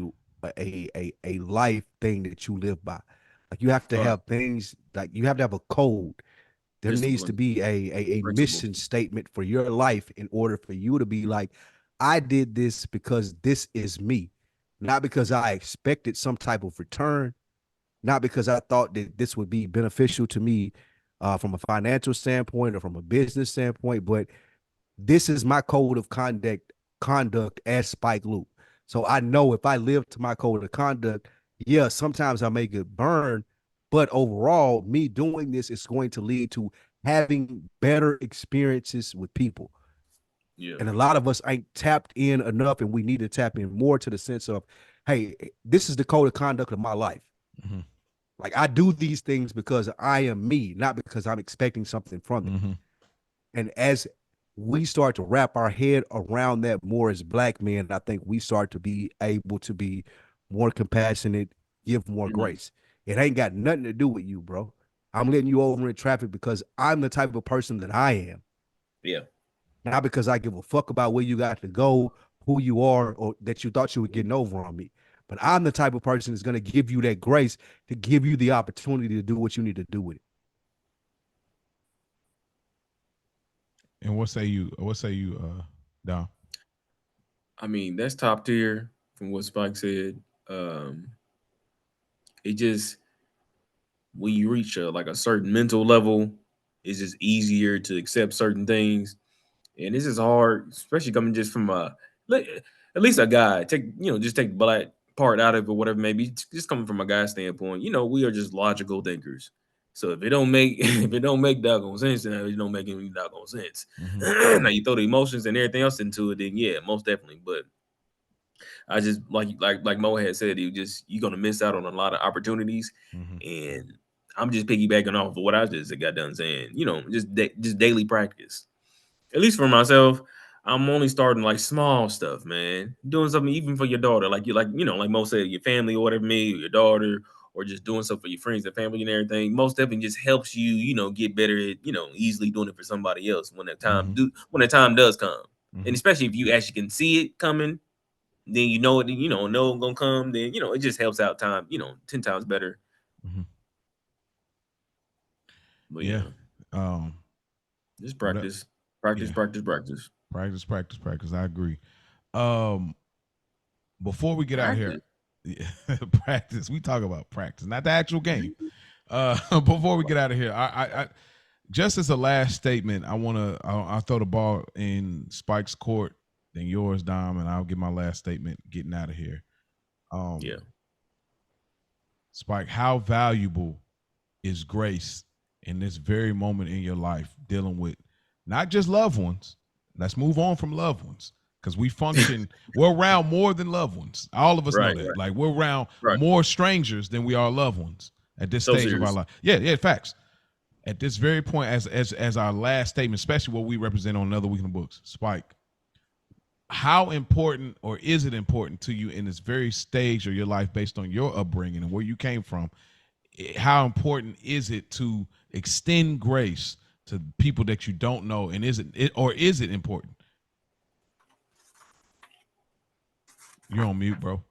life thing that you live by. Like, you have to have things, like you have to have a code. There needs to be a mission statement for your life in order for you to be like, I did this because this is me, not because I expected some type of return, not because I thought that this would be beneficial to me, from a financial standpoint or from a business standpoint, but this is my code of conduct as Spike Lee. So I know if I live to my code of conduct, yeah, sometimes I may get burned, but overall, me doing this is going to lead to having better experiences with people.
Yeah.
And a lot of us ain't tapped in enough, and we need to tap in more to the sense of, hey, this is the code of conduct of my life.
Mm-hmm.
Like I do these things because I am me, not because I'm expecting something from them.
Mm-hmm.
And as we start to wrap our head around that more as Black men, I think we start to be able to be more compassionate, give more grace. It ain't got nothing to do with you, bro. I'm letting you over in traffic because I'm the type of person that I am.
Yeah.
Not because I give a fuck about where you got to go, who you are, or that you thought you were getting over on me. But I'm the type of person that's going to give you that grace to give you the opportunity to do what you need to do with it.
And what say you, Dom?
I mean, that's top tier from what Spike said. It just, when you reach like a certain mental level, it's just easier to accept certain things. And this is hard, especially coming just from at least a guy. Just take the black part out of it, whatever. Maybe just coming from a guy standpoint. We are just logical thinkers. So if it don't make if it don't make doggone sense, then it don't make any doggone sense.
Mm-hmm.
Now you throw the emotions and everything else into it, then yeah, most definitely. But I just like Mo had said, you're gonna miss out on a lot of opportunities,
Mm-hmm.
and I'm just piggybacking off of what I just got done saying. Just daily practice. At least for myself, I'm only starting like small stuff, man. Doing something even for your daughter, like Mo said, your family or whatever, me or your daughter, or just doing stuff for your friends and family and everything. Most definitely just helps you, get better at, easily doing it for somebody else when that time does come,
Mm-hmm.
and especially if you actually can see it coming, then know it's gonna come. Then it just helps out time, 10 times better.
Mm-hmm.
But
Yeah.
just
What up?
practice, practice,
Yeah.
practice, practice,
Practice. I agree. Um, Before we get out here, practice. We talk about practice, not the actual game. Before we get out of here, I just as a last statement, I'll throw the ball in Spike's court, then yours, Dom, and I'll give my last statement getting out of here. Spike, how valuable is grace in this very moment in your life, dealing with not just loved ones? Let's move on from loved ones, because we're around more than loved ones. All of us know that.
Right.
Like, we're around
Right.
more strangers than we are loved ones at this
So
stage of our
serious.
life. Yeah, facts. At this very point, as our last statement, especially what we represent on Another Week in the Books, Spike, how important, or is it important to you in this very stage of your life, based on your upbringing and where you came from? How important is it to extend grace to people that you don't know? And is it important? You're on mute, bro.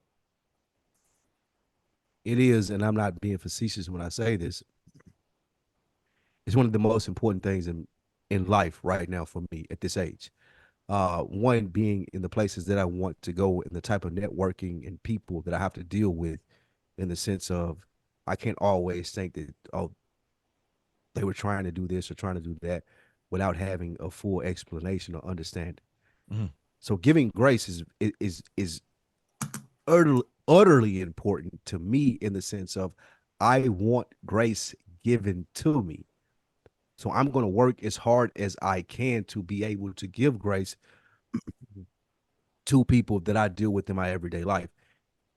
It is, and I'm not being facetious when I say this. It's one of the most important things in life right now for me at this age. One being in the places that I want to go and the type of networking and people that I have to deal with, in the sense of I can't always think that, oh, they were trying to do this or trying to do that without having a full explanation or understanding.
Mm-hmm.
So giving grace is utterly important to me, in the sense of I want grace given to me. So I'm going to work as hard as I can to be able to give grace to people that I deal with in my everyday life.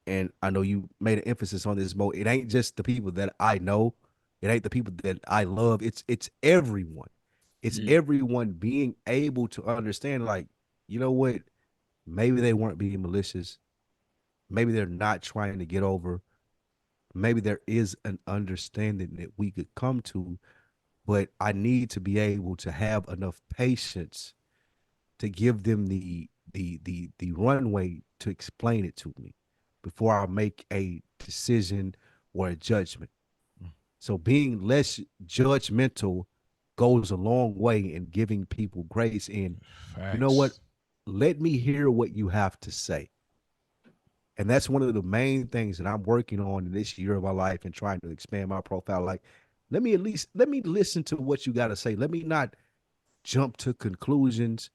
And I know you made an emphasis on this, Mo. It ain't just the people that I know. It ain't the people that I love. It's everyone. It's everyone being able to understand, like, you know what? Maybe they weren't being malicious. Maybe they're not trying to get over. Maybe there is an understanding that we could come to, but I need to be able to have enough patience to give them the runway to explain it to me before I make a decision or a judgment. So being less judgmental goes a long way in giving people grace. And
Facts.
you know what? Let me hear what you have to say. And that's one of the main things that I'm working on in this year of my life and trying to expand my profile. Like, let me listen to what you got to say. Let me not jump to conclusions.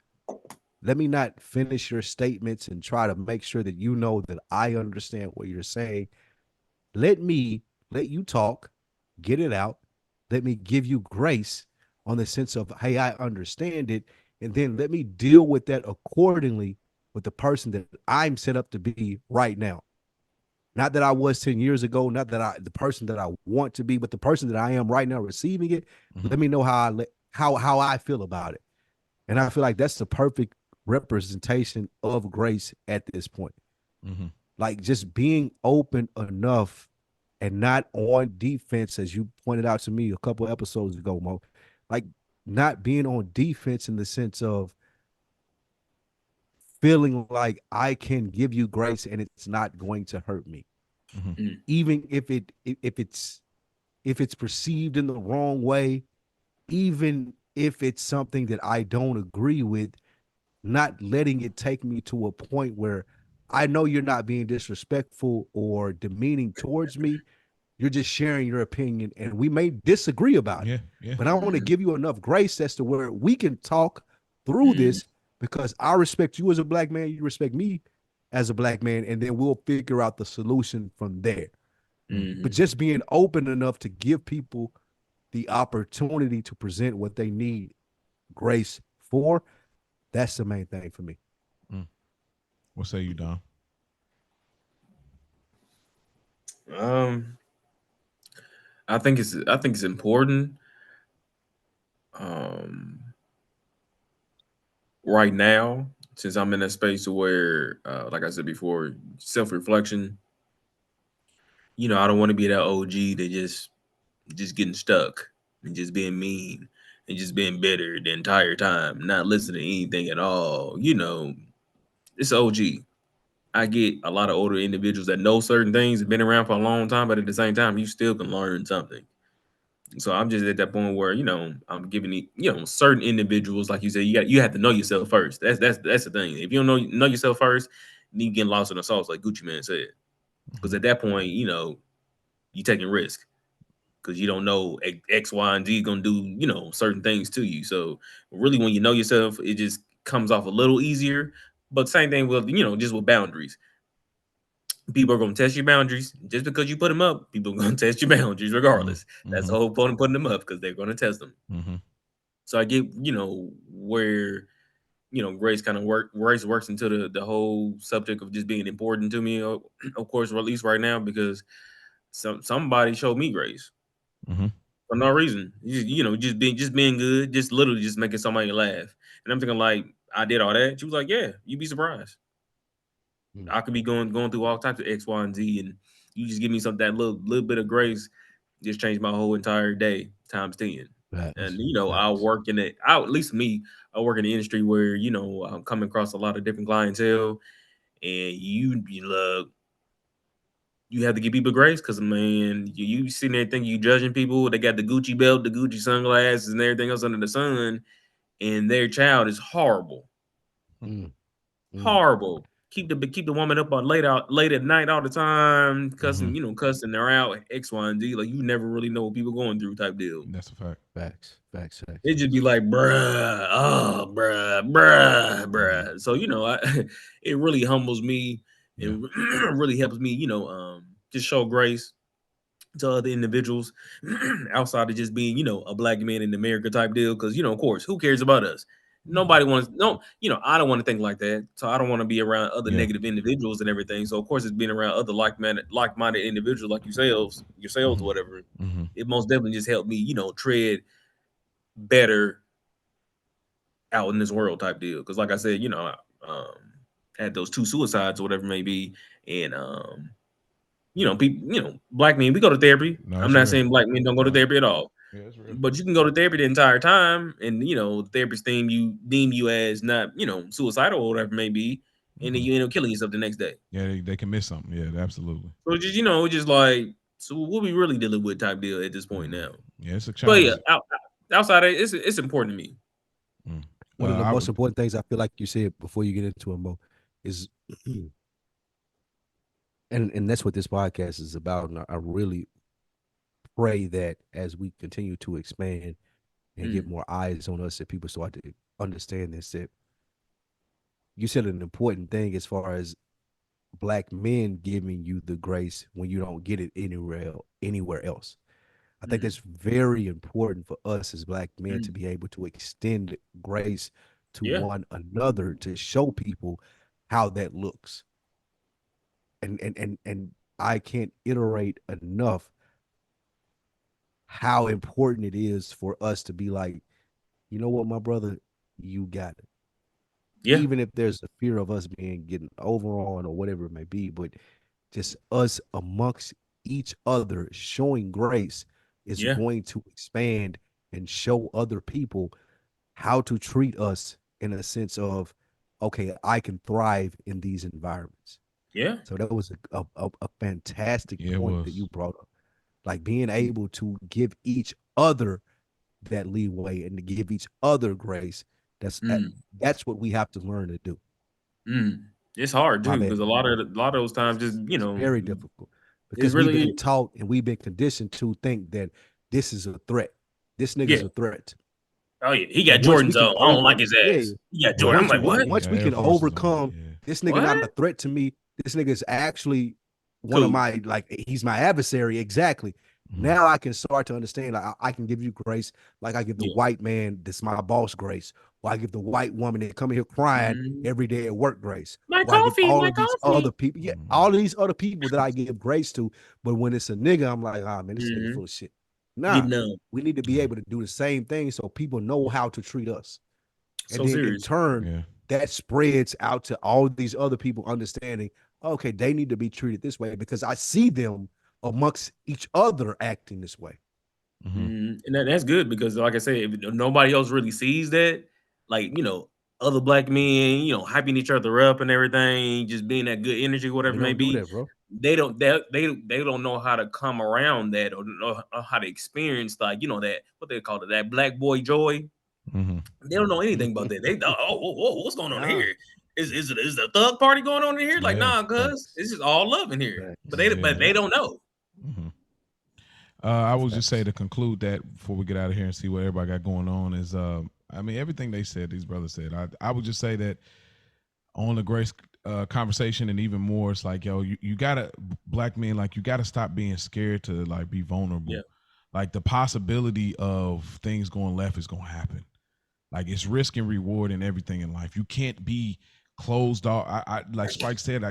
Let me not finish your statements and try to make sure that you know that I understand what you're saying. Let you talk, get it out. Let me give you grace on the sense of, hey, I understand it. And then let me deal with that accordingly with the person that I'm set up to be right now. Not that I was 10 years ago, not that the person that I want to be, but the person that I am right now receiving it. Let me know how I feel about it. And I feel like that's the perfect representation of grace at this point. Like just being open enough and not on defense, as you pointed out to me a couple episodes ago, Mo. Like not being on defense in the sense of feeling like I can give you grace and it's not going to hurt me. Even if it's perceived in the wrong way, even if it's something that I don't agree with, not letting it take me to a point where I know you're not being disrespectful or demeaning towards me. You're just sharing your opinion and we may disagree about it. But I want to give you enough grace as to where we can talk through this because I respect you as a black man. You respect me as a black man. And then we'll figure out the solution from there. But just being open enough to give people the opportunity to present what they need grace for, that's the main thing for me.
What say you, Dom?
I think it's important. Right now, since I'm in a space where, like I said before, self-reflection. I don't want to be that OG that just getting stuck and just being mean and just being bitter the entire time, not listening to anything at all. It's OG. I get a lot of older individuals that know certain things, have been around for a long time, but at the same time, you still can learn something. So I'm just at that point where I'm giving certain individuals, like you said, you have to know yourself first. That's the thing. If you don't know yourself first, then you get lost in the sauce, like Gucci Man said. Because at that point, you taking risk because you don't know X, Y, and Z gonna do certain things to you. So really, when you know yourself, it just comes off a little easier. But same thing with just with boundaries. People are going to test your boundaries just because you put them up. People are going to test your boundaries regardless. That's the whole point of putting them up because they're going to test them. So I get, where, grace kind of grace works into the whole subject of just being important to me, of course, or at least right now, because somebody showed me grace for no reason. Just being good, just literally just making somebody laugh. And I'm thinking like, I did all that. She was like, yeah, you'd be surprised. I could be going through all types of X, Y, and Z, and you just give me that little bit of grace, just changed my whole entire day times 10. And I work in it. At least me, I work in the industry where I'm coming across a lot of different clientele, and you have to give people grace because man, you sitting there thinking you judging people. They got the Gucci belt, the Gucci sunglasses, and everything else under the sun, and their child is horrible. Horrible. Keep the woman up on late at night all the time, cussing her out, X, Y, and Z. Like you never really know what people going through type deal.
That's a fact.
Facts.
It just be like, bruh. So it really humbles me. It really helps me, just show grace to other individuals outside of just being, a black man in America type deal. Because of course, who cares about us? Nobody wants I don't want to think like that. So I don't want to be around other negative individuals and everything. So of course it's being around other like-minded individuals like yourselves or whatever. It most definitely just helped me, tread better out in this world type deal. Because like I said, had those 2 suicides or whatever it may be. And people, black men, we go to therapy.
No,
I'm not
real.
saying black men don't go to therapy at all.
Yeah, it's real.
But you can go to therapy the entire time, and the therapist deem you as not, suicidal or whatever it may be, and then you end up killing yourself the next day.
Yeah, they can miss something. Yeah, absolutely.
So just just like, so what we really dealing with type deal at this point now.
Yeah, it's a challenge.
But yeah, outside of it, it's important to me.
One of the most important things I feel like you said before you get into it, Mo, is and that's what this podcast is about. And I really pray that as we continue to expand and get more eyes on us, that people start to understand this, that you said an important thing as far as black men giving you the grace when you don't get it anywhere else. I think that's very important for us as black men to be able to extend grace to one another, to show people how that looks. And I can't iterate enough how important it is for us to be like, you know what, my brother, you got it.
Yeah.
Even if there's a fear of us getting over on or whatever it may be, but just us amongst each other showing grace is going to expand and show other people how to treat us in a sense of, okay, I can thrive in these environments.
Yeah.
So that was a fantastic point that you brought up. Like being able to give each other that leeway and to give each other grace. That's what we have to learn to do.
It's hard too, because a lot of those times, just
it's very difficult because
really,
we've been taught and we've been conditioned to think that this is a threat. This nigga's a threat.
Oh yeah, he got Jordans on. I don't like his ass. He got Jordan. I'm like, what?
Once we can overcome this nigga not a threat to me, this nigga is actually one of my, like, he's my adversary. Exactly. Now I can start to understand, like, I can give you grace, like I give the white man that's my boss grace, or I give the white woman that come here crying every day at work grace.
My coffee,
all of these other people, all of these other people that I give grace to. But when it's a nigga, I'm like, ah, man, this nigga full of shit. Nah, we need to be able to do the same thing so people know how to treat us. And then in turn, that spreads out to all of these other people understanding, okay, they need to be treated this way because I see them amongst each other acting this way.
And that's good because, like I said, if nobody else really sees that, like, other black men, hyping each other up and everything, just being that good energy, whatever it may be, they don't know how to come around that or know how to experience, like, that, what they call it, that black boy joy. They don't know anything about that. They whoa, what's going on here? Is the thug party going on in here? Like, nah, cuz it's just all love in here. But they don't know.
I will just say to conclude that before we get out of here and see what everybody got going on is, I mean, everything they said, these brothers said, I would just say that on the grace conversation and even more, it's like, yo, you gotta, black men, like, you gotta stop being scared to, like, be vulnerable. Like, the possibility of things going left is gonna happen. Like, it's risk and reward and everything in life. You can't be closed off. I like Spike said,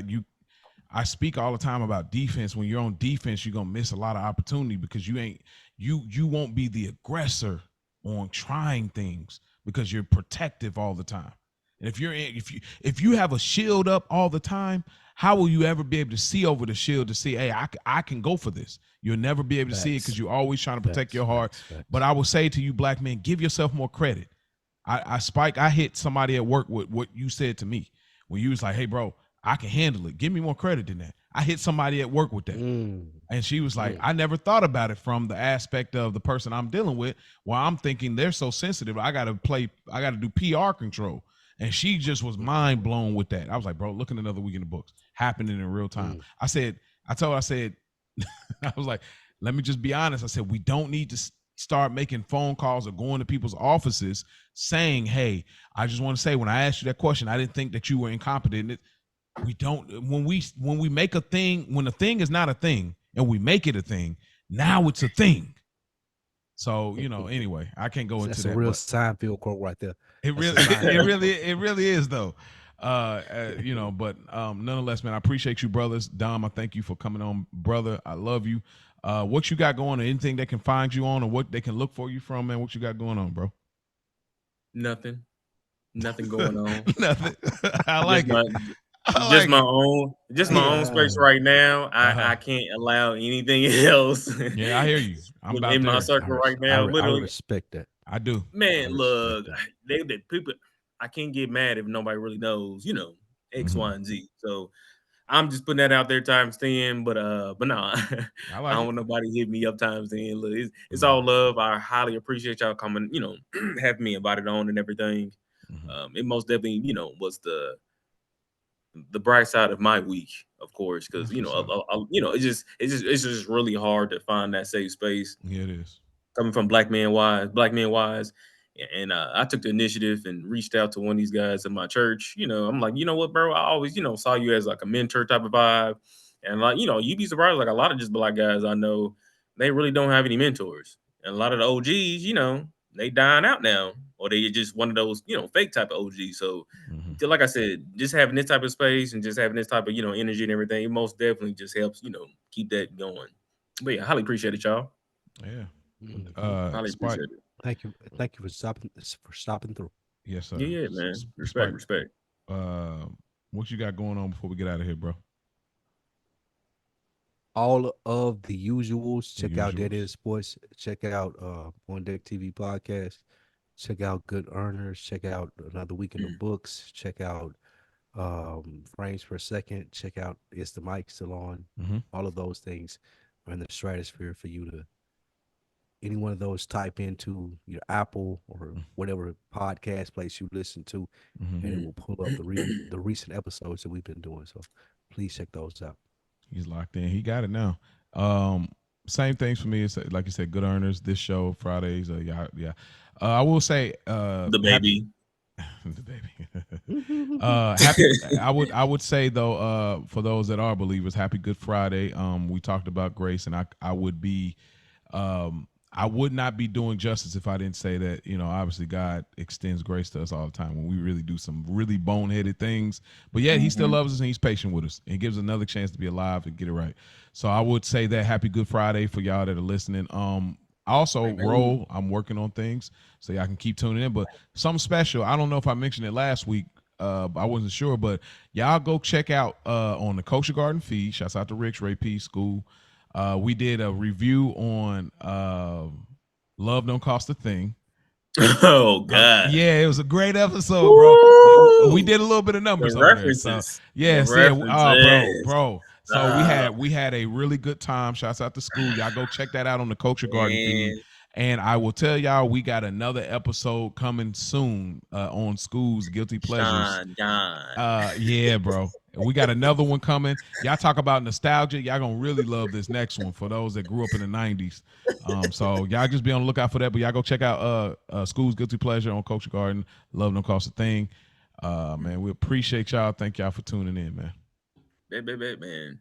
I speak all the time about defense. When you're on defense, you're gonna miss a lot of opportunity because you won't be the aggressor on trying things because you're protective all the time. And if you have a shield up all the time, how will you ever be able to see over the shield to see, hey, I can go for this? You'll never be able to see it because you're always trying to protect your heart. But I will say to you, black men, give yourself more credit. I hit somebody at work with what you said to me when you was like, hey, bro, I can handle it. Give me more credit than that. I hit somebody at work with that. And she was like, I never thought about it from the aspect of the person I'm dealing with. Well, I'm thinking they're so sensitive. I got to do PR control. And she just was mind blown with that. I was like, bro, look at Another Week in the Books happening in real time. I was like, let me just be honest. I said, we don't need to start making phone calls or going to people's offices saying, hey, I just want to say, when I asked you that question, I didn't think that you were incompetent. We don't, when we make a thing, when a thing is not a thing and we make it a thing, now it's a thing. So, anyway, I can't go into that.
That's a real Seinfeld quote right there.
It really is though. But nonetheless, man, I appreciate you, brothers. Dom, I thank you for coming on, brother. I love you. What you got going, or anything they can find you on, or what they can look for you from, man? What you got going on, bro?
Nothing going on.
Nothing. I like it.
Just my own space right now. I can't allow anything else.
Yeah, I hear you. I'm about
in my circle right now. Literally,
I respect that.
I do.
Man, look, they people. I can't get mad if nobody really knows, X, Y, and Z. So I'm just putting that out there times 10. But no, I don't want nobody hit me up times 10. Look, it's all love. I highly appreciate y'all coming, having me invited on and everything. It most definitely, was the bright side of my week, of course, because
That's what's up.
it's just really hard to find that safe space
Yeah, it is.
coming from Black Men Wise. And I took the initiative and reached out to one of these guys in my church. I'm like, you know what, bro? I always, saw you as like a mentor type of vibe. And like, you'd be surprised, like a lot of just Black guys I know, they really don't have any mentors. And a lot of the OGs, they dying out now. Or they just one of those, fake type of OGs. So like I said, just having this type of space and just having this type of, energy and everything, it most definitely just helps, keep that going. But yeah, I highly appreciate it, y'all.
Yeah.
Highly
Spike.
appreciate it.
Thank you for stopping through.
Yes, sir.
Yeah, man.
Spike,
Respect.
what you got going on before we get out of here, bro?
All of the usuals. Check out
usuals.
DeadEnd Sports. Check out On Deck TV podcast. Check out Good Earners. Check out Another Week in the Books. Check out Frames Per Second. Check out Is the Mic Still On? All of those things are in the stratosphere for you to, any one of those, type into your Apple or whatever podcast place you listen to, and it will pull up the recent episodes that we've been doing. So please check those out.
He's locked in. He got it now. Same things for me. It's like you said, Good Earners. This show Fridays. Yeah. I will say
The baby.
The baby. Happy. I would say though, for those that are believers, happy Good Friday. We talked about grace, and I would be, I would not be doing justice if I didn't say that, obviously God extends grace to us all the time when we really do some really boneheaded things, but yet he still loves us and he's patient with us and gives us another chance to be alive and get it right. So I would say that happy Good Friday for y'all that are listening. Also roll, I'm working on things so y'all can keep tuning in, but something special. I don't know if I mentioned it last week. I wasn't sure, but y'all go check out on the Kosher Garden feed. Shouts out to Rich, Ray P, School. We did a review on Love Don't Cost a Thing.
Oh God!
Yeah, it was a great episode, bro. We did a little bit of numbers on there. So bro. So we had a really good time. Shouts out to School. Y'all go check that out on the Culture Garden feed. And I will tell y'all, we got another episode coming soon on School's Guilty Pleasures. Yeah, bro. We got another one coming. Y'all talk about nostalgia. Y'all gonna really love this next one for those that grew up in the 90s. So y'all just be on the lookout for that. But y'all go check out School's Guilty Pleasure on Culture Garden. Love Don't Cost a Thing. Man, we appreciate y'all. Thank y'all for tuning in, man.
Man.